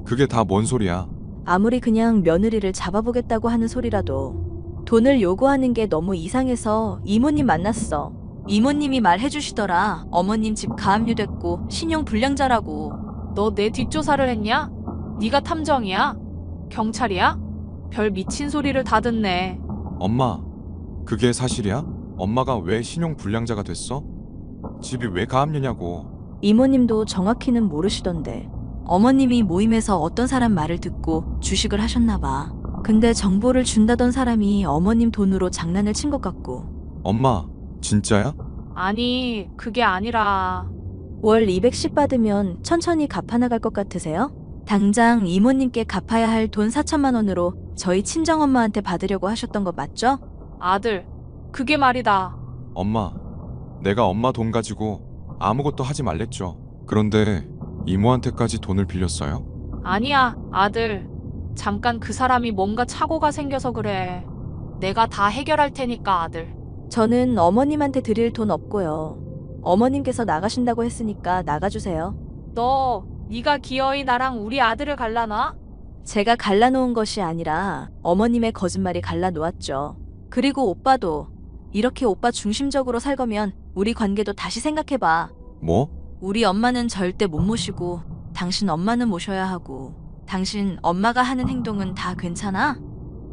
G: 그게 다 뭔 소리야?
A: 아무리 그냥 며느리를 잡아보겠다고 하는 소리라도 돈을 요구하는 게 너무 이상해서 이모님 만났어. 이모님이 말해주시더라. 어머님 집 가압류됐고 신용 불량자라고.
D: 너 내 뒷조사를 했냐? 네가 탐정이야? 경찰이야? 별 미친 소리를 다 듣네.
G: 엄마, 그게 사실이야? 엄마가 왜 신용 불량자가 됐어? 집이 왜 가압류냐고.
A: 이모님도 정확히는 모르시던데 어머님이 모임에서 어떤 사람 말을 듣고 주식을 하셨나 봐. 근데 정보를 준다던 사람이 어머님 돈으로 장난을 친 것 같고.
G: 엄마, 진짜야?
D: 아니, 그게 아니라.
A: 월 200씩 받으면 천천히 갚아나갈 것 같으세요? 당장 이모님께 갚아야 할 돈 4천만 원으로 저희 친정엄마한테 받으려고 하셨던 거 맞죠?
D: 아들, 그게 말이다.
G: 엄마, 내가 엄마 돈 가지고 아무것도 하지 말랬죠. 그런데 이모한테까지 돈을 빌렸어요?
D: 아니야, 아들. 잠깐 그 사람이 뭔가 착오가 생겨서 그래. 내가 다 해결할 테니까, 아들.
A: 저는 어머님한테 드릴 돈 없고요. 어머님께서 나가신다고 했으니까 나가주세요.
D: 네가 기어이 나랑 우리 아들을 갈라놔?
A: 제가 갈라놓은 것이 아니라 어머님의 거짓말이 갈라놓았죠. 그리고 오빠도 이렇게 오빠 중심적으로 살 거면 우리 관계도 다시 생각해봐.
G: 뭐?
A: 우리 엄마는 절대 못 모시고 당신 엄마는 모셔야 하고 당신 엄마가 하는 행동은 다 괜찮아?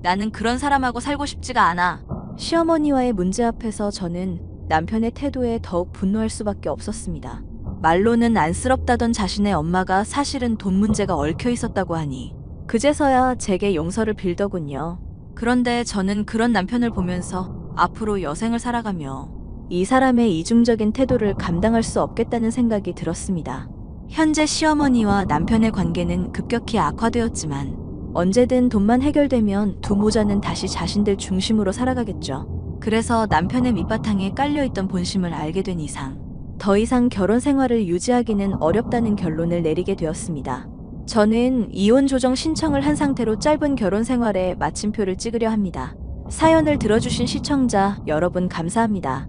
A: 나는 그런 사람하고 살고 싶지가 않아. 시어머니와의 문제 앞에서 저는 남편의 태도에 더욱 분노할 수밖에 없었습니다. 말로는 안쓰럽다던 자신의 엄마가 사실은 돈 문제가 얽혀 있었다고 하니 그제서야 제게 용서를 빌더군요. 그런데 저는 그런 남편을 보면서 앞으로 여생을 살아가며 이 사람의 이중적인 태도를 감당할 수 없겠다는 생각이 들었습니다. 현재 시어머니와 남편의 관계는 급격히 악화되었지만 언제든 돈만 해결되면 두 모자는 다시 자신들 중심으로 살아가겠죠. 그래서 남편의 밑바탕에 깔려있던 본심을 알게 된 이상 더 이상 결혼 생활을 유지하기는 어렵다는 결론을 내리게 되었습니다. 저는 이혼 조정 신청을 한 상태로 짧은 결혼 생활에 마침표를 찍으려 합니다. 사연을 들어주신 시청자 여러분 감사합니다.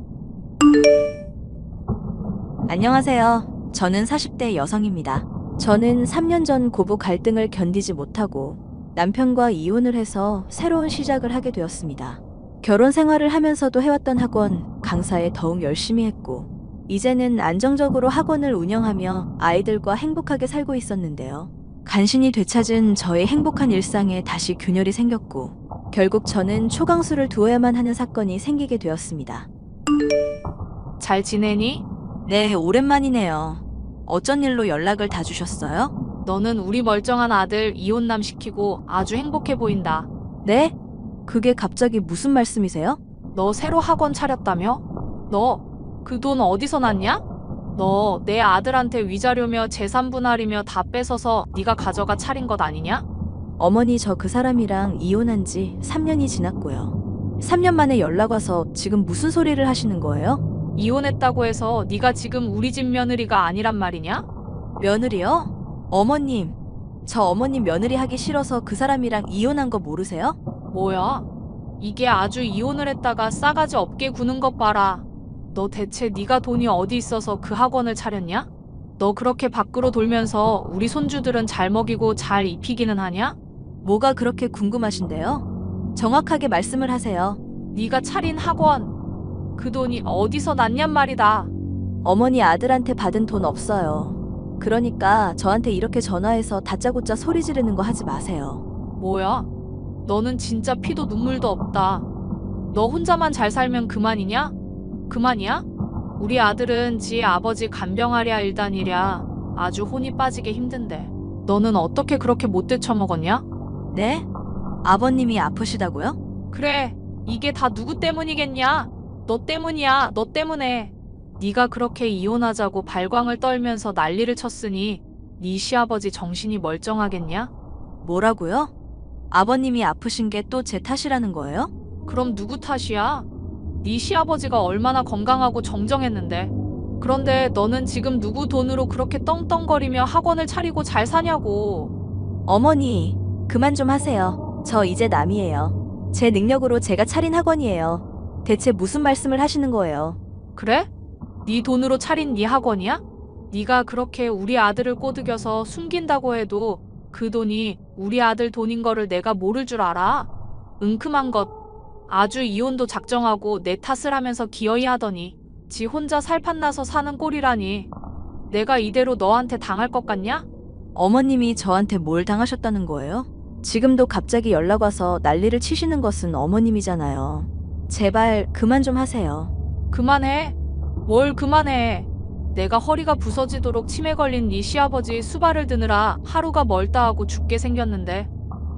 A: 안녕하세요. 저는 40대 여성입니다. 저는 3년 전 고부 갈등을 견디지 못하고 남편과 이혼을 해서 새로운 시작을 하게 되었습니다. 결혼 생활을 하면서도 해왔던 학원 강사에 더욱 열심히 했고 이제는 안정적으로 학원을 운영하며 아이들과 행복하게 살고 있었는데요. 간신히 되찾은 저의 행복한 일상에 다시 균열이 생겼고 결국 저는 초강수를 두어야만 하는 사건이 생기게 되었습니다.
D: 잘 지내니?
A: 네, 오랜만이네요. 어쩐 일로 연락을 다 주셨어요?
D: 너는 우리 멀쩡한 아들 이혼남 시키고 아주 행복해 보인다.
A: 네? 그게 갑자기 무슨 말씀이세요?
D: 너 새로 학원 차렸다며? 너 그 돈 어디서 났냐? 너 내 아들한테 위자료며 재산 분할이며 다 뺏어서 네가 가져가 차린 것 아니냐?
A: 어머니 저 그 사람이랑 이혼한 지 3년이 지났고요. 3년 만에 연락 와서 지금 무슨 소리를 하시는 거예요?
D: 이혼했다고 해서 네가 지금 우리 집 며느리가 아니란 말이냐?
A: 며느리요? 어머님, 저 어머님 며느리 하기 싫어서 그 사람이랑 이혼한 거 모르세요?
D: 뭐야? 이게 아주 이혼을 했다가 싸가지 없게 구는 것 봐라. 너 대체 네가 돈이 어디 있어서 그 학원을 차렸냐? 너 그렇게 밖으로 돌면서 우리 손주들은 잘 먹이고 잘 입히기는 하냐?
A: 뭐가 그렇게 궁금하신데요? 정확하게 말씀을 하세요.
D: 네가 차린 학원 그 돈이 어디서 났냔 말이다.
A: 어머니 아들한테 받은 돈 없어요. 그러니까 저한테 이렇게 전화해서 다짜고짜 소리 지르는 거 하지 마세요.
D: 뭐야? 너는 진짜 피도 눈물도 없다. 너 혼자만 잘 살면 그만이냐? 그만이야? 우리 아들은 지 아버지 간병하랴 일단이랴 아주 혼이 빠지게 힘든데 너는 어떻게 그렇게 못 되쳐먹었냐?
A: 네? 아버님이 아프시다고요?
D: 그래, 이게 다 누구 때문이겠냐? 너 때문이야, 너 때문에. 네가 그렇게 이혼하자고 발광을 떨면서 난리를 쳤으니 네 시아버지 정신이 멀쩡하겠냐?
A: 뭐라고요? 아버님이 아프신 게 또 제 탓이라는 거예요?
D: 그럼 누구 탓이야? 네 시아버지가 얼마나 건강하고 정정했는데. 그런데 너는 지금 누구 돈으로 그렇게 떵떵거리며 학원을 차리고 잘 사냐고.
A: 어머니, 그만 좀 하세요. 저 이제 남이에요. 제 능력으로 제가 차린 학원이에요. 대체 무슨 말씀을 하시는 거예요?
D: 그래? 네 돈으로 차린 네 학원이야? 네가 그렇게 우리 아들을 꼬드겨서 숨긴다고 해도 그 돈이 우리 아들 돈인 거를 내가 모를 줄 알아? 은큼한 것. 아주 이혼도 작정하고 내 탓을 하면서 기어이 하더니 지 혼자 살판나서 사는 꼴이라니. 내가 이대로 너한테 당할 것 같냐?
A: 어머님이 저한테 뭘 당하셨다는 거예요? 지금도 갑자기 연락 와서 난리를 치시는 것은 어머님이잖아요. 제발 그만 좀 하세요.
D: 그만해. 뭘 그만해. 내가 허리가 부서지도록 치매 걸린 네 시아버지 수발을 드느라 하루가 멀다 하고 죽게 생겼는데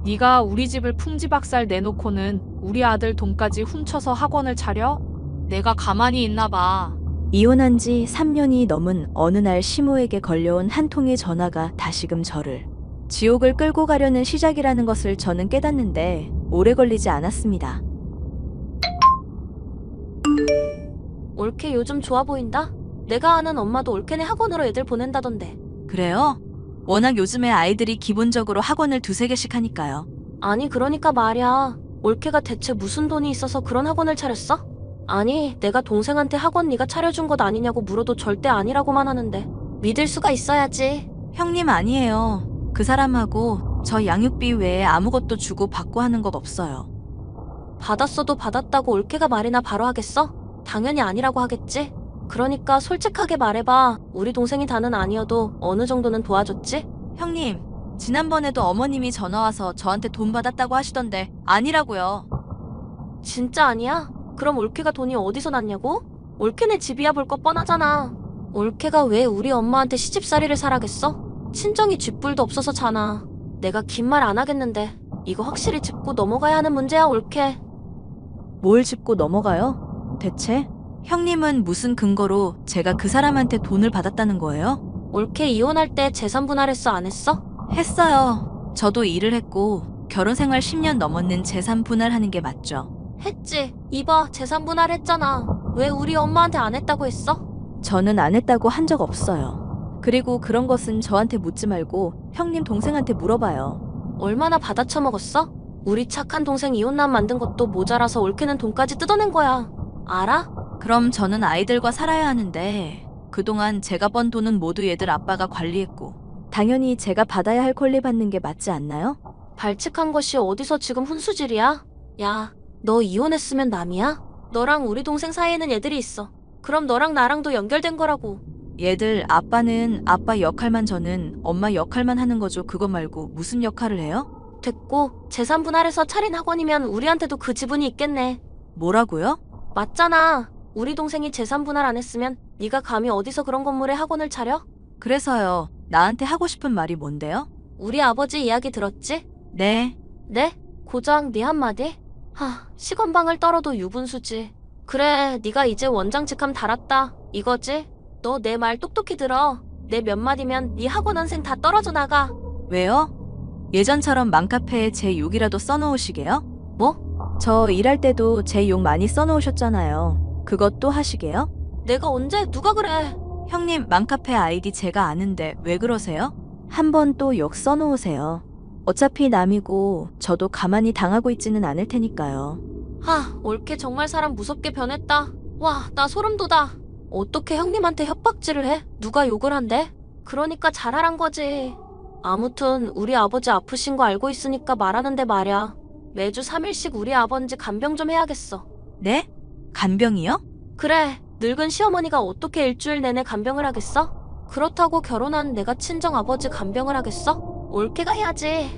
D: 네가 우리 집을 풍지박살 내놓고는 우리 아들 돈까지 훔쳐서 학원을 차려? 내가 가만히 있나 봐.
A: 이혼한 지 3년이 넘은 어느 날 시모에게 걸려온 한 통의 전화가 다시금 저를 지옥을 끌고 가려는 시작이라는 것을 저는 깨닫는데 오래 걸리지 않았습니다.
I: 올케 요즘 좋아 보인다? 내가 아는 엄마도 올케네 학원으로 애들 보낸다던데.
A: 그래요? 워낙 요즘에 아이들이 기본적으로 학원을 두세 개씩 하니까요.
I: 아니 그러니까 말이야. 올케가 대체 무슨 돈이 있어서 그런 학원을 차렸어? 아니 내가 동생한테 학원 네가 차려준 것 아니냐고 물어도 절대 아니라고만 하는데 믿을 수가 있어야지.
A: 형님 아니에요. 그 사람하고 저 양육비 외에 아무것도 주고 받고 하는 것 없어요.
I: 받았어도 받았다고 올케가 말이나 바로 하겠어? 당연히 아니라고 하겠지? 그러니까 솔직하게 말해봐. 우리 동생이 다는 아니어도 어느 정도는 도와줬지?
A: 형님, 지난번에도 어머님이 전화와서 저한테 돈 받았다고 하시던데 아니라고요.
I: 진짜 아니야? 그럼 올케가 돈이 어디서 났냐고? 올케네 집이야 볼 거 뻔하잖아. 올케가 왜 우리 엄마한테 시집살이를 사라겠어? 친정이 쥐뿔도 없어서잖아. 내가 긴 말 안 하겠는데 이거 확실히 짚고 넘어가야 하는 문제야 올케.
A: 뭘 짚고 넘어가요? 대체? 형님은 무슨 근거로 제가 그 사람한테 돈을 받았다는 거예요?
I: 올케 이혼할 때 재산 분할했어 안 했어?
A: 했어요. 저도 일을 했고 결혼 생활 10년 넘었는 재산 분할하는 게 맞죠.
I: 했지. 이봐 재산 분할했잖아. 왜 우리 엄마한테 안 했다고 했어?
A: 저는 안 했다고 한 적 없어요. 그리고 그런 것은 저한테 묻지 말고 형님 동생한테 물어봐요.
I: 얼마나 받아쳐먹었어? 우리 착한 동생 이혼남 만든 것도 모자라서 올케는 돈까지 뜯어낸 거야. 알아?
A: 그럼 저는 아이들과 살아야 하는데 그동안 제가 번 돈은 모두 얘들 아빠가 관리했고 당연히 제가 받아야 할 권리 받는 게 맞지 않나요?
I: 발칙한 것이 어디서 지금 훈수질이야? 야, 너 이혼했으면 남이야? 너랑 우리 동생 사이에는 애들이 있어. 그럼 너랑 나랑도 연결된 거라고.
A: 얘들 아빠는 아빠 역할만 저는 엄마 역할만 하는 거죠. 그거 말고 무슨 역할을 해요?
I: 됐고 재산 분할해서 차린 학원이면 우리한테도 그 지분이 있겠네.
A: 뭐라고요?
I: 맞잖아. 우리 동생이 재산 분할 안 했으면 네가 감히 어디서 그런 건물에 학원을 차려?
A: 그래서요. 나한테 하고 싶은 말이 뭔데요?
I: 우리 아버지 이야기 들었지?
A: 네.
I: 네? 고작 네 한마디? 시건방을 떨어도 유분수지. 그래, 네가 이제 원장 직함 달았다. 이거지? 너 내 말 똑똑히 들어. 내 몇 마디면 네 학원원생 다 떨어져 나가.
A: 왜요? 예전처럼 맘카페에 제 욕이라도 써놓으시게요?
I: 뭐?
A: 저 일할 때도 제 욕 많이 써놓으셨잖아요. 그것도 하시게요?
I: 내가 언제 누가 그래?
A: 형님 맘카페 아이디 제가 아는데 왜 그러세요? 한번 또 욕 써놓으세요. 어차피 남이고 저도 가만히 당하고 있지는 않을 테니까요.
I: 올케 정말 사람 무섭게 변했다. 와, 나 소름 돋아. 어떻게 형님한테 협박질을 해? 누가 욕을 한대? 그러니까 잘하란 거지. 아무튼 우리 아버지 아프신 거 알고 있으니까 말하는데 말야. 매주 3일씩 우리 아버지 간병 좀 해야겠어.
A: 네? 간병이요?
I: 그래, 늙은 시어머니가 어떻게 일주일 내내 간병을 하겠어? 그렇다고 결혼한 내가 친정아버지 간병을 하겠어? 옳게가 해야지.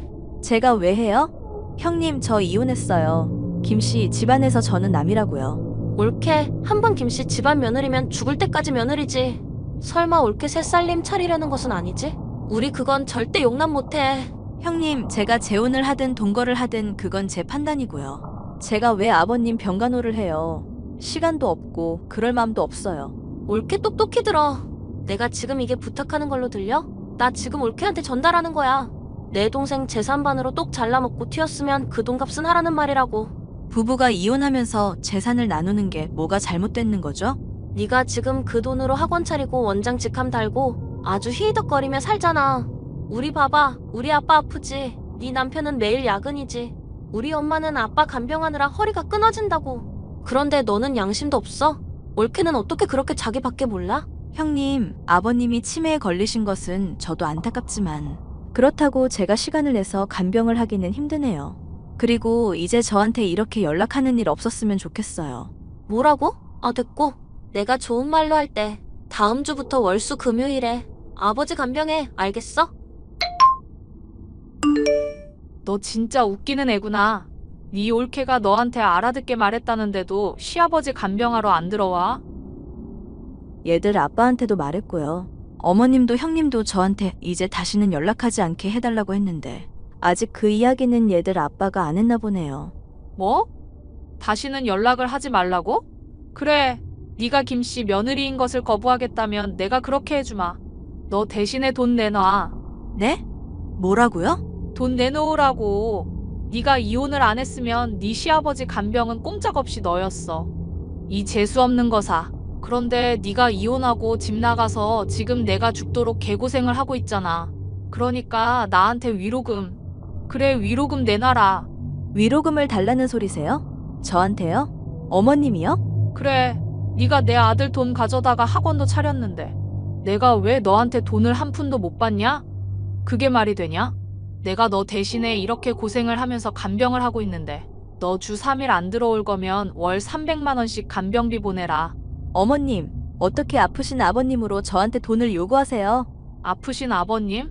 A: 제가 왜 해요? 형님, 저 이혼했어요. 김씨 집안에서 저는 남이라고요.
I: 옳게, 한번 김씨 집안 며느리면 죽을 때까지 며느리지. 설마 옳게 새살림 차리려는 것은 아니지? 우리 그건 절대 용납 못해.
A: 형님, 제가 재혼을 하든 동거를 하든 그건 제 판단이고요. 제가 왜 아버님 병간호를 해요? 시간도 없고 그럴 마음도 없어요.
I: 옳게 똑똑히 들어. 내가 지금 이게 부탁하는 걸로 들려? 나 지금 옳게한테 전달하는 거야. 내 동생 재산반으로 똑 잘라먹고 튀었으면 그 돈값은 하라는 말이라고.
A: 부부가 이혼하면서 재산을 나누는 게 뭐가 잘못됐는 거죠?
I: 네가 지금 그 돈으로 학원 차리고 원장 직함 달고 아주 히덕거리며 살잖아. 우리 봐봐. 우리 아빠 아프지. 네 남편은 매일 야근이지. 우리 엄마는 아빠 간병하느라 허리가 끊어진다고. 그런데 너는 양심도 없어? 옳게는 어떻게 그렇게 자기 밖에 몰라?
A: 형님, 아버님이 치매에 걸리신 것은 저도 안타깝지만 그렇다고 제가 시간을 내서 간병을 하기는 힘드네요. 그리고 이제 저한테 이렇게 연락하는 일 없었으면 좋겠어요.
I: 뭐라고? 아, 됐고. 내가 좋은 말로 할 때 다음 주부터 월수 금요일에 아버지 간병해. 알겠어?
D: 너 진짜 웃기는 애구나. 네 옳게가 너한테 알아듣게 말했다는데도 시아버지 간병하러 안 들어와?
A: 얘들 아빠한테도 말했고요. 어머님도 형님도 저한테 이제 다시는 연락하지 않게 해달라고 했는데 아직 그 이야기는 얘들 아빠가 안 했나 보네요.
D: 뭐? 다시는 연락을 하지 말라고? 그래, 네가 김씨 며느리인 것을 거부하겠다면 내가 그렇게 해주마. 너 대신에 돈 내놔.
A: 네? 뭐라고요?
D: 돈 내놓으라고. 네가 이혼을 안 했으면 네 시아버지 간병은 꼼짝없이 너였어. 이 재수없는 거사. 그런데 네가 이혼하고 집 나가서 지금 내가 죽도록 개고생을 하고 있잖아. 그러니까 나한테 위로금. 그래, 위로금 내놔라.
A: 위로금을 달라는 소리세요? 저한테요? 어머님이요?
D: 그래, 네가 내 아들 돈 가져다가 학원도 차렸는데 내가 왜 너한테 돈을 한 푼도 못 받냐? 그게 말이 되냐? 내가 너 대신에 이렇게 고생을 하면서 간병을 하고 있는데 너 주 3일 안 들어올 거면 월 300만 원씩 간병비 보내라.
A: 어머님, 어떻게 아프신 아버님으로 저한테 돈을 요구하세요?
D: 아프신 아버님?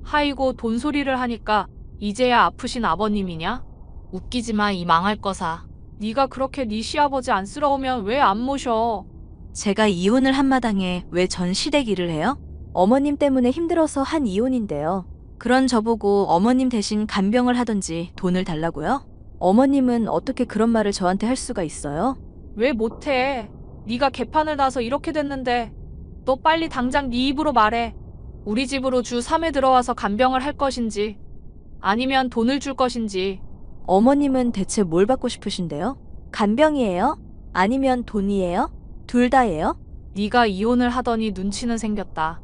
D: 하이고 돈 소리를 하니까 이제야 아프신 아버님이냐? 웃기지 마, 이 망할 거사. 네가 그렇게 네 시아버지 안쓰러우면 왜 안 모셔?
A: 제가 이혼을 한 마당에 왜 전 시댁 일을 해요? 어머님 때문에 힘들어서 한 이혼인데요. 그런 저보고 어머님 대신 간병을 하던지 돈을 달라고요? 어머님은 어떻게 그런 말을 저한테 할 수가 있어요?
D: 왜 못해? 네가 개판을 나서 이렇게 됐는데 너 빨리 당장 네 입으로 말해. 우리 집으로 주 3회 들어와서 간병을 할 것인지 아니면 돈을 줄 것인지.
A: 어머님은 대체 뭘 받고 싶으신데요? 간병이에요? 아니면 돈이에요? 둘 다예요?
D: 네가 이혼을 하더니 눈치는 생겼다.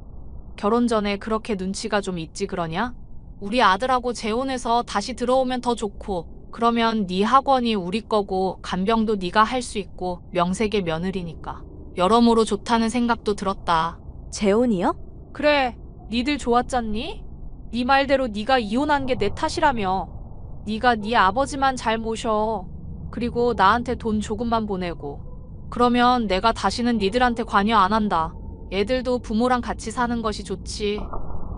D: 결혼 전에 그렇게 눈치가 좀 있지 그러냐? 우리 아들하고 재혼해서 다시 들어오면 더 좋고 그러면 네 학원이 우리 거고 간병도 네가 할 수 있고 명색의 며느리니까 여러모로 좋다는 생각도 들었다.
A: 재혼이요?
D: 그래, 니들 좋았잖니? 네 말대로 네가 이혼한 게 내 탓이라며. 네가 네 아버지만 잘 모셔. 그리고 나한테 돈 조금만 보내고. 그러면 내가 다시는 니들한테 관여 안 한다. 애들도 부모랑 같이 사는 것이 좋지.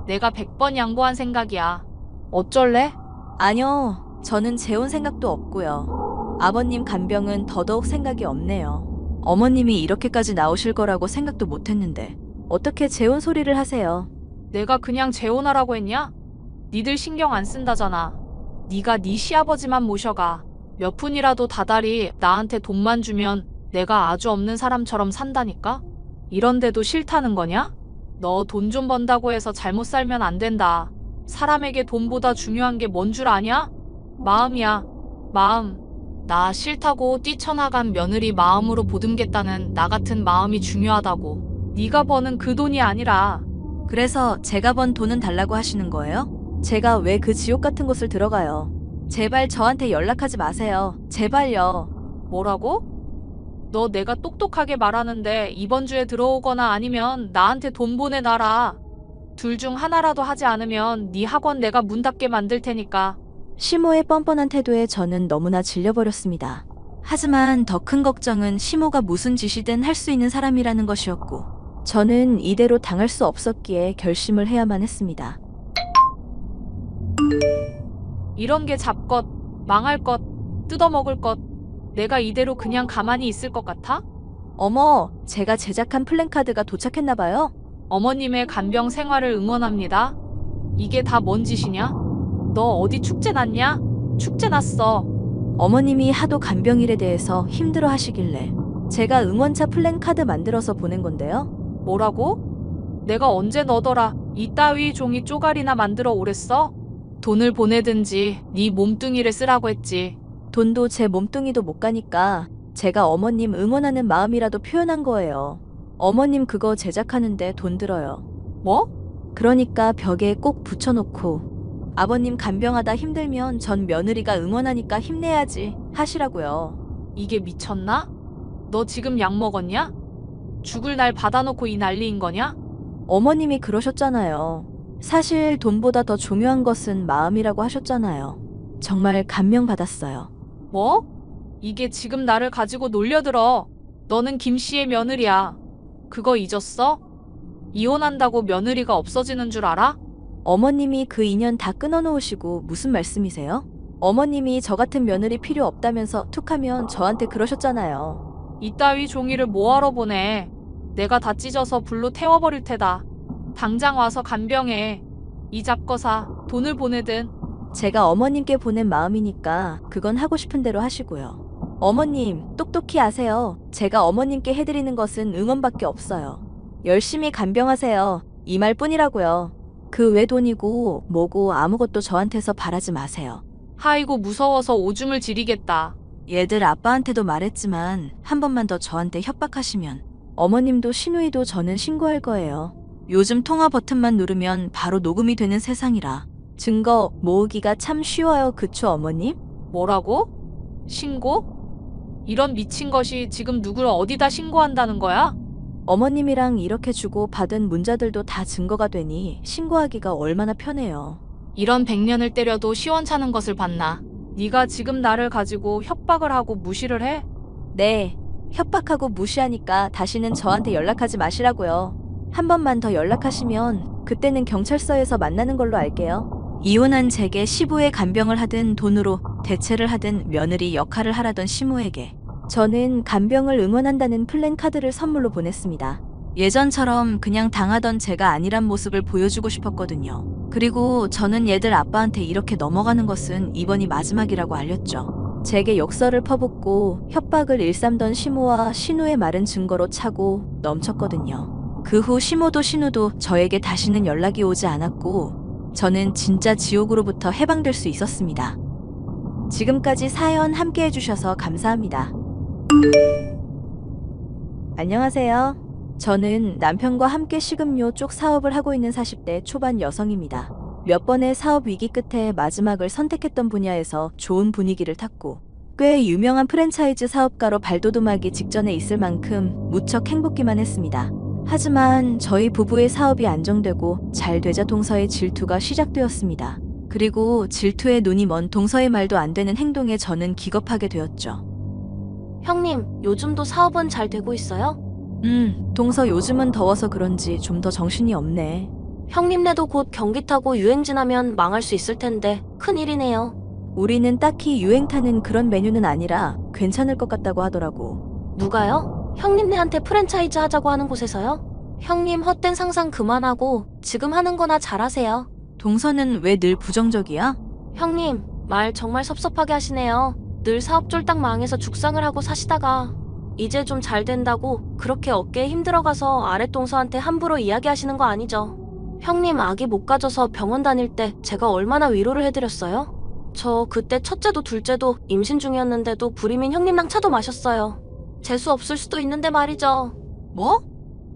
D: 내가 100번 양보한 생각이야. 어쩔래?
A: 아니요, 저는 재혼 생각도 없고요. 아버님 간병은 더더욱 생각이 없네요. 어머님이 이렇게까지 나오실 거라고 생각도 못했는데 어떻게 재혼 소리를 하세요?
D: 내가 그냥 재혼하라고 했냐? 니들 신경 안 쓴다잖아. 네가 네 시아버지만 모셔가. 몇 푼이라도 다달이 나한테 돈만 주면 내가 아주 없는 사람처럼 산다니까? 이런데도 싫다는 거냐? 너 돈 좀 번다고 해서 잘못 살면 안 된다. 사람에게 돈보다 중요한 게 뭔 줄 아냐? 마음이야. 마음. 나 싫다고 뛰쳐나간 며느리 마음으로 보듬겠다는 나 같은 마음이 중요하다고. 네가 버는 그 돈이 아니라.
A: 그래서 제가 번 돈은 달라고 하시는 거예요? 제가 왜 그 지옥 같은 곳을 들어가요? 제발 저한테 연락하지 마세요. 제발요.
D: 뭐라고? 너 내가 똑똑하게 말하는데 이번 주에 들어오거나 아니면 나한테 돈 보내놔라. 둘 중 하나라도 하지 않으면 네 학원 내가 문 닫게 만들 테니까.
A: 시모의 뻔뻔한 태도에 저는 너무나 질려버렸습니다. 하지만 더 큰 걱정은 시모가 무슨 짓이든 할 수 있는 사람이라는 것이었고 저는 이대로 당할 수 없었기에 결심을 해야만 했습니다.
D: 이런 게 잡것, 망할 것, 뜯어먹을 것. 내가 이대로 그냥 가만히 있을 것 같아?
A: 어머, 제가 제작한 플랜카드가 도착했나봐요.
D: 어머님의 간병 생활을 응원합니다. 이게 다 뭔 짓이냐? 너 어디 축제 났냐? 축제 났어.
A: 어머님이 하도 간병일에 대해서 힘들어 하시길래 제가 응원차 플랜카드 만들어서 보낸 건데요.
D: 뭐라고? 내가 언제 너더라 이따위 종이 쪼가리나 만들어 오랬어? 돈을 보내든지 네 몸뚱이를 쓰라고 했지.
A: 돈도 제 몸뚱이도 못 가니까 제가 어머님 응원하는 마음이라도 표현한 거예요. 어머님 그거 제작하는데 돈 들어요.
D: 뭐?
A: 그러니까 벽에 꼭 붙여놓고 아버님 간병하다 힘들면 전 며느리가 응원하니까 힘내야지 하시라고요.
D: 이게 미쳤나? 너 지금 약 먹었냐? 죽을 날 받아놓고 이 난리인 거냐?
A: 어머님이 그러셨잖아요. 사실 돈보다 더 중요한 것은 마음이라고 하셨잖아요. 정말 감명받았어요.
D: 뭐? 이게 지금 나를 가지고 놀려들어. 너는 김 씨의 며느리야. 그거 잊었어? 이혼한다고 며느리가 없어지는 줄 알아?
A: 어머님이 그 인연 다 끊어놓으시고 무슨 말씀이세요? 어머님이 저 같은 며느리 필요 없다면서 툭하면 저한테 그러셨잖아요.
D: 이따위 종이를 뭐하러 보내. 내가 다 찢어서 불로 태워버릴 테다. 당장 와서 간병해. 이 잡거사 돈을 보내든.
A: 제가 어머님께 보낸 마음이니까 그건 하고 싶은 대로 하시고요. 어머님, 똑똑히 아세요. 제가 어머님께 해드리는 것은 응원밖에 없어요. 열심히 간병하세요. 이 말뿐이라고요. 그 외 돈이고 뭐고 아무것도 저한테서 바라지 마세요.
D: 하이고 무서워서 오줌을 지리겠다.
A: 얘들 아빠한테도 말했지만 한 번만 더 저한테 협박하시면 어머님도 시누이도 저는 신고할 거예요. 요즘 통화 버튼만 누르면 바로 녹음이 되는 세상이라 증거 모으기가 참 쉬워요. 그쵸 어머님?
D: 뭐라고? 신고? 이런 미친 것이 지금 누굴 어디다 신고한다는 거야?
A: 어머님이랑 이렇게 주고 받은 문자들도 다 증거가 되니 신고하기가 얼마나 편해요.
D: 이런 100년을 때려도 시원찮은 것을 봤나? 네가 지금 나를 가지고 협박을 하고 무시를 해?
A: 네, 협박하고 무시하니까 다시는 저한테 연락하지 마시라고요. 한 번만 더 연락하시면 그때는 경찰서에서 만나는 걸로 알게요. 이혼한 제게 시부의 간병을 하든 돈으로 대체를 하든 며느리 역할을 하라던 시모에게 저는 간병을 응원한다는 플랜카드를 선물로 보냈습니다. 예전처럼 그냥 당하던 제가 아니란 모습을 보여주고 싶었거든요. 그리고 저는 얘들 아빠한테 이렇게 넘어가는 것은 이번이 마지막이라고 알렸죠. 제게 욕설을 퍼붓고 협박을 일삼던 시모와 신우의 말은 증거로 차고 넘쳤거든요. 그 후 시모도 신우도 저에게 다시는 연락이 오지 않았고 저는 진짜 지옥으로부터 해방될 수 있었습니다. 지금까지 사연 함께 해주셔서 감사합니다. 안녕하세요. 저는 남편과 함께 식음료 쪽 사업을 하고 있는 40대 초반 여성입니다. 몇 번의 사업 위기 끝에 마지막을 선택했던 분야에서 좋은 분위기를 탔고 꽤 유명한 프랜차이즈 사업가로 발돋움하기 직전에 있을 만큼 무척 행복기만 했습니다. 하지만 저희 부부의 사업이 안정되고 잘 되자 동서의 질투가 시작되었습니다. 그리고 질투에 눈이 먼 동서의 말도 안 되는 행동에 저는 기겁하게 되었죠.
I: 형님, 요즘도 사업은 잘 되고 있어요?
A: 동서 요즘은 더워서 그런지 좀 더 정신이 없네.
I: 형님네도 곧 경기 타고 유행 지나면 망할 수 있을 텐데 큰일이네요.
A: 우리는 딱히 유행 타는 그런 메뉴는 아니라 괜찮을 것 같다고 하더라고.
I: 누가요? 형님네한테 프랜차이즈 하자고 하는 곳에서요? 형님 헛된 상상 그만하고 지금 하는 거나 잘하세요.
A: 동서는 왜 늘 부정적이야?
I: 형님, 말 정말 섭섭하게 하시네요. 늘 사업 쫄딱 망해서 죽상을 하고 사시다가 이제 좀 잘 된다고 그렇게 어깨에 힘들어가서 아랫동서한테 함부로 이야기하시는 거 아니죠? 형님 아기 못 가져서 병원 다닐 때 제가 얼마나 위로를 해드렸어요? 저 그때 첫째도 둘째도 임신 중이었는데도 불임인 형님랑 차도 마셨어요. 재수 없을 수도 있는데 말이죠.
A: 뭐?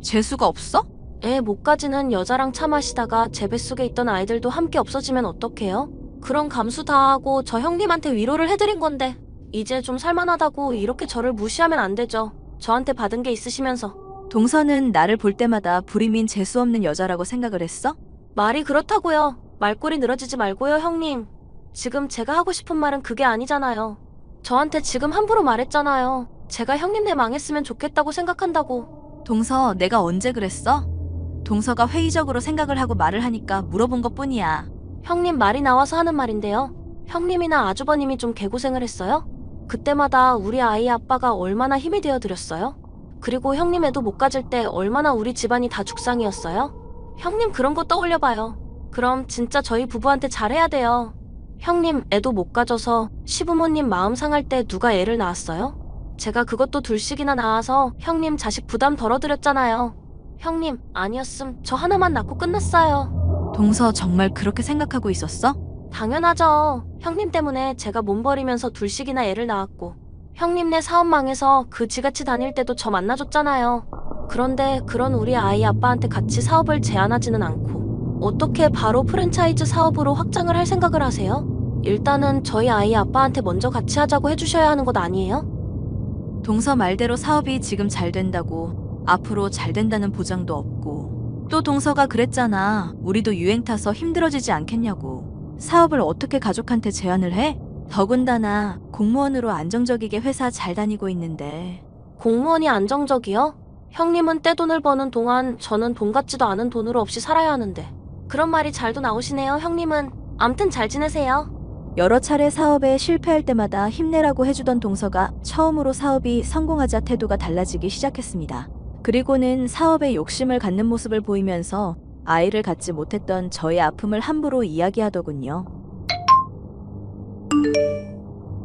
A: 재수가 없어?
I: 애 못 가지는 여자랑 차 마시다가 제 뱃속에 있던 아이들도 함께 없어지면 어떡해요? 그런 감수 다 하고 저 형님한테 위로를 해드린 건데 이제 좀 살만하다고 이렇게 저를 무시하면 안 되죠. 저한테 받은 게 있으시면서.
A: 동서는 나를 볼 때마다 불임인 재수 없는 여자라고 생각을 했어?
I: 말이 그렇다고요. 말꼬리 늘어지지 말고요, 형님. 지금 제가 하고 싶은 말은 그게 아니잖아요. 저한테 지금 함부로 말했잖아요. 제가 형님네 망했으면 좋겠다고 생각한다고.
A: 동서, 내가 언제 그랬어? 동서가 회의적으로 생각을 하고 말을 하니까 물어본 것뿐이야.
I: 형님 말이 나와서 하는 말인데요. 형님이나 아주버님이 좀 개고생을 했어요? 그때마다 우리 아이 아빠가 얼마나 힘이 되어 드렸어요? 그리고 형님 애도 못 가질 때 얼마나 우리 집안이 다 죽상이었어요? 형님 그런 거 떠올려봐요. 그럼 진짜 저희 부부한테 잘해야 돼요. 형님 애도 못 가져서 시부모님 마음 상할 때 누가 애를 낳았어요? 제가 그것도 둘씩이나 낳아서 형님 자식 부담 덜어드렸잖아요. 형님 아니었음 저 하나만 낳고 끝났어요.
A: 동서, 정말 그렇게 생각하고 있었어?
I: 당연하죠. 형님 때문에 제가 몸버리면서 둘씩이나 애를 낳았고 형님네 사업 망해서 그지같이 다닐 때도 저 만나줬잖아요. 그런데 그런 우리 아이 아빠한테 같이 사업을 제안하지는 않고 어떻게 바로 프랜차이즈 사업으로 확장을 할 생각을 하세요? 일단은 저희 아이 아빠한테 먼저 같이 하자고 해주셔야 하는 것 아니에요?
A: 동서 말대로 사업이 지금 잘 된다고 앞으로 잘 된다는 보장도 없고, 또 동서가 그랬잖아. 우리도 유행 타서 힘들어지지 않겠냐고. 사업을 어떻게 가족한테 제안을 해? 더군다나 공무원으로 안정적이게 회사 잘 다니고 있는데.
I: 공무원이 안정적이요? 형님은 떼돈을 버는 동안 저는 돈 같지도 않은 돈으로 없이 살아야 하는데. 그런 말이 잘도 나오시네요, 형님은. 암튼 잘 지내세요.
A: 여러 차례 사업에 실패할 때마다 힘내라고 해주던 동서가 처음으로 사업이 성공하자 태도가 달라지기 시작했습니다. 그리고는 사업에 욕심을 갖는 모습을 보이면서 아이를 갖지 못했던 저의 아픔을 함부로 이야기하더군요.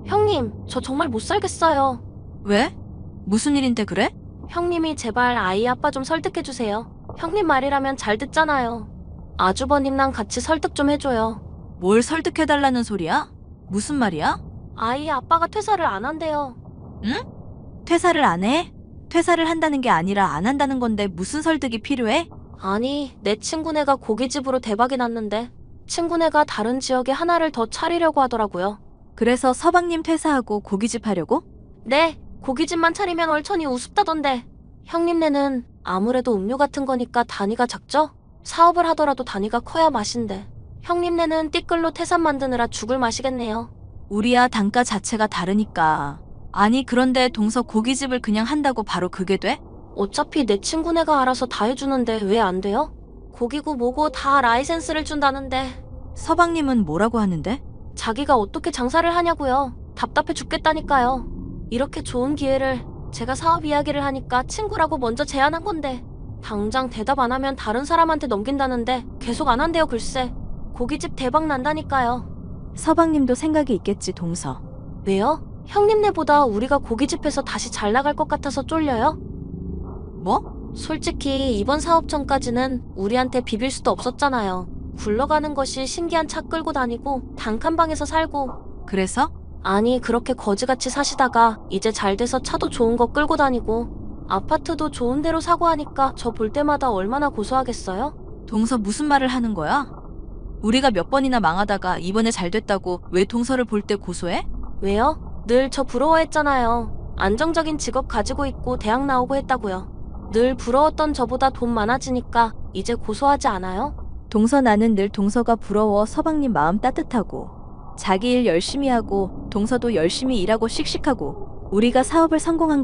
I: 형님, 저 정말 못 살겠어요.
A: 왜? 무슨 일인데 그래?
I: 형님이 제발 아이 아빠 좀 설득해주세요. 형님 말이라면 잘 듣잖아요. 아주버님랑 같이 설득 좀 해줘요.
A: 뭘 설득해달라는 소리야? 무슨 말이야?
I: 아이 아빠가 퇴사를 안 한대요.
A: 응? 퇴사를 안 해? 퇴사를 한다는 게 아니라 안 한다는 건데 무슨 설득이 필요해?
I: 아니, 내 친구네가 고깃집으로 대박이 났는데 친구네가 다른 지역에 하나를 더 차리려고 하더라고요.
A: 그래서 서방님 퇴사하고 고깃집 하려고?
I: 네, 고깃집만 차리면 얼천이 우습다던데. 형님네는 아무래도 음료 같은 거니까 단위가 작죠? 사업을 하더라도 단위가 커야 맛인데. 형님네는 띠끌로 태산 만드느라 죽을 마시겠네요.
A: 우리야 단가 자체가 다르니까. 아니 그런데 동서 고깃집을 그냥 한다고 바로 그게 돼?
I: 어차피 내 친구네가 알아서 다 해주는데 왜 안 돼요? 고기고 뭐고 다 라이센스를 준다는데.
A: 서방님은 뭐라고 하는데?
I: 자기가 어떻게 장사를 하냐고요. 답답해 죽겠다니까요. 이렇게 좋은 기회를 제가 사업 이야기를 하니까 친구라고 먼저 제안한 건데 당장 대답 안 하면 다른 사람한테 넘긴다는데 계속 안 한대요 글쎄. 고깃집 대박 난다니까요.
A: 서방님도 생각이 있겠지 동서.
I: 왜요? 형님네보다 우리가 고깃집에서 다시 잘 나갈 것 같아서 쫄려요?
A: 뭐?
I: 솔직히 이번 사업 전까지는 우리한테 비빌 수도 없었잖아요. 굴러가는 것이 신기한 차 끌고 다니고 단칸방에서 살고.
A: 그래서?
I: 아니 그렇게 거지같이 사시다가 이제 잘 돼서 차도 좋은 거 끌고 다니고 아파트도 좋은 데로 사고 하니까 저 볼 때마다 얼마나 고소하겠어요?
A: 동서 무슨 말을 하는 거야? 우리가 몇 번이나 망하다가 이번에 잘 됐다고 왜 동서를 볼 때 고소해?
I: 왜요? 늘 저 부러워했잖아요. 안정적인 직업 가지고 있고 대학 나오고 했다고요. 늘 부러웠던 저보다 돈 많아지니까 이제 고소하지 않아요?
A: 동서, 나는 늘 동서가 부러워. 서방님 마음 따뜻하고 자기 일 열심히 하고 동서도 열심히 일하고 씩씩하고 우리가 사업을 성공한